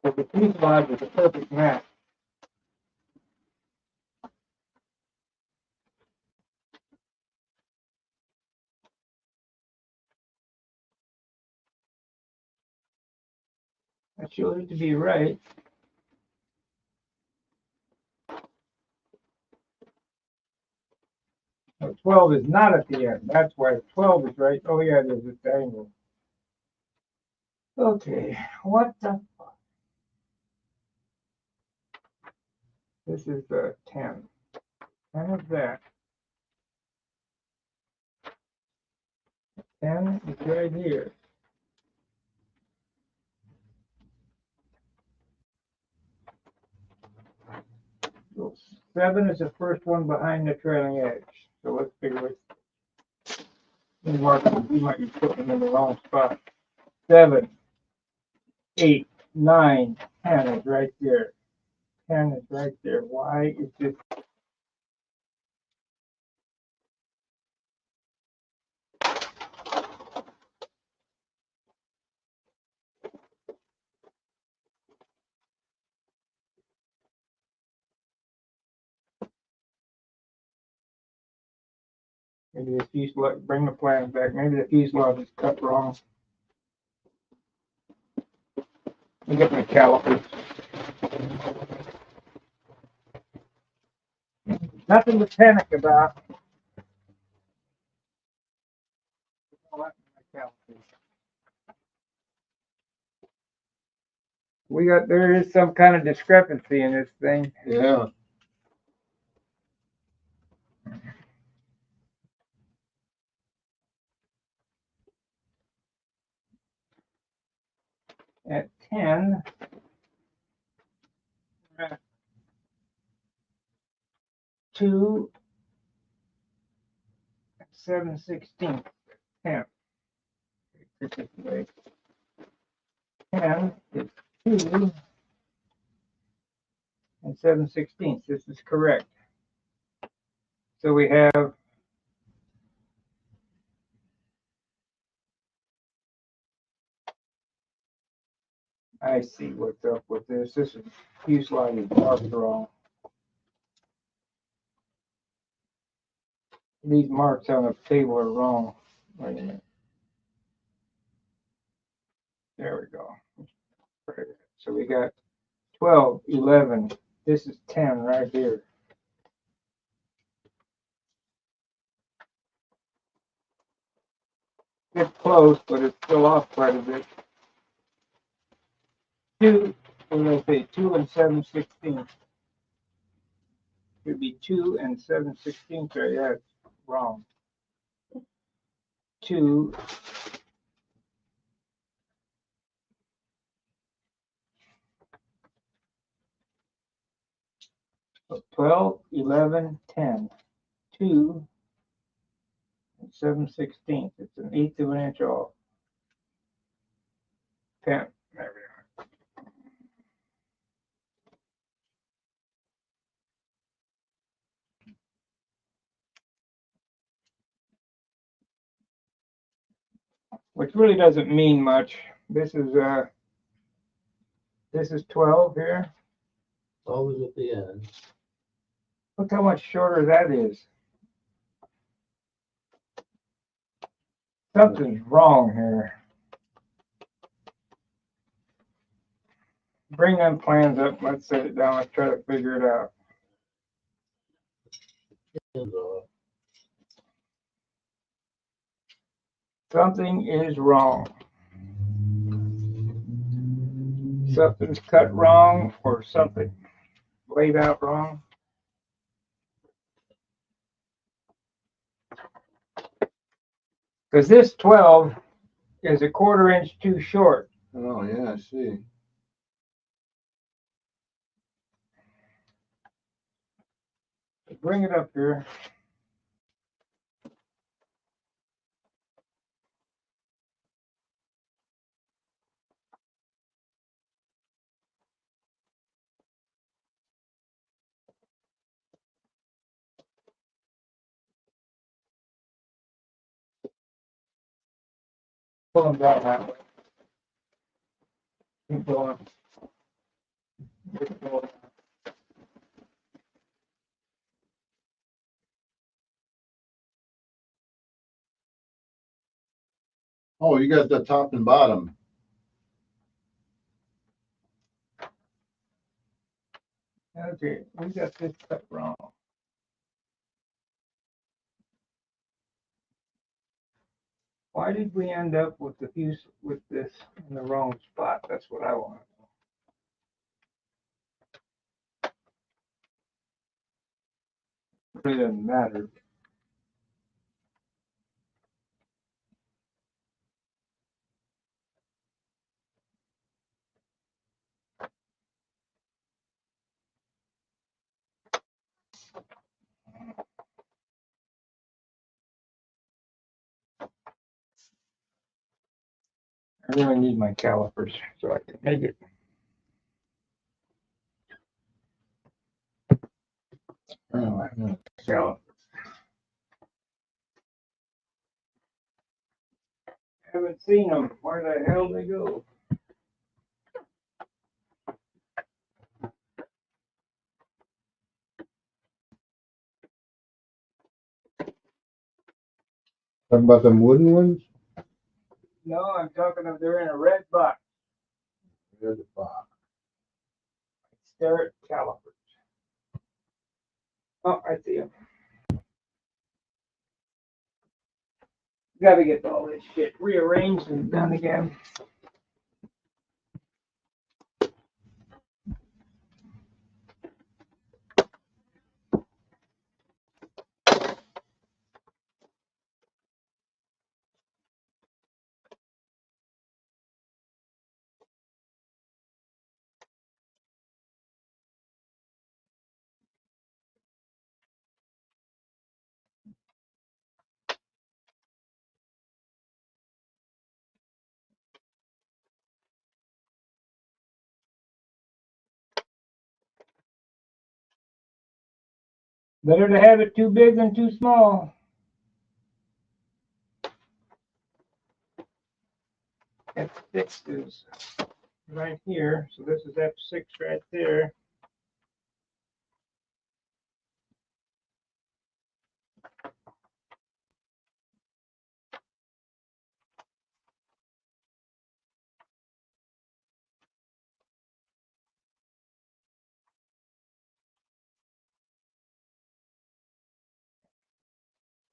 So the fuselage is a perfect match. That shows it to be right. So 12 is not at the end. That's why 12 is right. Oh yeah, there's this angle. Okay, what the fuck? This is the 10. 10 is that. 10 is right here. So 7 is the first one behind the trailing edge. So let's figure it. Mark, you might be putting them in the wrong spot. 7, 8, 9, 10 is right there. 10 is right there. Why is this? Maybe the fuselage, bring the plan back. Maybe the fuselage is cut wrong. Let me get my calipers. Nothing to panic about. There is some kind of discrepancy in this thing. Yeah. At 10, 2, 7/16, 10. 10 is 2, and 7/16. This is correct. So we have I see what's up with this. This is fuselage is marked wrong. These marks on the table are wrong. Wait a minute. There we go. So we got 12, 11. This is 10 right here. It's close, but it's still off quite a bit. 2, what did I say? 2 and 7/16. Should be 2 and 7/16. So yeah, it's wrong. 2 12, 11, 10. 2 and 7/16. It's an eighth of an inch off. 10. There we are. Which really doesn't mean much. This is 12 here. Always at the end. Look how much shorter that is. Something's wrong here. Bring them plans up. Let's set it down. Let's try to figure it out. Ends off. Something is wrong. Something's cut wrong or something laid out wrong. Because this 12 is a 1/4 inch too short. Oh, yeah, I see. Bring it up here. Pull them down that way. Keep going. Keep going. Oh, you got the top and bottom. Okay, we got this cut wrong. Why did we end up with the fuse with this in the wrong spot? That's what I want. It really doesn't matter. I really need my calipers so I can make it. Oh, calipers. Haven't seen them. Where the hell they go? Talking about them wooden ones? No, I'm talking of they're in a red box. Red box. Stare at calipers. Oh, I see them. Gotta get all this shit rearranged and done again. Better to have it too big than too small. F6 is right here, so this is F6 right there.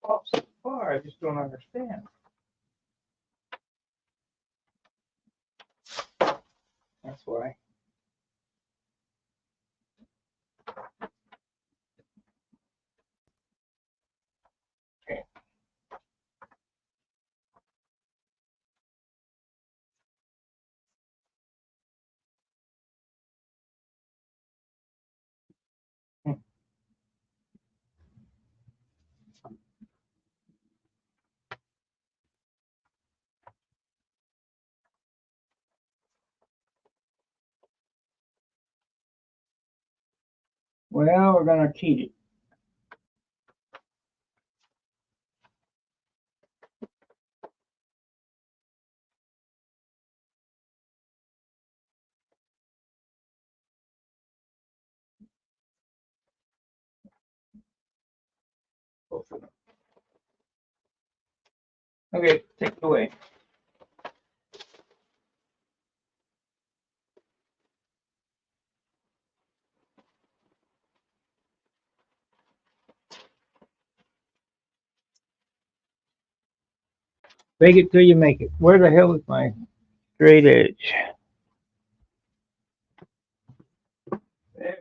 Off so far, I just don't understand. That's why. Okay. Well, we're gonna cheat it. Both of them. Okay, take it away. Fake it till you make it. Where the hell is my straight edge? There.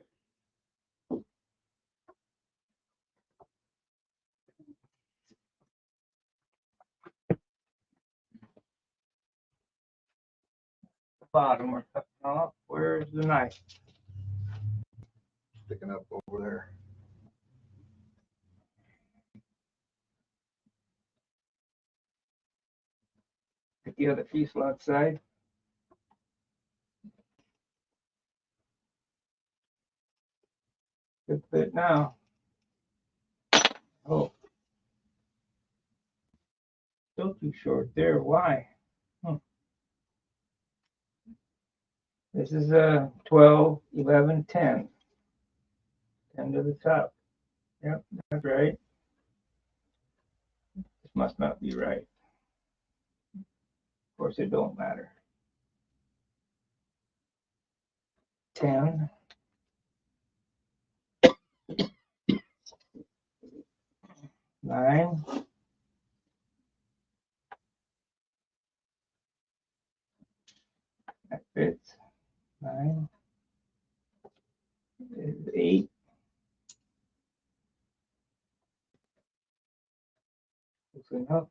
Bottom we're cutting off. Where's the knife? Sticking up over there. Get the other piece outside. Good fit now. Oh. Still too short there. Why? This is a 12, 11, 10. 10 to the top. Yep, that's right. This must not be right. Of course, it don't matter. 10. Nine. That fits. 9. 8. Close enough.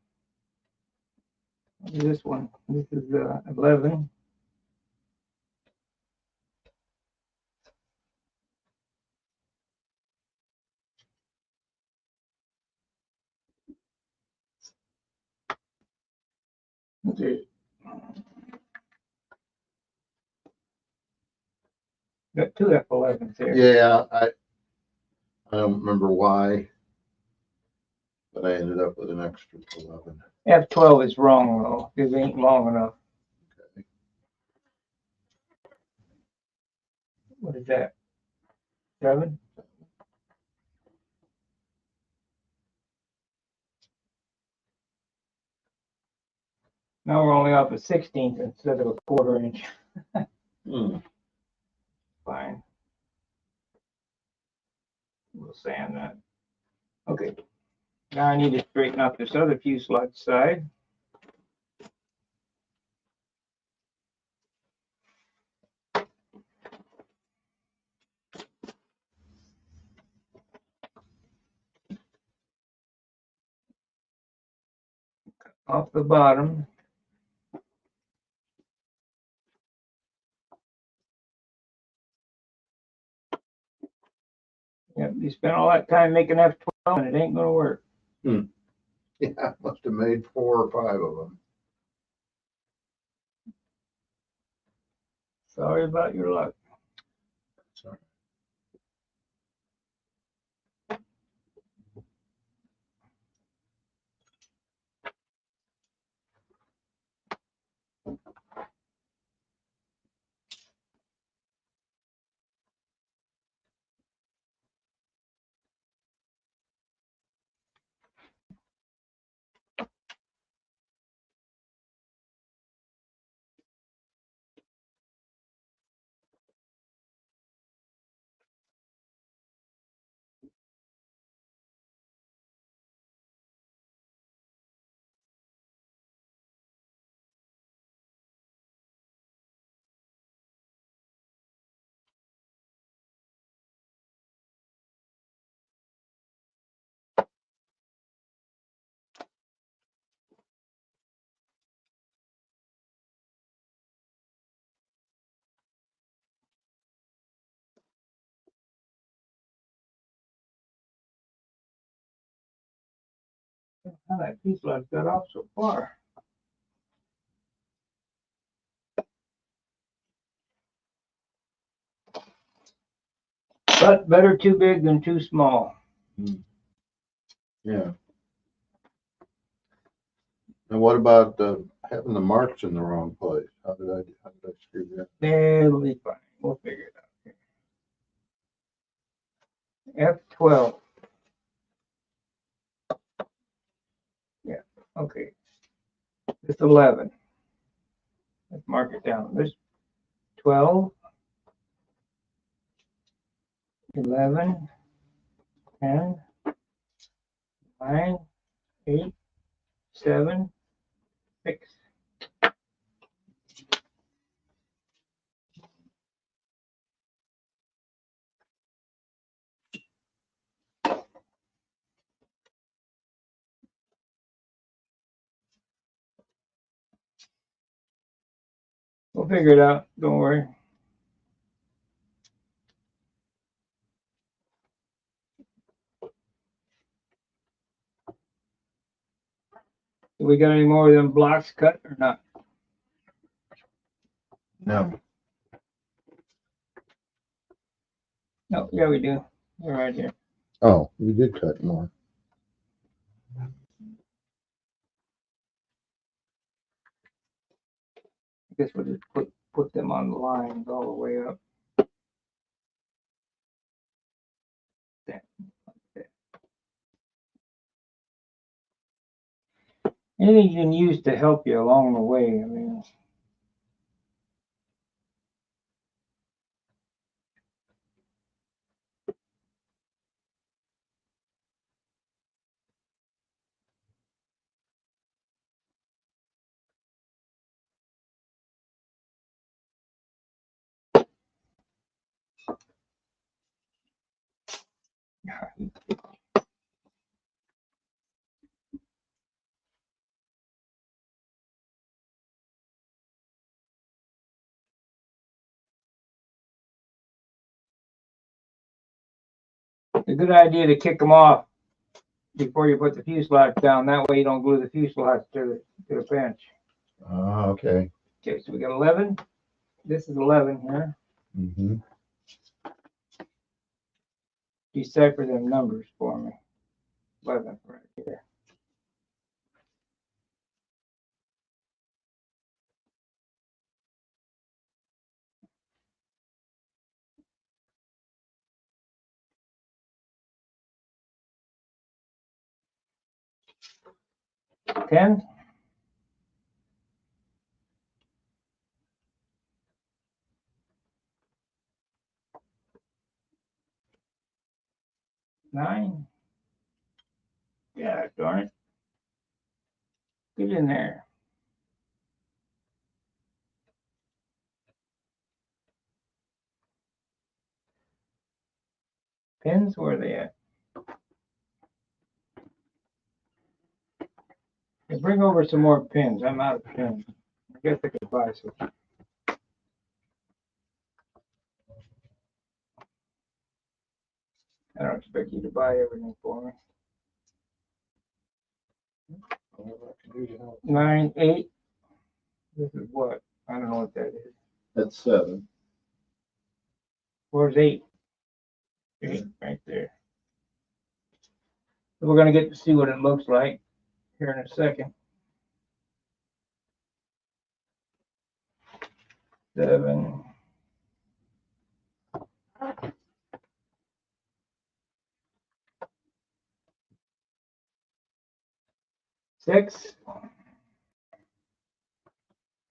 What is this one? This is 11. Okay. Got two F11s there. Yeah, I don't remember why, but I ended up with an extra 11. F12 is wrong though, because it ain't long enough. Okay. What is that? 7? Now we're only off a 16th instead of a 1/4 inch. Hmm. Fine. We'll sand that. Okay. Now I need to straighten out this other fuselage side. Off the bottom. Yep, you spent all that time making F12 and it ain't gonna work. Yeah, I must have made 4 or 5 of them. Sorry about your luck. Sorry. How that fuselage got off so far. But better too big than too small. Yeah. And what about having the marks in the wrong place? How did I screw that? It'll be fine. We'll figure it out. F12. Yeah, okay. This 11. Let's mark it down. This 12, 11, 10, 9, 8, 7, 6. We'll figure it out. Don't worry. Do we got any more of them blocks cut or not? No. No, yeah, we do. They're right here. Oh, you did cut more. I guess we'll just put them on the lines all the way up. There. Anything you can use to help you along the way. I mean, it's a good idea to kick them off before you put the fuselage down. That way you don't glue the fuselage to the bench. Ah, okay. Okay, so we got 11. This is 11 here. Mm-hmm. Decipher them numbers for me. 11 right here. Ten. Nine. Yeah, darn it. Get in there. Pins, where are they at? Yeah, bring over some more pins. I'm out of pins. I guess I could buy some. I don't expect you to buy everything for me. 9, 8. This is what? I don't know what that is. That's 7. Where's 8? 8 right there. So we're gonna get to see what it looks like here in a second. 7. Six. Is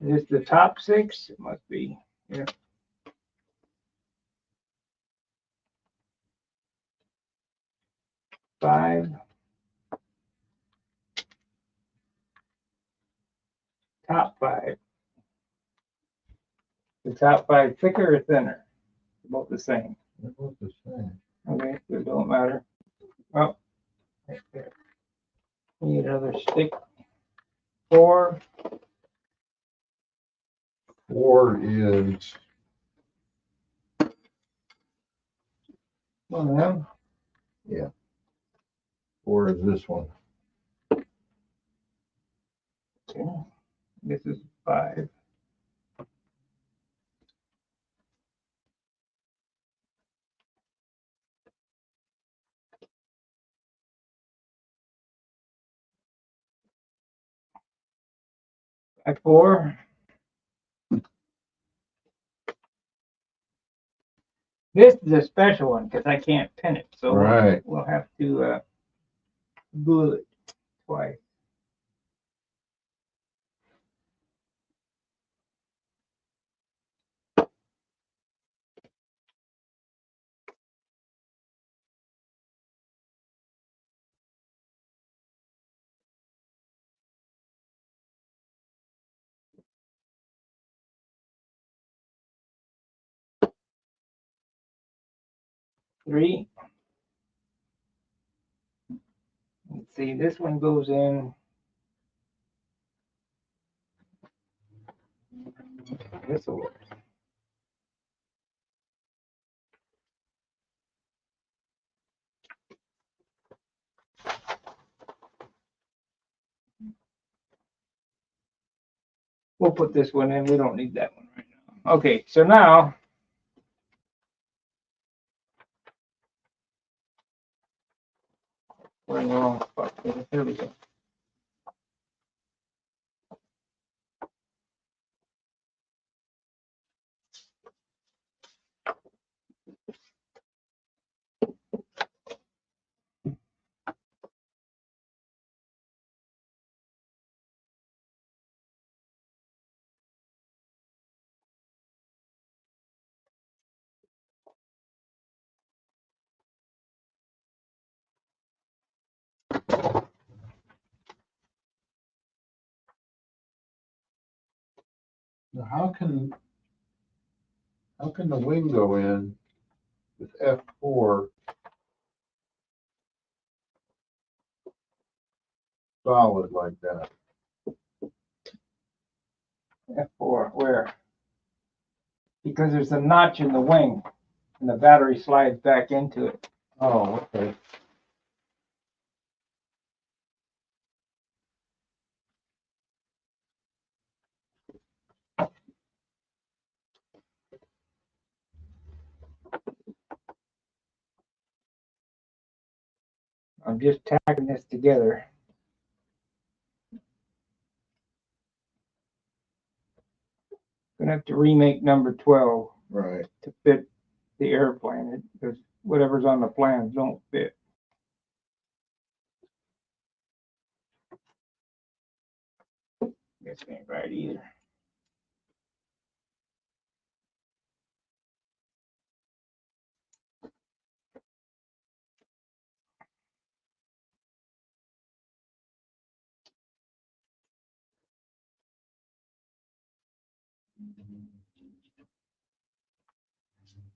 this the top 6? It must be. Yeah. 5. Top 5. The top 5 thicker or thinner? Both the same. They're both the same. Okay, so it don't matter. Oh, right there. Need another stick. 4. 4 is One of them. 4 is this one. Okay. This is 5. At 4. This is a special one because I can't pin it, so Right. we'll have to glue it twice. Three. Let's see, this one goes in. This will work. We'll put this one in. We don't need that one right now. Okay, so now we're in the wrong spot. Here we go. Now, how can the wing go in with F4 solid like that? F4, where? Because there's a notch in the wing and the battery slides back into it. Oh, okay. I'm just tacking this together. Gonna have to remake number 12 Right. to fit the airplane because whatever's on the plans don't fit. This ain't right either.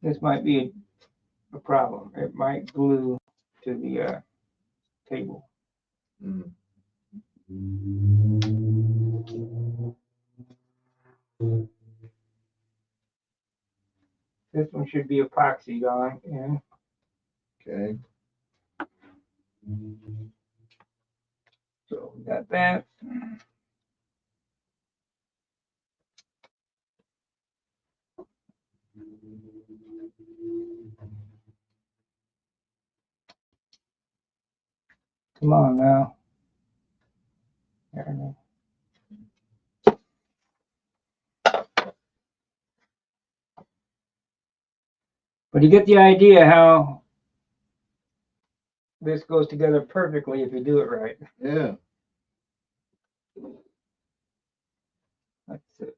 This might be a problem. It might glue to the table. Mm. This one should be epoxied on in. Okay. So we got that. Come on now. There it is. But you get the idea how this goes together perfectly if you do it right. Yeah. That's it.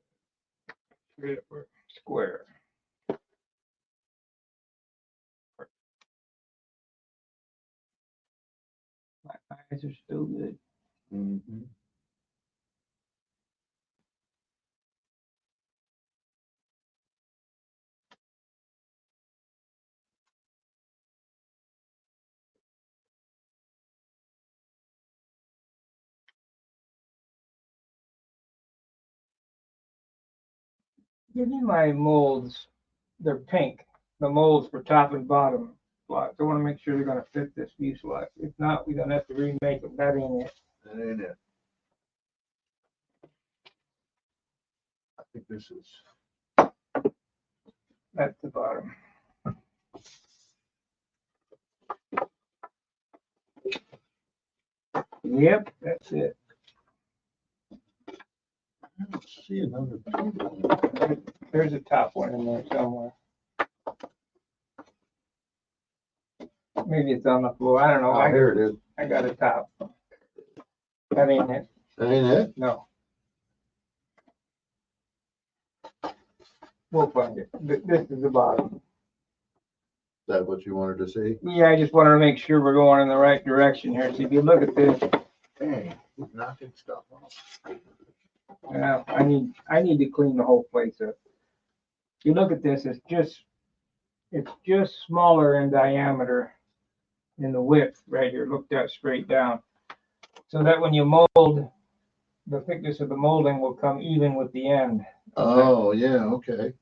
Square. My eyes are still good. Mm-hmm. Give me my molds. They're pink. The molds for top and bottom slots. I want to make sure they're going to fit this fuselage. If not, we're going to have to remake them. That ain't it. That ain't it. think this is, That's the bottom. Yep, that's it. I don't see another table. There's a top one in there somewhere. Maybe it's on the floor. I don't know. Oh, here it is. I got a top. That ain't it. That ain't it? No. We'll find it. This is the bottom. Is that what you wanted to see? Yeah, I just wanted to make sure we're going in the right direction here. See, if you look at this, Dang, he's knocking stuff off. I need to clean the whole place up. If you look at this, it's just smaller in diameter in the width right here. Look that straight down. So that when you mold, the thickness of the molding will come even with the end. Oh, yeah, okay.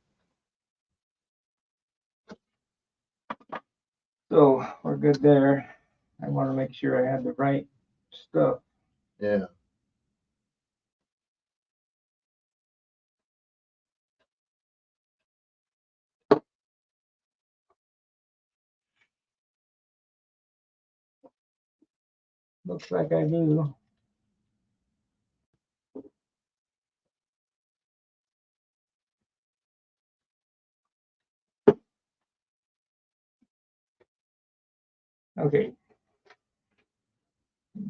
So we're good there. I want to make sure I have the right stuff. Yeah. Looks like I do. Okay.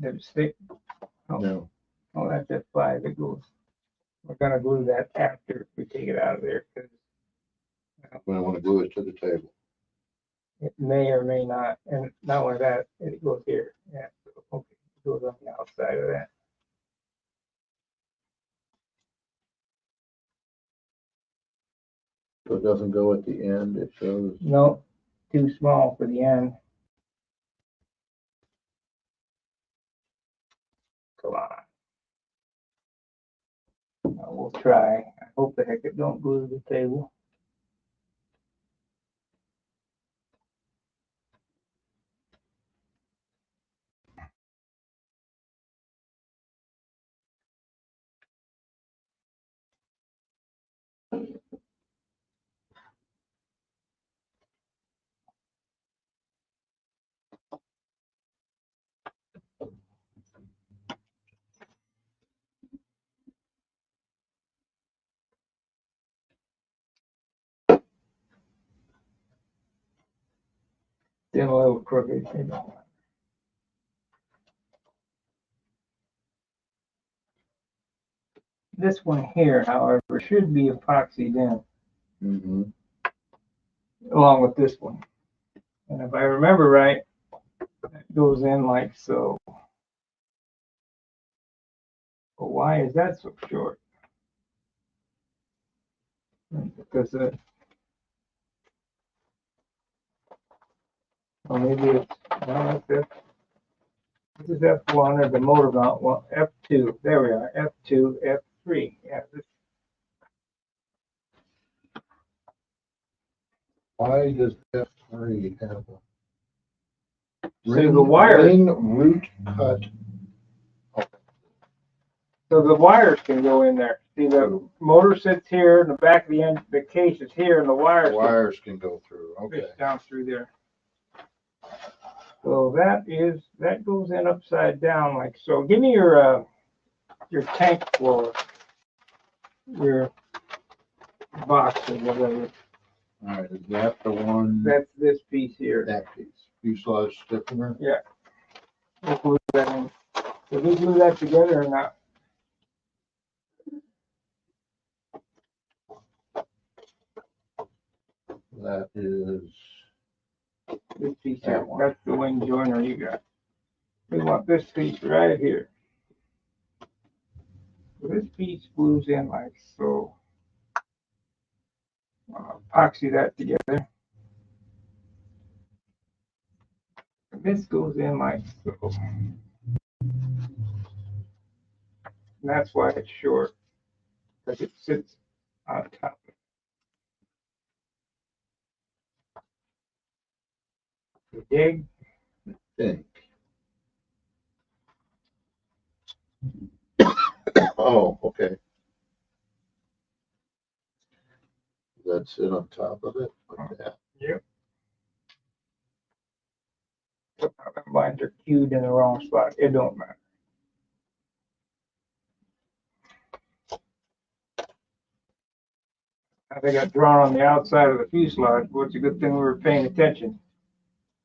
The stick. No, Oh, that's F5. It goes. We're gonna glue that after we take it out of there because I want to glue it to the table. it may or may not. And not only that, it goes here. Yeah. Okay. It goes on the outside of that. So it doesn't go at the end, it shows. No, too small for the end. Come on. We'll try. I hope the heck it don't glue to the table. Then a little crooked. You know. This one here, however, should be epoxied in Mm-hmm. along with this one. And if I remember right, it goes in like so. But why is that so short? Because well, maybe it's no, that's F. This is F1 or the motor mount. Well, F2. There we are. F2, F3. Yeah. Why does F3 have a So the wires. ring root cut? So the wires can go in there. See, the motor sits here, and the back of the end, the case is here, and the wires Wires can go through, can okay. fish down through there. So that goes in upside down like so. Give me your tank floor, your box or whatever. All right, is that the one, That's this piece here. that piece, fuselage stiffener? We'll glue that in. Did we glue that together or not? That is, This piece here. That's the wing joiner you got. We want this piece right here. So this piece glues in like so. Epoxy that together. This goes in like so. And that's why it's short, because it sits on top. You dig? think. Oh, okay. That's it on top of it, like that. Yep. Lines are cued in the wrong spot. It don't matter. They got drawn on the outside of the fuselage. Well, it's a good thing we were paying attention.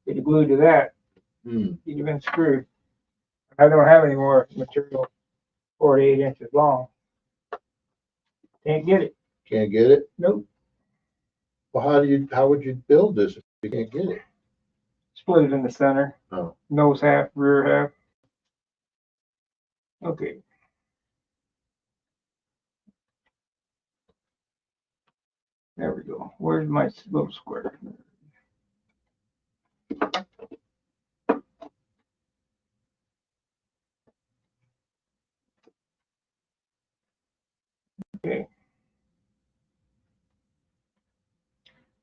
If you glued to that, you'd have been screwed. I don't have any more material 48 inches long. Can't get it. Can't get it? Nope. Well, how would you build this if you can't get it? Split it in the center. Oh. Nose half, rear half. Okay. There we go. Where's my little square? Okay.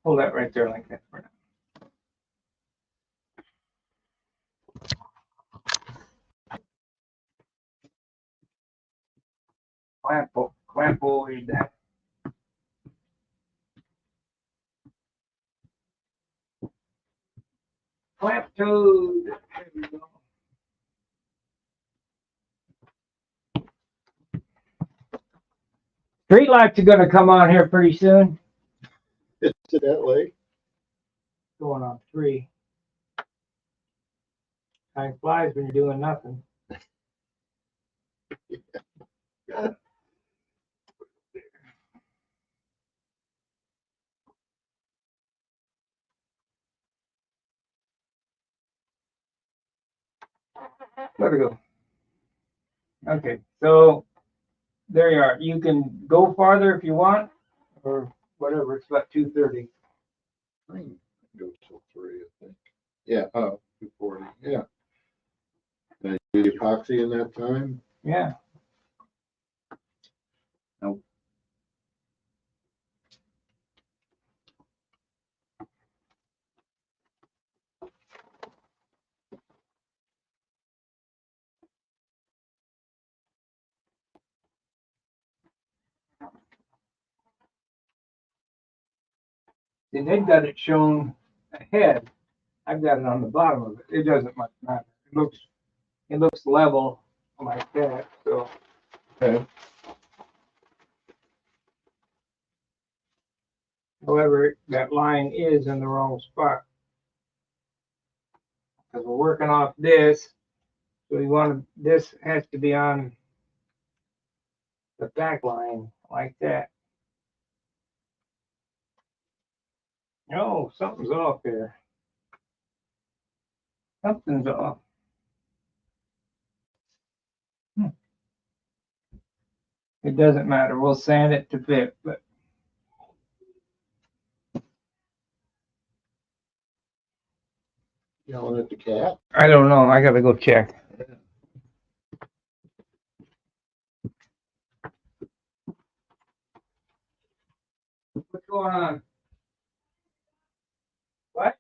Hold that right there like that for now. Clampoid. Clamp toad. There we go. Street lights are gonna come on here pretty soon. Is it that late? Going on 3. Time flies when you're doing nothing. Let it go. Okay, so there you are. You can go farther if you want, or whatever. It's about 2:30. I can go till 3, I think. Yeah, 2:40, yeah. And you do the epoxy in that time? Yeah. Nope. See, they've got it shown ahead. I've got it on the bottom of it. It doesn't much matter. It looks level like that. So Okay. however, that line is in the wrong spot. Because we're working off this. So this has to be on the back line like that. No, something's off here. Something's off. It doesn't matter. We'll sand it to fit, but Yelling at the cat? I don't know. I gotta go check. What's going on? What?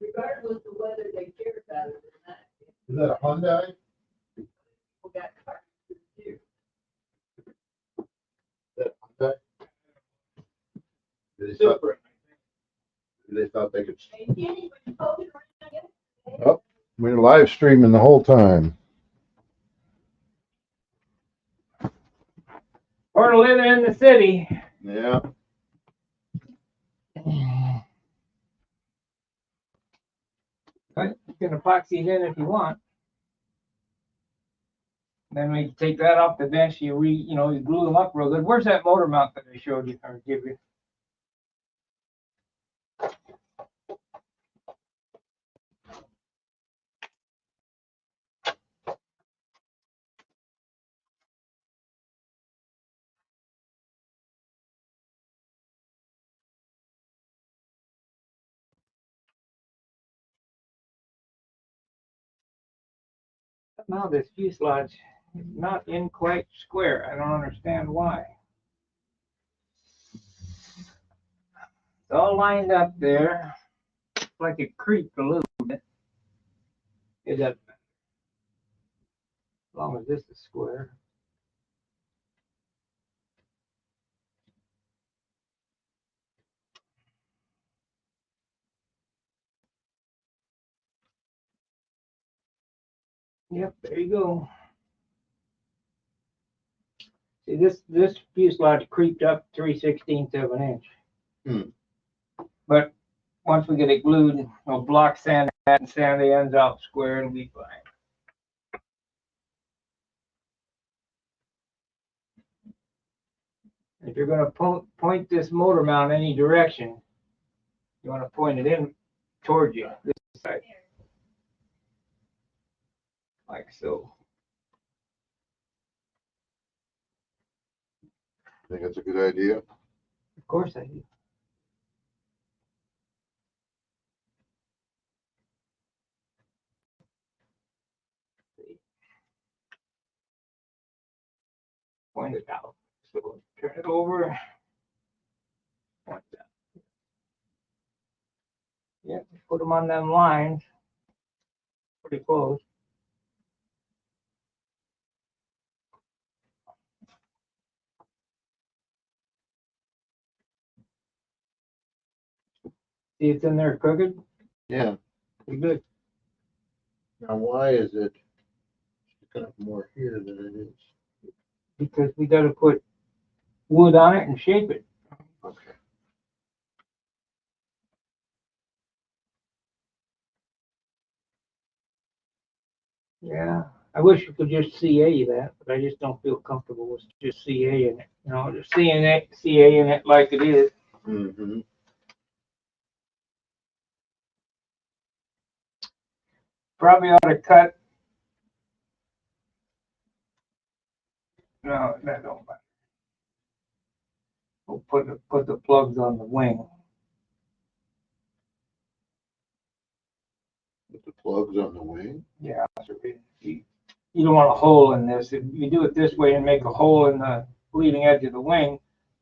Regardless of whether they care about it or not. Is that a Hyundai? People got cars too. Hyundai? They thought they could. And Kenny was poking around yesterday. Oh, we're live streaming the whole time. Part of living in the city. Yeah, But you can epoxy it in if you want. Then we can take that off the bench, you glue them up real good. Where's that motor mount that I showed you or give you? Now this fuselage is not in quite square. I don't understand why. It's all lined up there. It's like it creeped a little bit. It doesn't matter. As long as this is square. Yep, there you go. See, this fuselage creeped up 3/16 of an inch. But once we get it glued, we'll block sand that and sand the ends out square, it'll be fine. If you're gonna point this motor mount any direction, you wanna point it in towards you, this side. Like so. think that's a good idea. Of course I do. Point it out. So turn it over. Point that. Yeah, put them on them lines. Pretty close. See, it's in there crooked. Yeah, Pretty good. now why is it sticking up more here than it is? Because we got to put wood on it and shape it. Okay. Yeah, I wish we could just CA that, but I just don't feel comfortable with just CA in it. You know, just CA in it like it is. Mm-hmm. Probably ought to cut. No, that don't matter. We'll put the plugs on the wing. Put the plugs on the wing. Yeah, so you don't want a hole in this. If you do it this way and make a hole in the leading edge of the wing,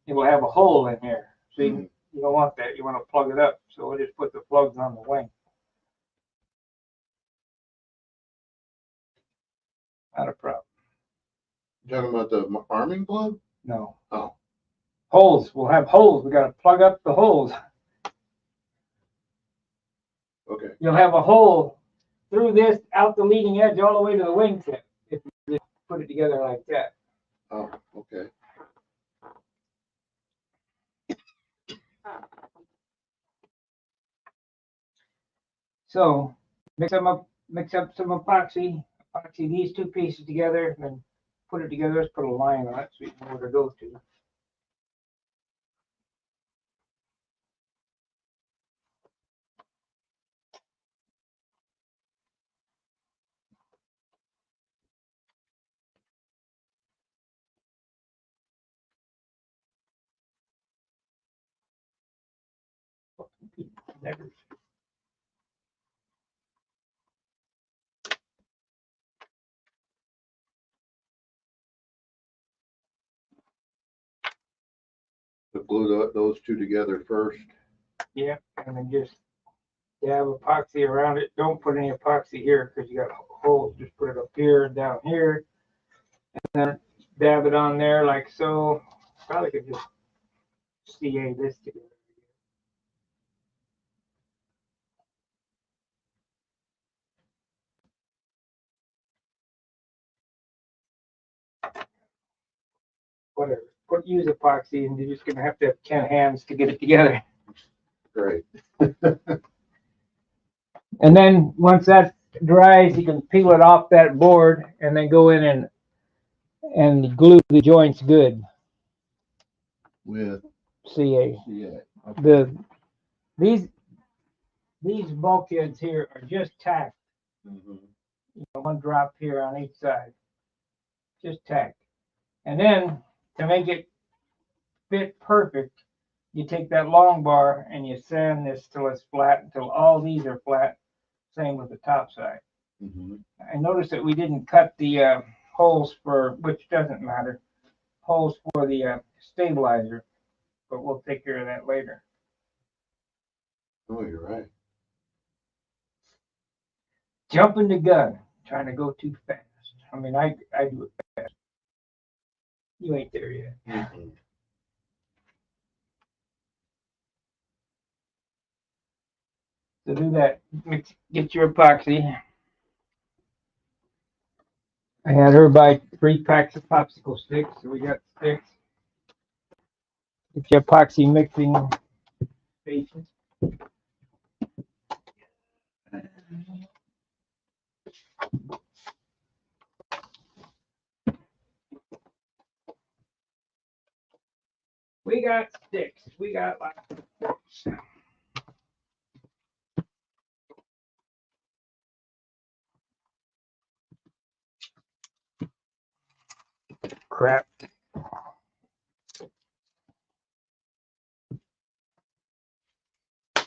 it will have a hole in here. So you don't want that. You want to plug it up. So we'll just put the plugs on the wing. Not a problem. You talking about the arming plug? No. Oh. Holes. We'll have holes. We got to plug up the holes. Okay. You'll have a hole through this, out the leading edge, all the way to the wingtip. If you just put it together like that. Oh, okay. So mix up some epoxy these two pieces together, and then put it together. Let's put a line on it so you know where to go to. Never. To glue those two together first. Yeah, and then just dab epoxy around it. Don't put any epoxy here because you got holes. Just put it up here and down here, and then dab it on there like so. Probably could just CA this together. Whatever. Use epoxy, and you're just gonna have to have 10 hands to get it together. Great. And then once that dries, you can peel it off that board and then go in and glue the joints good. With CA. CA. Okay. These bulkheads here are just tacked. Mhm. One drop here on each side. Just tacked. And then to make it fit perfect, you take that long bar and you sand this till it's flat, until all these are flat. Same with the top side. Mhm. I noticed that we didn't cut the holes for, which doesn't matter, holes for the stabilizer, but we'll take care of that later. Oh, you're right. Jumping the gun, trying to go too fast. I mean, I do it fast. You ain't there yet. Mhm. To do that, get your epoxy. I had her buy 3 packs of popsicle sticks, so we got 6. Get your epoxy mixing station. We got sticks. We got lots of sticks. Crap.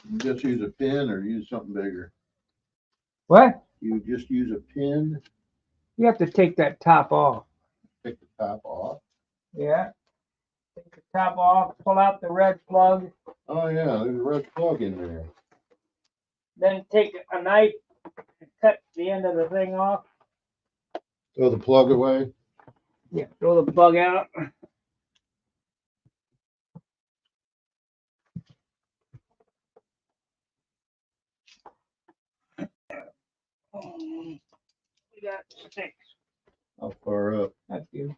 You just use a pin or use something bigger? What? You just use a pin, You have to take that top off. take the top off. Yeah. Take the top off, pull out the red plug. Oh, yeah, there's a red plug in there. Then take a knife and cut the end of the thing off. Throw the plug away. Yeah, throw the plug out. We got 6. How far up? That's good.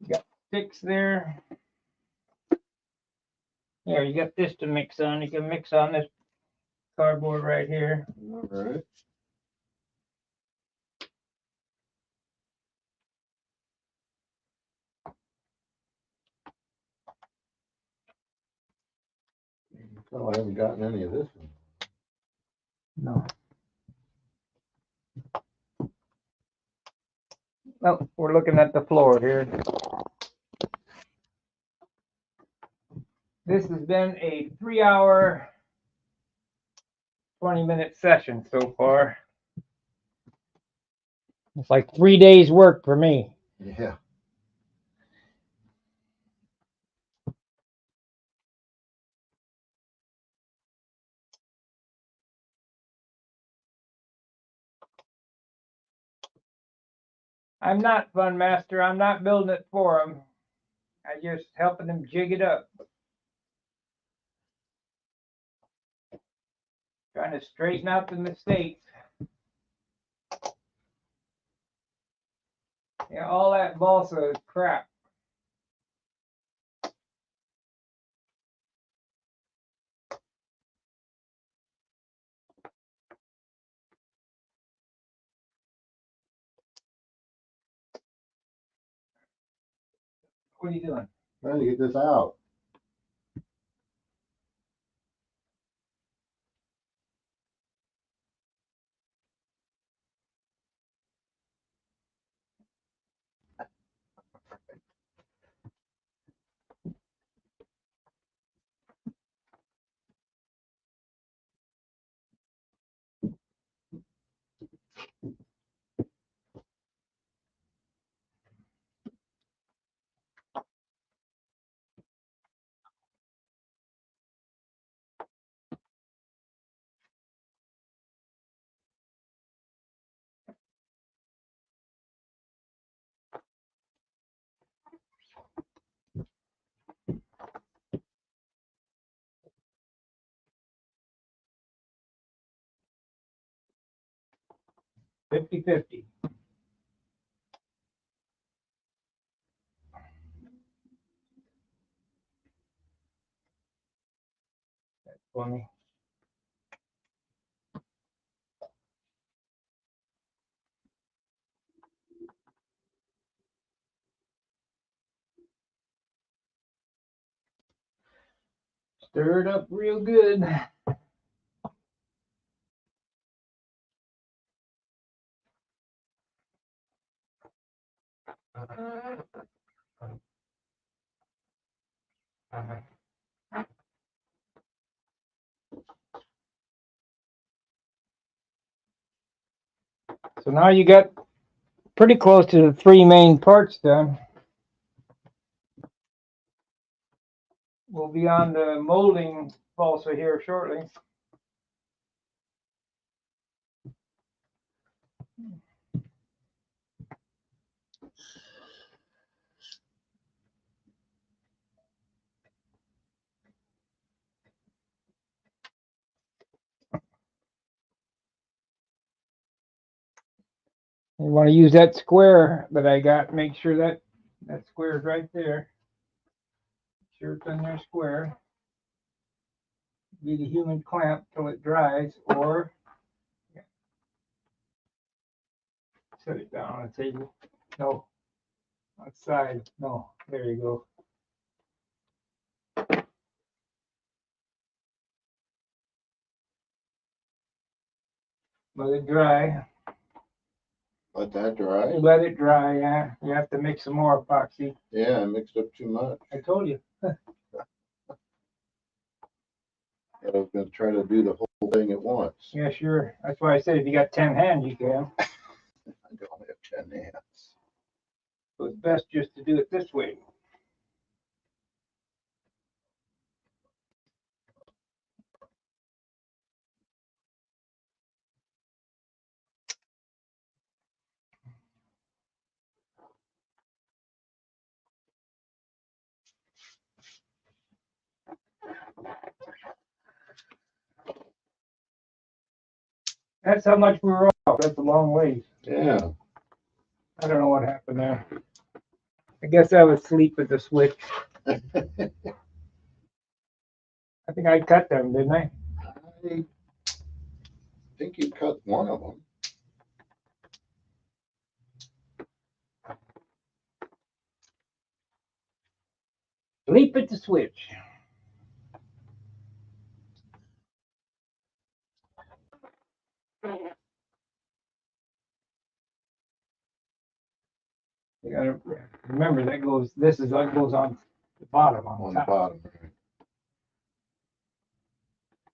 You got 6 there. Here, you got this to mix on. You can mix on this cardboard right here. All right. Oh, I haven't gotten any of this one. No. Oh, we're looking at the floor here. This has been a 3-hour, 20-minute session so far. It's like 3 days work for me. Yeah. I'm not Fun Master. I'm not building it for them. I just helping them jig it up. Trying to straighten out the mistakes. Yeah, all that balsa is crap. What are you doing? Trying to get this out. Fifty-fifty. That's funny. Stir it up real good. So now you got pretty close to the 3 main parts done. We'll be on the molding balsa here shortly. You want to use that square that I got. Make sure that square is right there. Sure it's in there square. Be the human clamp till it dries, or set it down on the table. No, outside. No, there you go. Let it dry. Let that dry. Let it dry. Yeah, you have to mix some more epoxy. Yeah, I mixed up too much. I told you. But I was gonna try to do the whole thing at once. Yeah, sure. That's why I said if you got 10 hands, you can. I don't have 10 hands. So it's best just to do it this way. That's how much we were off. That's a long ways. Yeah, I don't know what happened there. I guess I was asleep at the switch. I think I cut them, didn't I? I think you cut one of them. Sleep at the switch. You gotta remember that goes. This is what goes on the bottom on On the top. bottom. Right.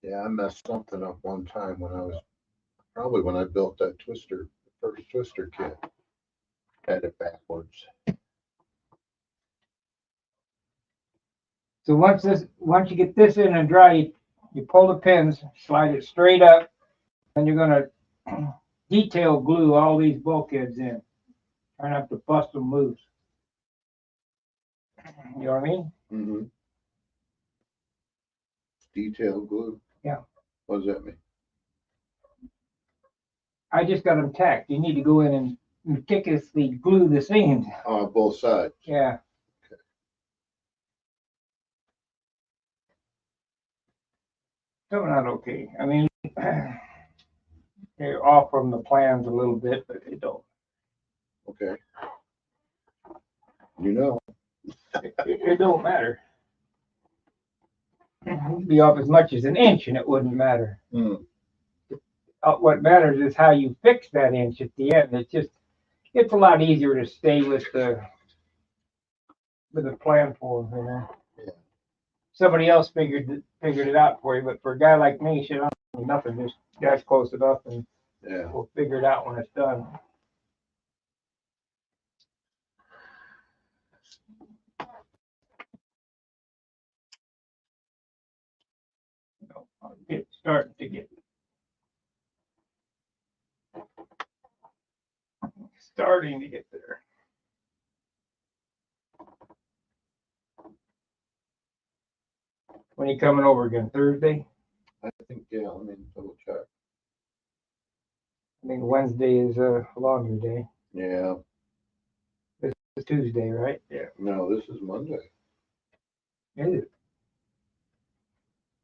Yeah, I messed something up one time probably when I built that twister, the first twister kit. Had it backwards. So once you get this in and dry, you pull the pins, slide it straight up, and you're gonna detail glue all these bulkheads in. Try not to bust them loose. You know what I mean? Mm-hmm. Detail glue. Yeah. What does that mean? I just got them tacked. You need to go in and meticulously glue the seams. On both sides. Yeah. Coming out okay. I mean, they're off from the plans a little bit, but they don't. Okay. You know. It don't matter. It'd be off as much as an inch, and it wouldn't matter. Mm. What matters is how you fix that inch at the end. It's a lot easier to stay with the plan form, you know. Yeah. Somebody else figured it out for you, but for a guy like me, shit, I don't need nothing. Just guys close it up, and Yeah. we'll figure it out when it's done. It's starting to get there. When are you coming over again? Thursday? I think, yeah, let me double check. I think Wednesday is a longer day. Yeah. It's Tuesday, right? Yeah. No, this is Monday. Is it?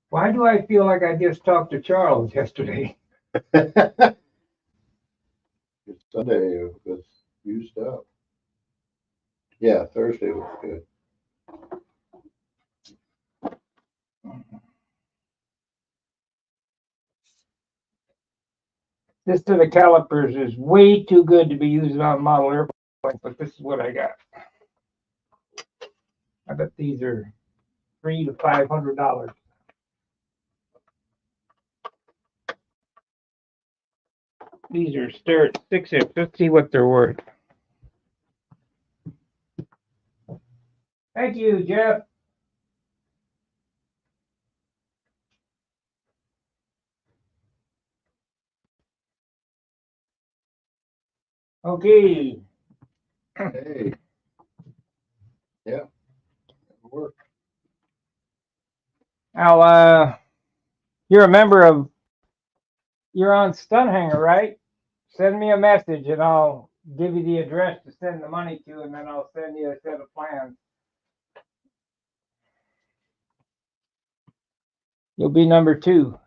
Why do I feel like I just talked to Charles yesterday? It's Sunday. It was used up. Yeah, Thursday was good. This set of calipers is way too good to be used on model airplanes, but this is what I got. I bet these are $300 to $500. These are Starrett 6-inch. Let's see what they're worth. Thank you, Jeff. Okay. Hey. Yeah. It worked. Now, you're a member of, you're on Stunhanger, right? Send me a message and I'll give you the address to send the money to, and then I'll send you a set of plans. You'll be number 2.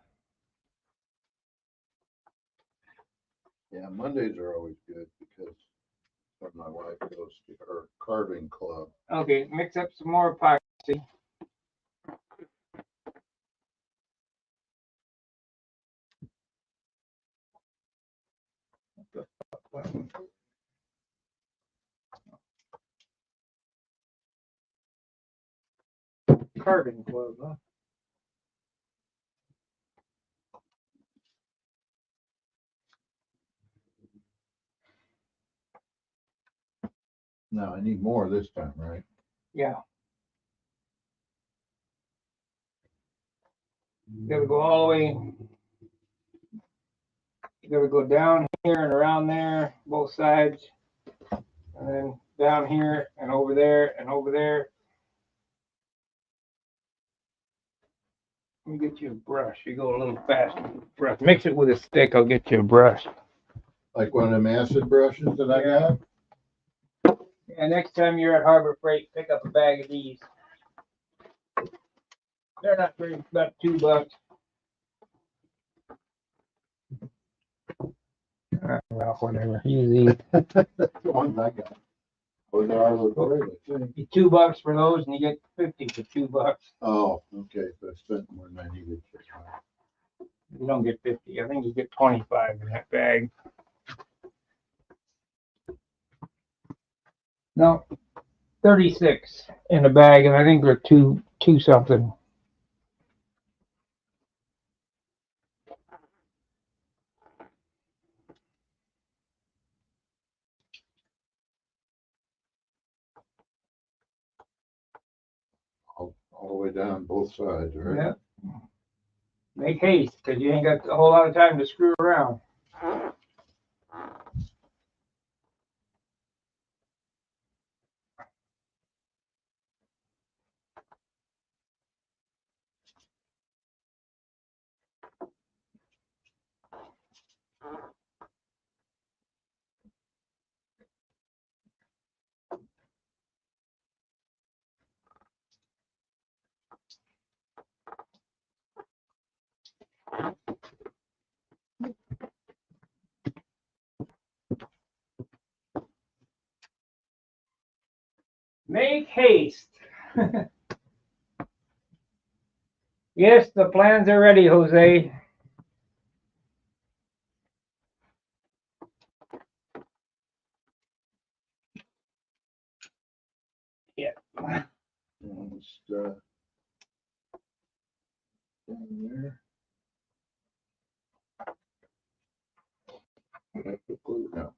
Yeah, Mondays are always good because when my wife goes to her carving club. Okay, mix up some more epoxy. Carving club, huh? No, I need more this time, right? Yeah. Gotta go all the way. You gotta go down here and around there, both sides, and then down here and over there and over there. Let me get you a brush. You go a little faster. Brush. Mix it with a stick. I'll get you a brush. Like one of them acid brushes that I got? And next time you're at Harbor Freight, pick up a bag of these. They're not very, about $2. Well, whatever. Use these. That's the ones I got. Oh, they are recorded, I think. Be $2 for those, and you get 50 for $2. Oh, okay, so I spent more than I needed. You don't get 50. I think you get 25 in that bag. No, 36 in a bag, and I think they're two something. All the way down both sides, right? Yeah. Make haste, because you ain't got a whole lot of time to screw around. Make haste. Yes, the plans are ready, Jose. Yeah. Just, down there. That's the glue now.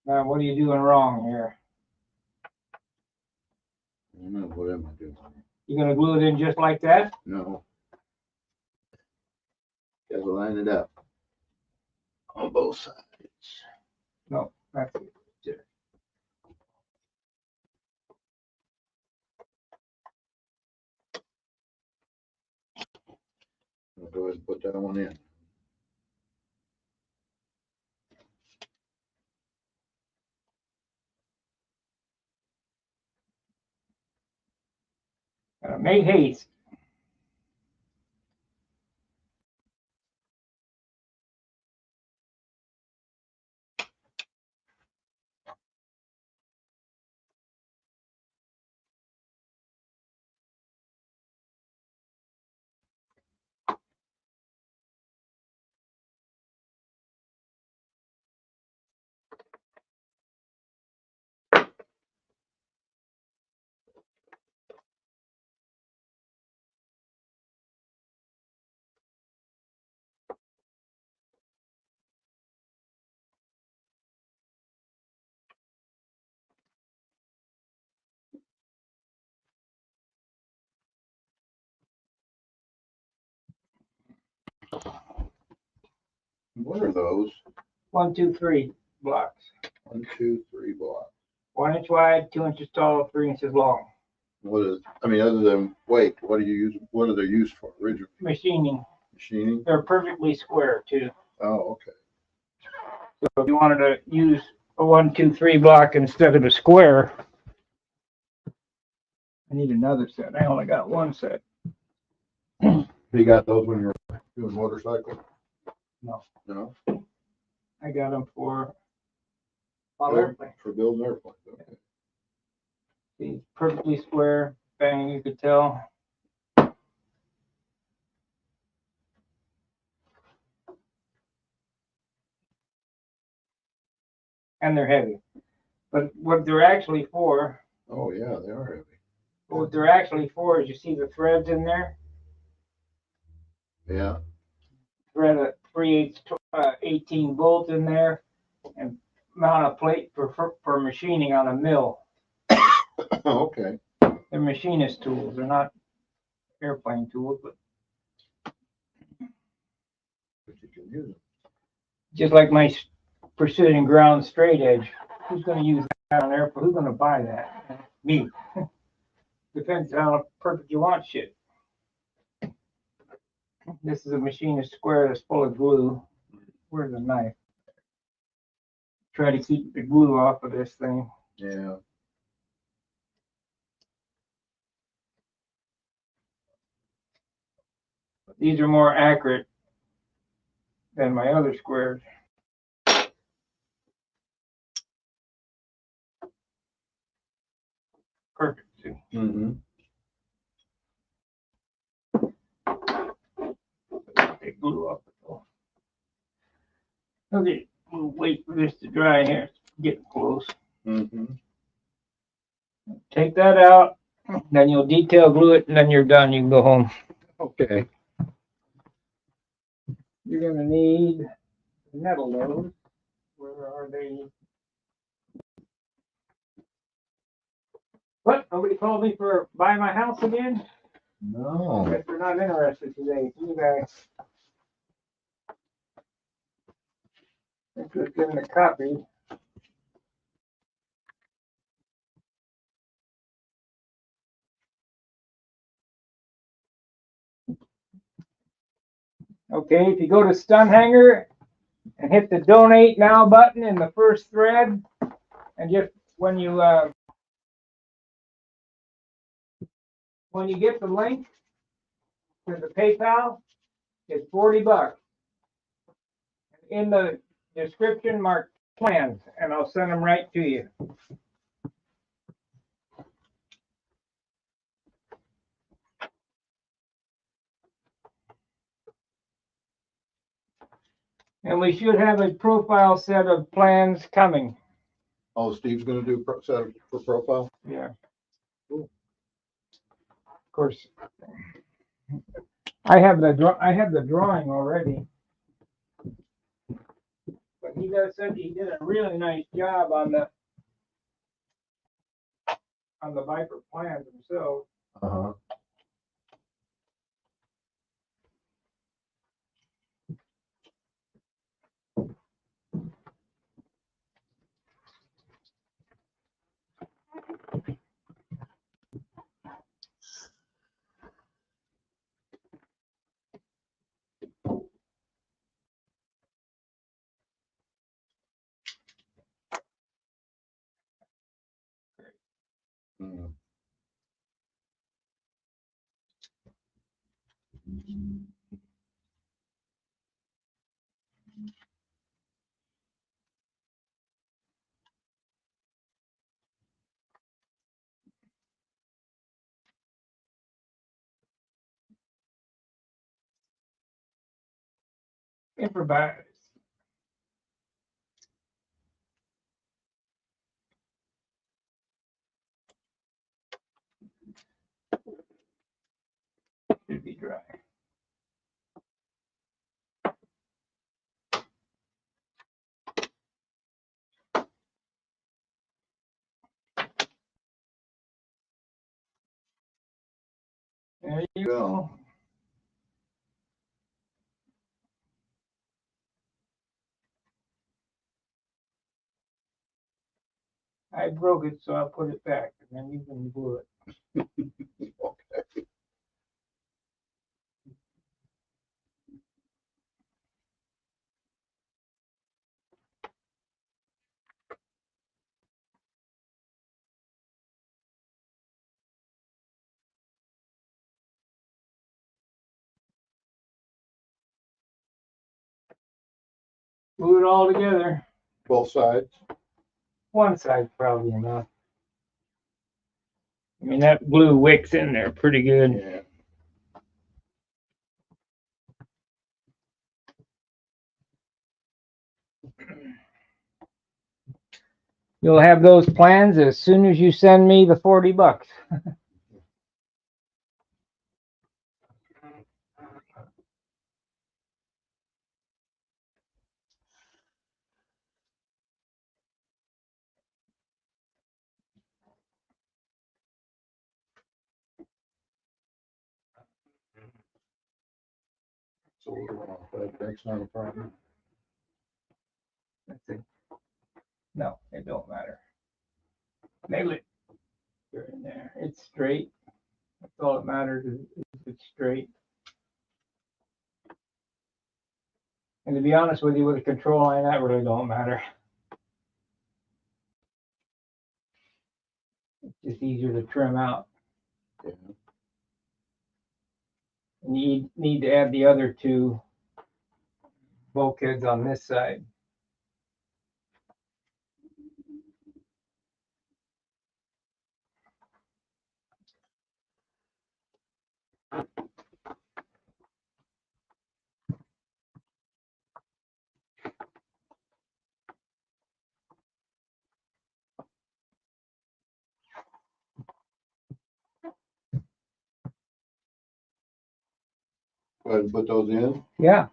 Now, what are you doing wrong here? I don't know, what am I doing? You gonna glue it in just like that? No. Gotta line it up. On both sides. No, that's it. I'll go ahead and put that one in. Make haste. What are those? 1, 2, 3 blocks. 1, 2, 3 blocks. 1 inch wide, 2 inches tall, 3 inches long. What is, I mean, other than weight, what do you use, what are they used for? Original Machining. machining? They're perfectly square too. Oh, okay. So if you wanted to use a 1, 2, 3 block instead of a square, I need another set. I only got one set. You got those when you were doing motorcycle? No. No? I got them for Oh, airplane. for building airplanes, okay. See, perfectly square, bang, you could tell. And they're heavy. But what they're actually for, Oh, yeah, they are heavy. what they're actually for is you see the threads in there? Yeah. Thread a 3/8 18 bolt in there and mount a plate for machining on a mill. Okay. They're machinist tools. They're not airplane tools, but But you can use them. just like my precision ground straight edge. Who's going to use that on an airplane? Who's going to buy that? Me. Depends how perfect you want shit. This is a machinist square that's full of glue. Where's the knife? Try to keep the glue off of this thing. Yeah. These are more accurate than my other squares. Perfect. See? Mm-hmm. Take glue off it though. Okay, we'll wait for this to dry here. It's getting close. Mm-hmm. Take that out, then you'll detail glue it, and then you're done. You can go home. Okay. You're gonna need metal those. Where are they? What? Nobody called me for buy my house again? No. Guess they're not interested today. You guys. I could have given a copy. Okay, if you go to Stunhanger and hit the donate now button in the first thread, and just when you get the link to the PayPal, it's $40. In the description, mark plans, and I'll send them right to you. And we should have a profile set of plans coming. Oh, Steve's gonna do set up for profile? Yeah. Of course. I have the drawing already. But he said he did a really nice job on the Viper plans themselves. Uh-huh. Mm. Improvise. Should be dry. There you go. I broke it, so I'll put it back, and then you can glue it. Okay. Glue it all together. Both sides? One side's probably enough. I mean, that glue wicks in there pretty good. Yeah. You'll have those plans as soon as you send me the $40. So that's not a problem. Let's see. No, it don't matter. Nail it. Yeah. It's straight. That's all that matters is it's straight. And to be honest with you, with a control line, that really don't matter. It's just easier to trim out. Yeah. And you need to add the other two bulkheads on this side. Go ahead and put those in. Yeah.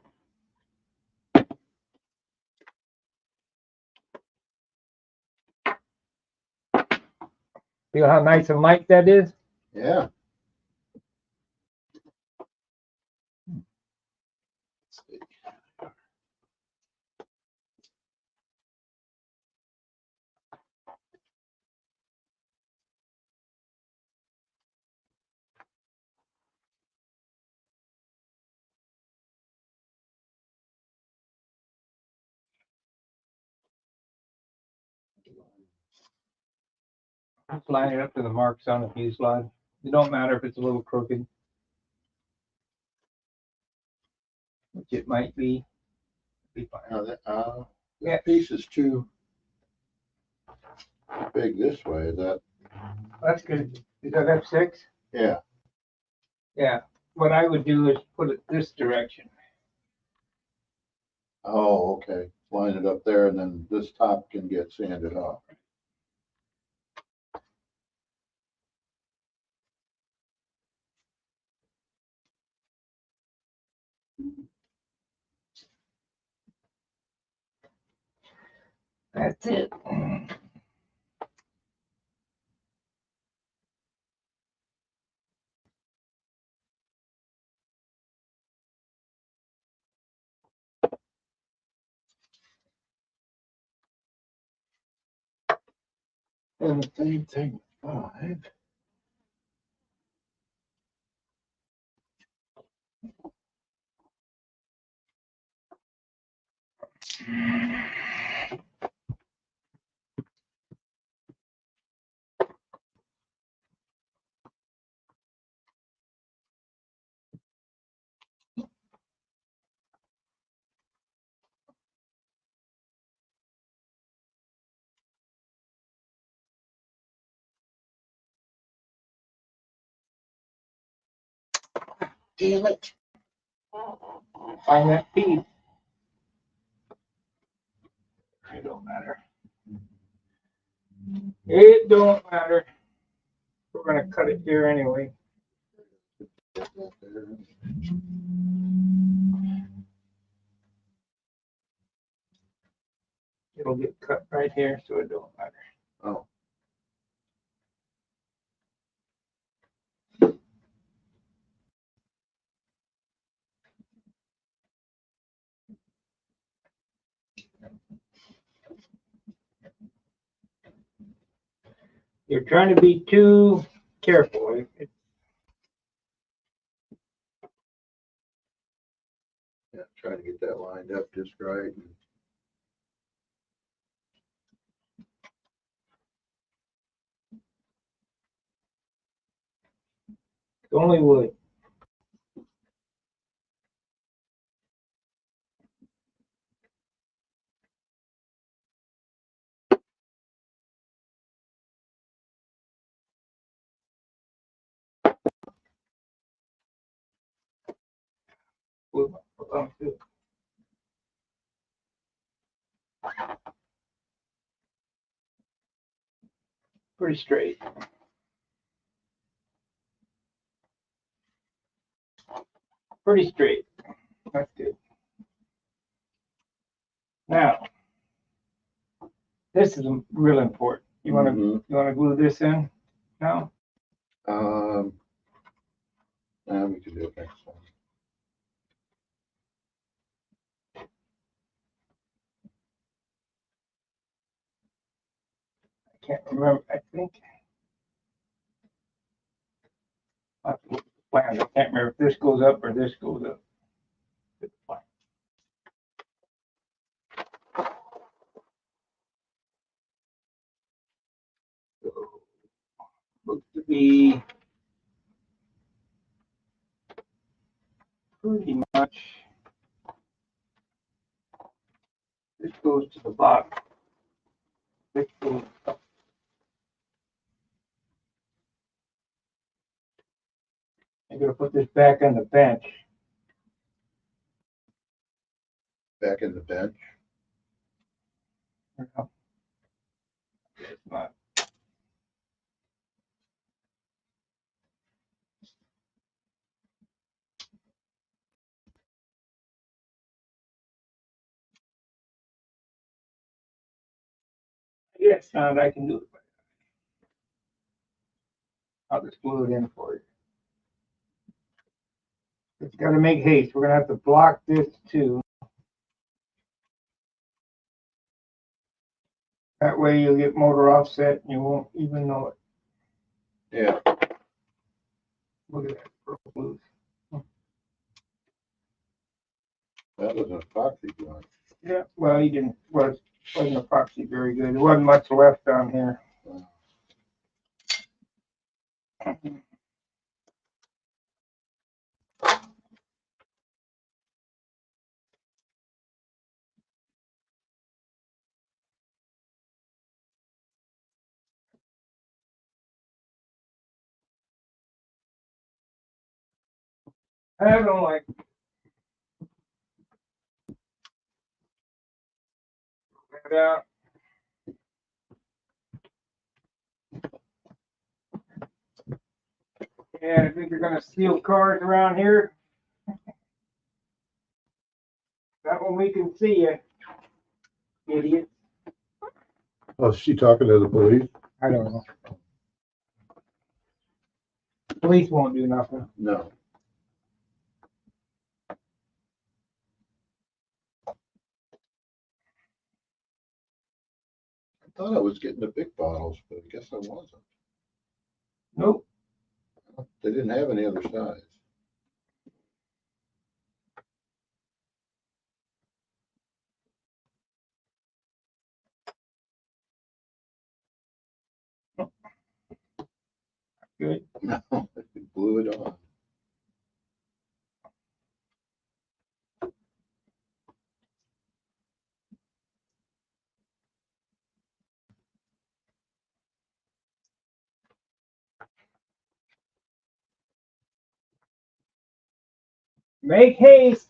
Feel how nice and light that is? Yeah. Just line it up to the marks on the fuselage. It don't matter if it's a little crooked, which it might be. Be fine. That piece is too big this way. Is that? That's good. Is that F6? Yeah. Yeah. What I would do is put it this direction. Oh, okay. Line it up there and then this top can get sanded off. That's it. And the same thing, 5. Damn it. Find that piece. It don't matter. It don't matter. We're gonna cut it here anyway. It'll get cut right here, so it don't matter. Oh. You're trying to be too careful. Yeah, trying to get that lined up just right. It's only wood. Wood. Pretty straight. Pretty straight. That's good. Now, this is real important. You want to Mhm. glue this in now? We can do it next time. I can't remember. I think I have to look at the plans. I can't remember if this goes up or this goes up. Looks to be pretty much, this goes to the bottom. This goes up. I'm gonna put this back on the bench. Back in the bench. It's not. Yes, I can do it. I'll just glue it in for you. It's gotta make haste. We're gonna have to block this too. That way you'll get motor offset and you won't even know it. Yeah, Look at that purple glue. that was an epoxy joint. Yeah, well, he didn't, wasn't epoxy very good. There wasn't much left on here. I don't like. That out. And I think you're gonna steal cars around here. That one we can see you, idiot. Oh, is she talking to the police? I don't know. Police won't do nothing. No. I thought I was getting the big bottles, but I guess I wasn't. Nope. They didn't have any other size. Good. No, they blew it on. Make haste.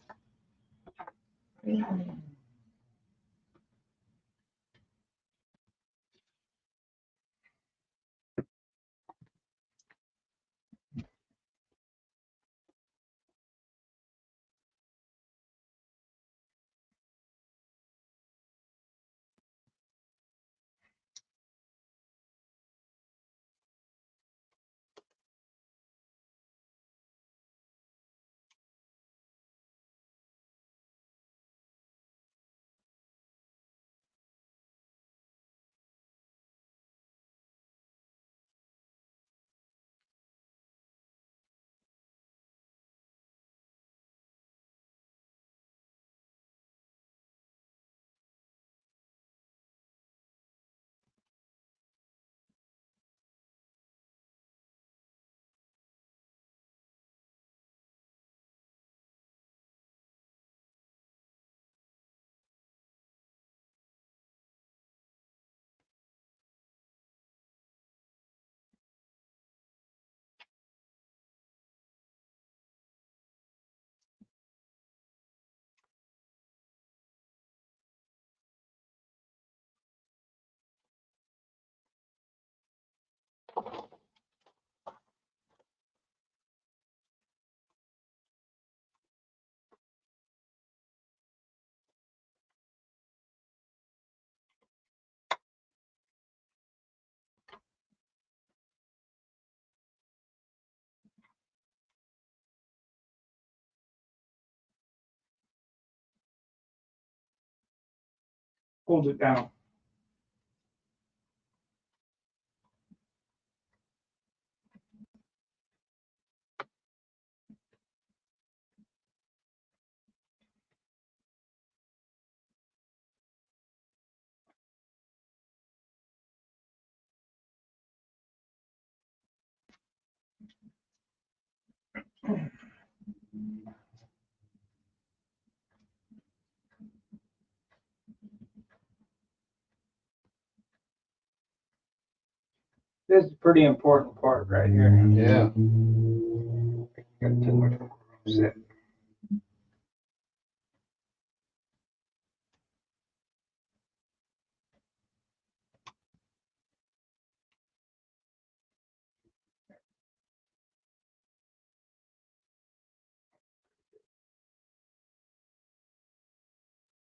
Hold it down. This is a pretty important part right here. Yeah. Got too much set.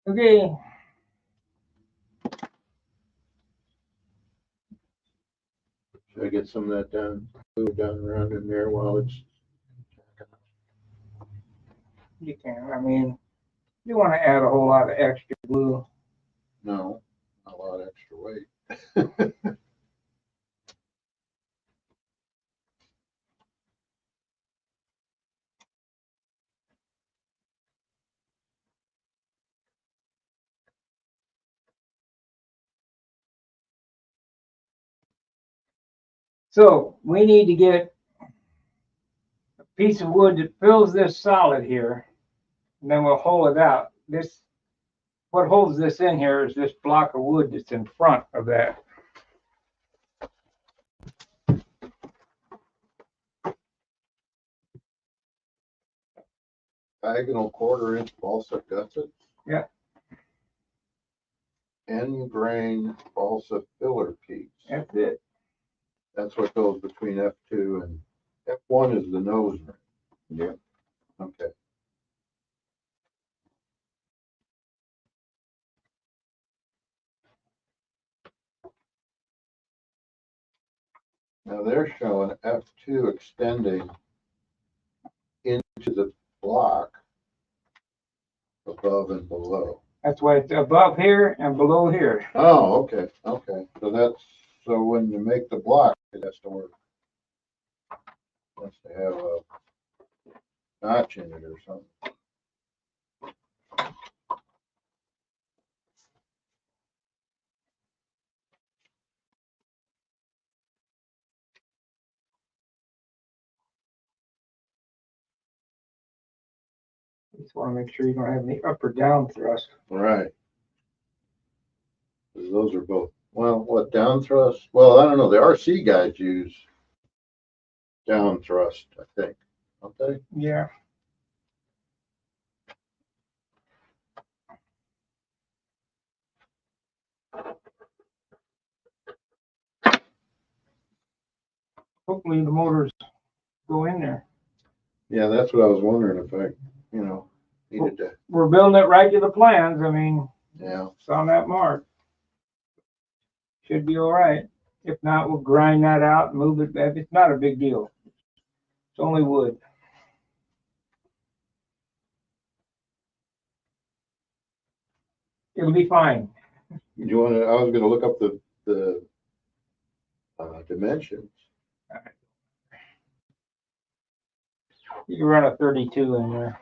Okay, Should I get some of that down, move down around in there while it's, you can, I mean, you want to add a whole lot of extra glue. no, not a lot of extra weight. So we need to get a piece of wood that fills this solid here, and then we'll hole it out. This, what holds this in here is this block of wood that's in front of that. Diagonal 1/4 inch balsa gusset. Yeah. End grain balsa filler piece. That's it. That's what goes between F2 and F1 is the nose ring. Yeah. Okay. Now they're showing F2 extending into the block above and below. That's why it's above here and below here. Oh, okay, okay. So when you make the block, it has to work. It has to have a notch in it or something. You just want to make sure you don't have any up or down thrust. Right. 'Cause those are both, well, what, down thrust? Well, I don't know, the RC guys use down thrust, I think, don't they? Yeah. Hopefully the motors go in there. Yeah, that's what I was wondering if I, needed to, We're building it right to the plans. I mean, yeah. it's on that mark. Should be all right. If not, we'll grind that out and move it. It's not a big deal. It's only wood. It'll be fine. You wanna, I was gonna look up the dimensions. You can run a 32 in there.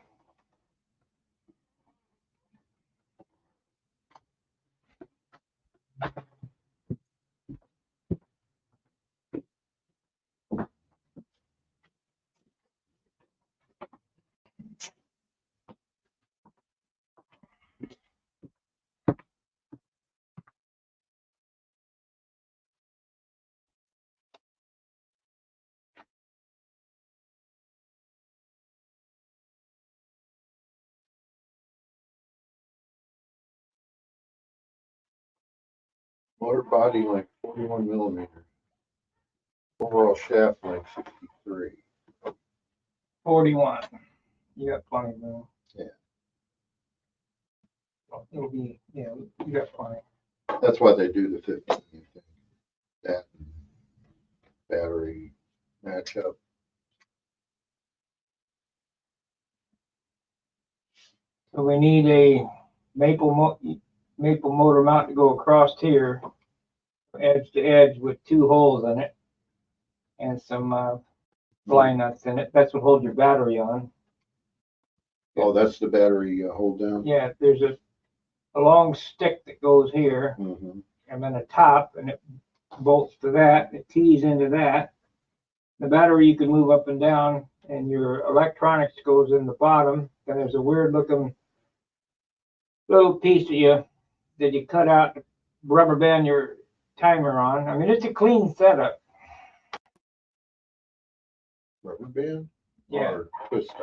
Motor body length 41 millimeters. Overall shaft length 63. 41. You got plenty of room. Yeah. It'll be, yeah, you got plenty. That's why they do the 15, I think. That and battery matchup. So we need a maple motor mount to go across here, edge to edge with 2 holes in it, and some fly nuts in it. That's what holds your battery on. Oh, that's the battery hold down? Yeah, there's a long stick that goes here, Mm-hmm. and then a top, and it bolts to that. It keys into that. The battery you can move up and down and your electronics goes in the bottom. Then there's a weird looking little piece that you cut out to rubber band your timer on. I mean, it's a clean setup. Rubber band? Yeah, Or twist,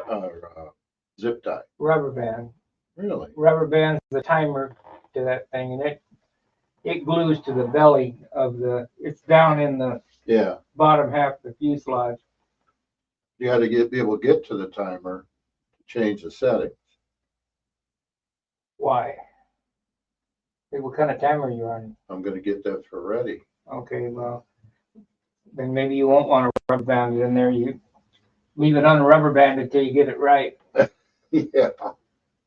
zip tie? rubber band. Really? Rubber band's the timer to that thing, and it glues to the belly of it's down in the Yeah, bottom half of the fuselage. you had to be able to get to the timer to change the setting. Why? Hey, what kind of timer are you running? I'm gonna get that for ready. Okay, well, then maybe you won't want to rubber band it in there. You leave it rubber banded until you get it right. Yeah,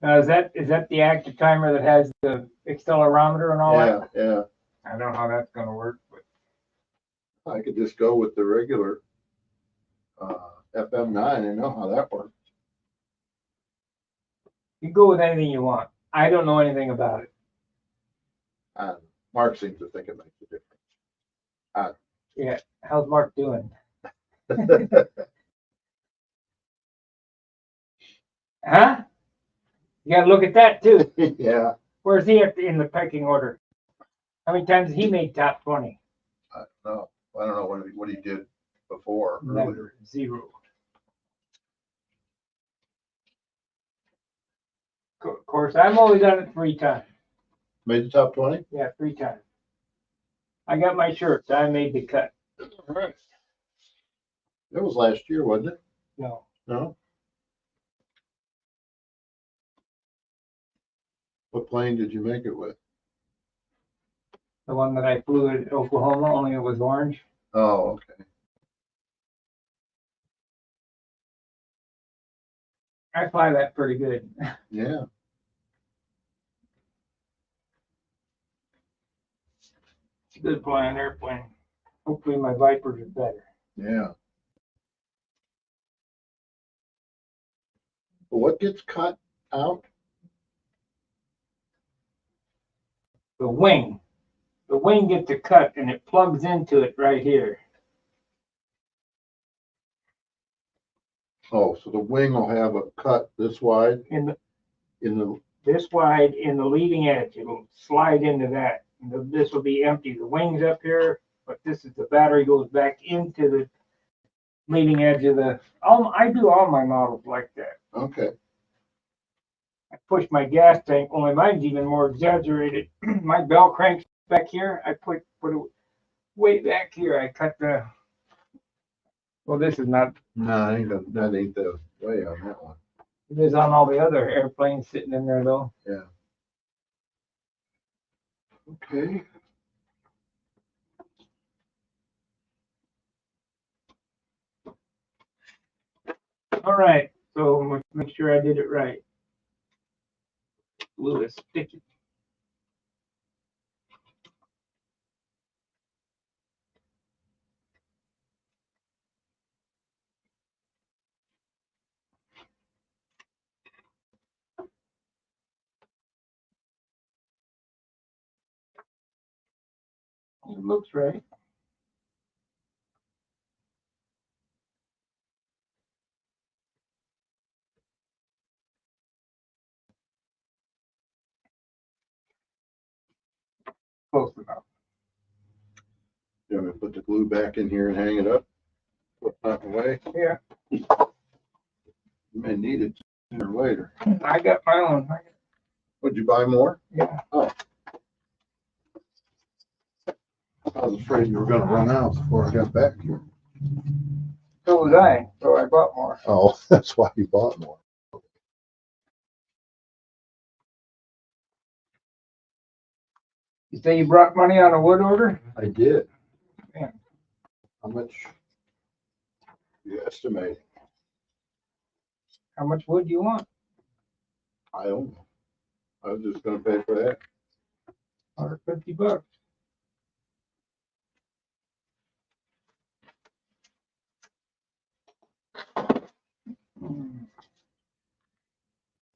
Now, is that the active timer that has the accelerometer and all that? yeah. I don't know how that's going to work, but I could just go with the regular, FM9. I know how that works. you go with anything you want. I don't know anything about it. And Mark seems to think it makes a Yeah, how's Mark doing? difference. Huh? You got to look at that too. Yeah, Where's he in the pecking order? How many times has he made top 20? I don't know what he did before. Earlier. Never. Zero. Of course, I've only done it 3 times. Made the top 20? Yeah, 3 times. I got my shirts. I made the cut. Right. That was last year, wasn't it? No. No? What plane did you make it with? The one that I flew at Oklahoma, only it was orange. Oh, okay. I fly that pretty good. Yeah. It's a good flying airplane. Hopefully my Vipers are better. Yeah. But what gets cut out? The wing. The wing gets a cut and it plugs into it right here. Oh, so the wing will have a cut this wide In the, in the, this wide in the leading edge. It'll slide into that. This will be empty. The wing's up here, but this is the battery goes back into the leading edge of the. I do all my models like that. okay. I push my gas tank, only mine's even more exaggerated. My bell cranks back here. I put it way back here. I cut the. Well, this is not. No, that ain't the way on that one. It is on all the other airplanes sitting in there though. Yeah. Okay. All right. So I'm gonna make sure I did it right. Glue is sticky. It looks right. Close enough. You want me to put the glue back in here and hang it up? Put that away? Yeah, You may need it sooner or later. I got my own. Would you buy more? Yeah. Oh. I was afraid you were gonna run out before I got back here. So was I. So I bought more. Oh, that's why you bought more. You say you brought money on a wood order? I did. Man. How much you estimate? How much wood do you want? I don't know. I was just gonna pay for that. $150.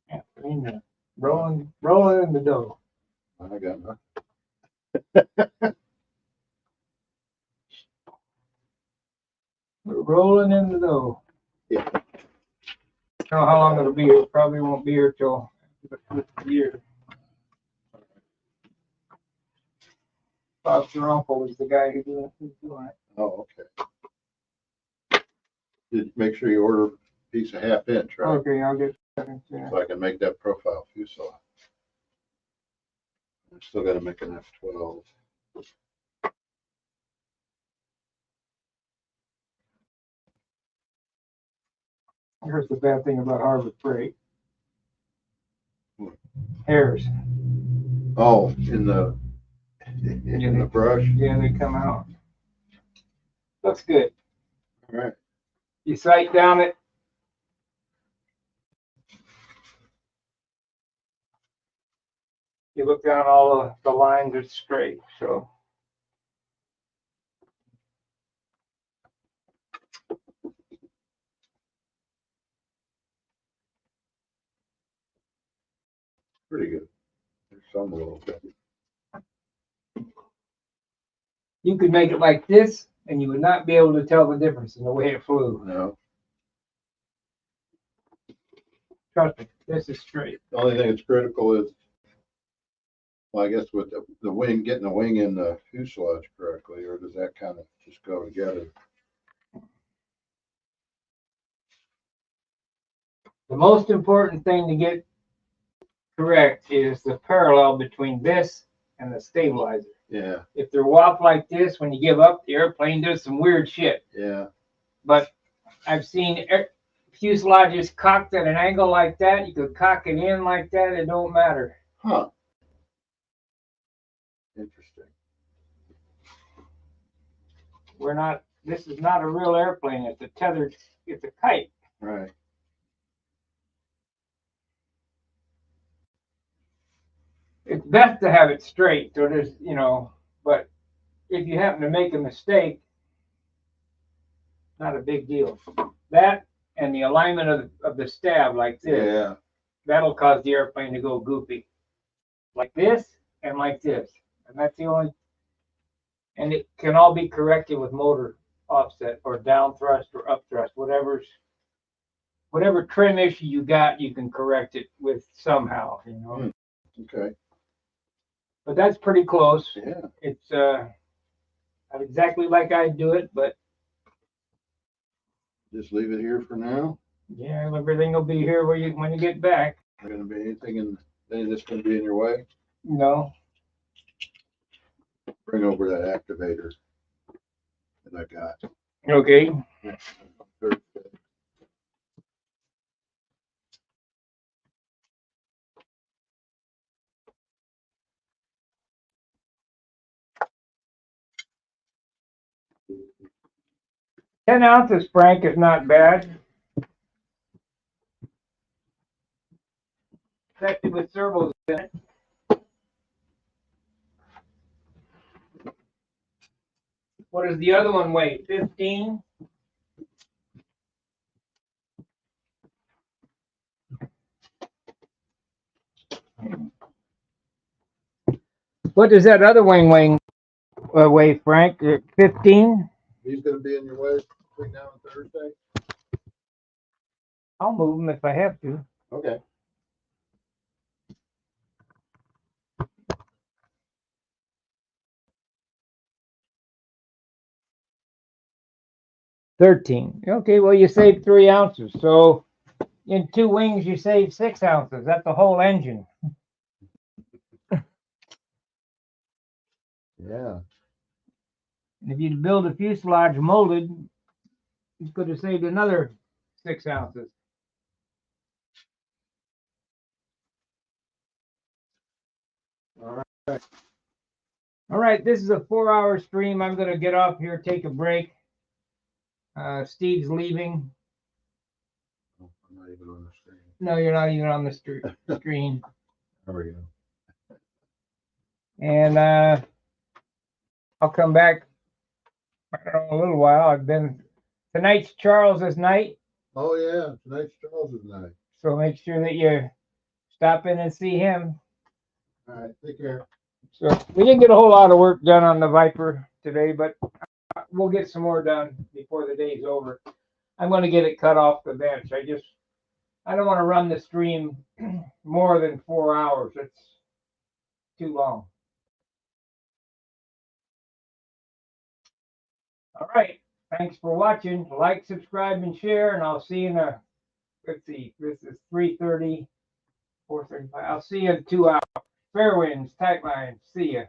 Yeah, in the rolling in the dough. I got nothing. We're rolling in the dough. Yeah. don't know how long it'll be here. Probably won't be here till the year. Bob's your uncle is the guy who's doing it. Oh, okay. Did make sure you order a piece of 1/2 inch, right? Okay, I'll get that. Yeah. So I can make that profile fuselage. I still gotta make an F-12. Here's the bad thing about Harbor Freight. What? Hairs. Oh, in the brush? Yeah, they come out. Looks good. All right. You sight down it. You look down, all the lines are straight, so. Pretty good. There's some a little bit. You could make it like this, and you would not be able to tell the difference in the way it flew. No. Trust me, this is straight. The only thing that's critical is, well, I guess with the wing, getting the wing in the fuselage correctly, or does that kind of just go together? The most important thing to get correct is the parallel between this and the stabilizer. Yeah, If they're off like this, when you give up, the airplane does some weird shit. yeah. But I've seen fuselages cocked at an angle like that. You could cock it in like that. It don't matter. Huh. Interesting. This is not a real airplane. It's a tethered, it's a kite. Right. It's best to have it straight. So there's, but if you happen to make a mistake, not a big deal. That and the alignment of the stab like this, Yeah. that'll cause the airplane to go goofy. Like this and like this. And that's the only, and it can all be corrected with motor offset or down thrust or up thrust, whatever trim issue you got, you can correct it with somehow, Okay. But that's pretty close. Yeah. It's not exactly like I'd do it, but Just leave it here for now. yeah, everything will be here when you get back. Not gonna be anything that's gonna be in your way. Bring over that activator that I got. Okay. Thursday. Ten ounces, Frank, is not bad. Especially with servos in it. What does the other one weigh? 15? What does that other wing weigh, Frank? 15? He's gonna be in your way between now and Thursday? I'll move them if I have to. Okay. Okay, well, you saved 3 ounces. So in 2 wings, you saved 6 ounces. That's the whole engine. Yeah. And if you'd build a fuselage molded, you could have saved another 6 ounces. All right. All right, this is a 4-hour stream. I'm going to get off here, take a break. Steve's leaving. I'm not even on the screen. No, you're not even on the screen. There we go. And I'll come back, I don't know, a little while. Tonight's Charles's night, Oh, yeah, tonight's Charles's night. so make sure that you stop in and see him. All right, take care. So we didn't get a whole lot of work done on the Viper today, but we'll get some more done before the day's over. I'm going to get it cut off the bench. I don't want to run the stream more than 4 hours. It's too long. All right. Thanks for watching. Like, subscribe, and share, and I'll see you in a, let's see, this is 3:30, 4:35. I'll see you in 2 hours. Fair winds, tight lines. See ya.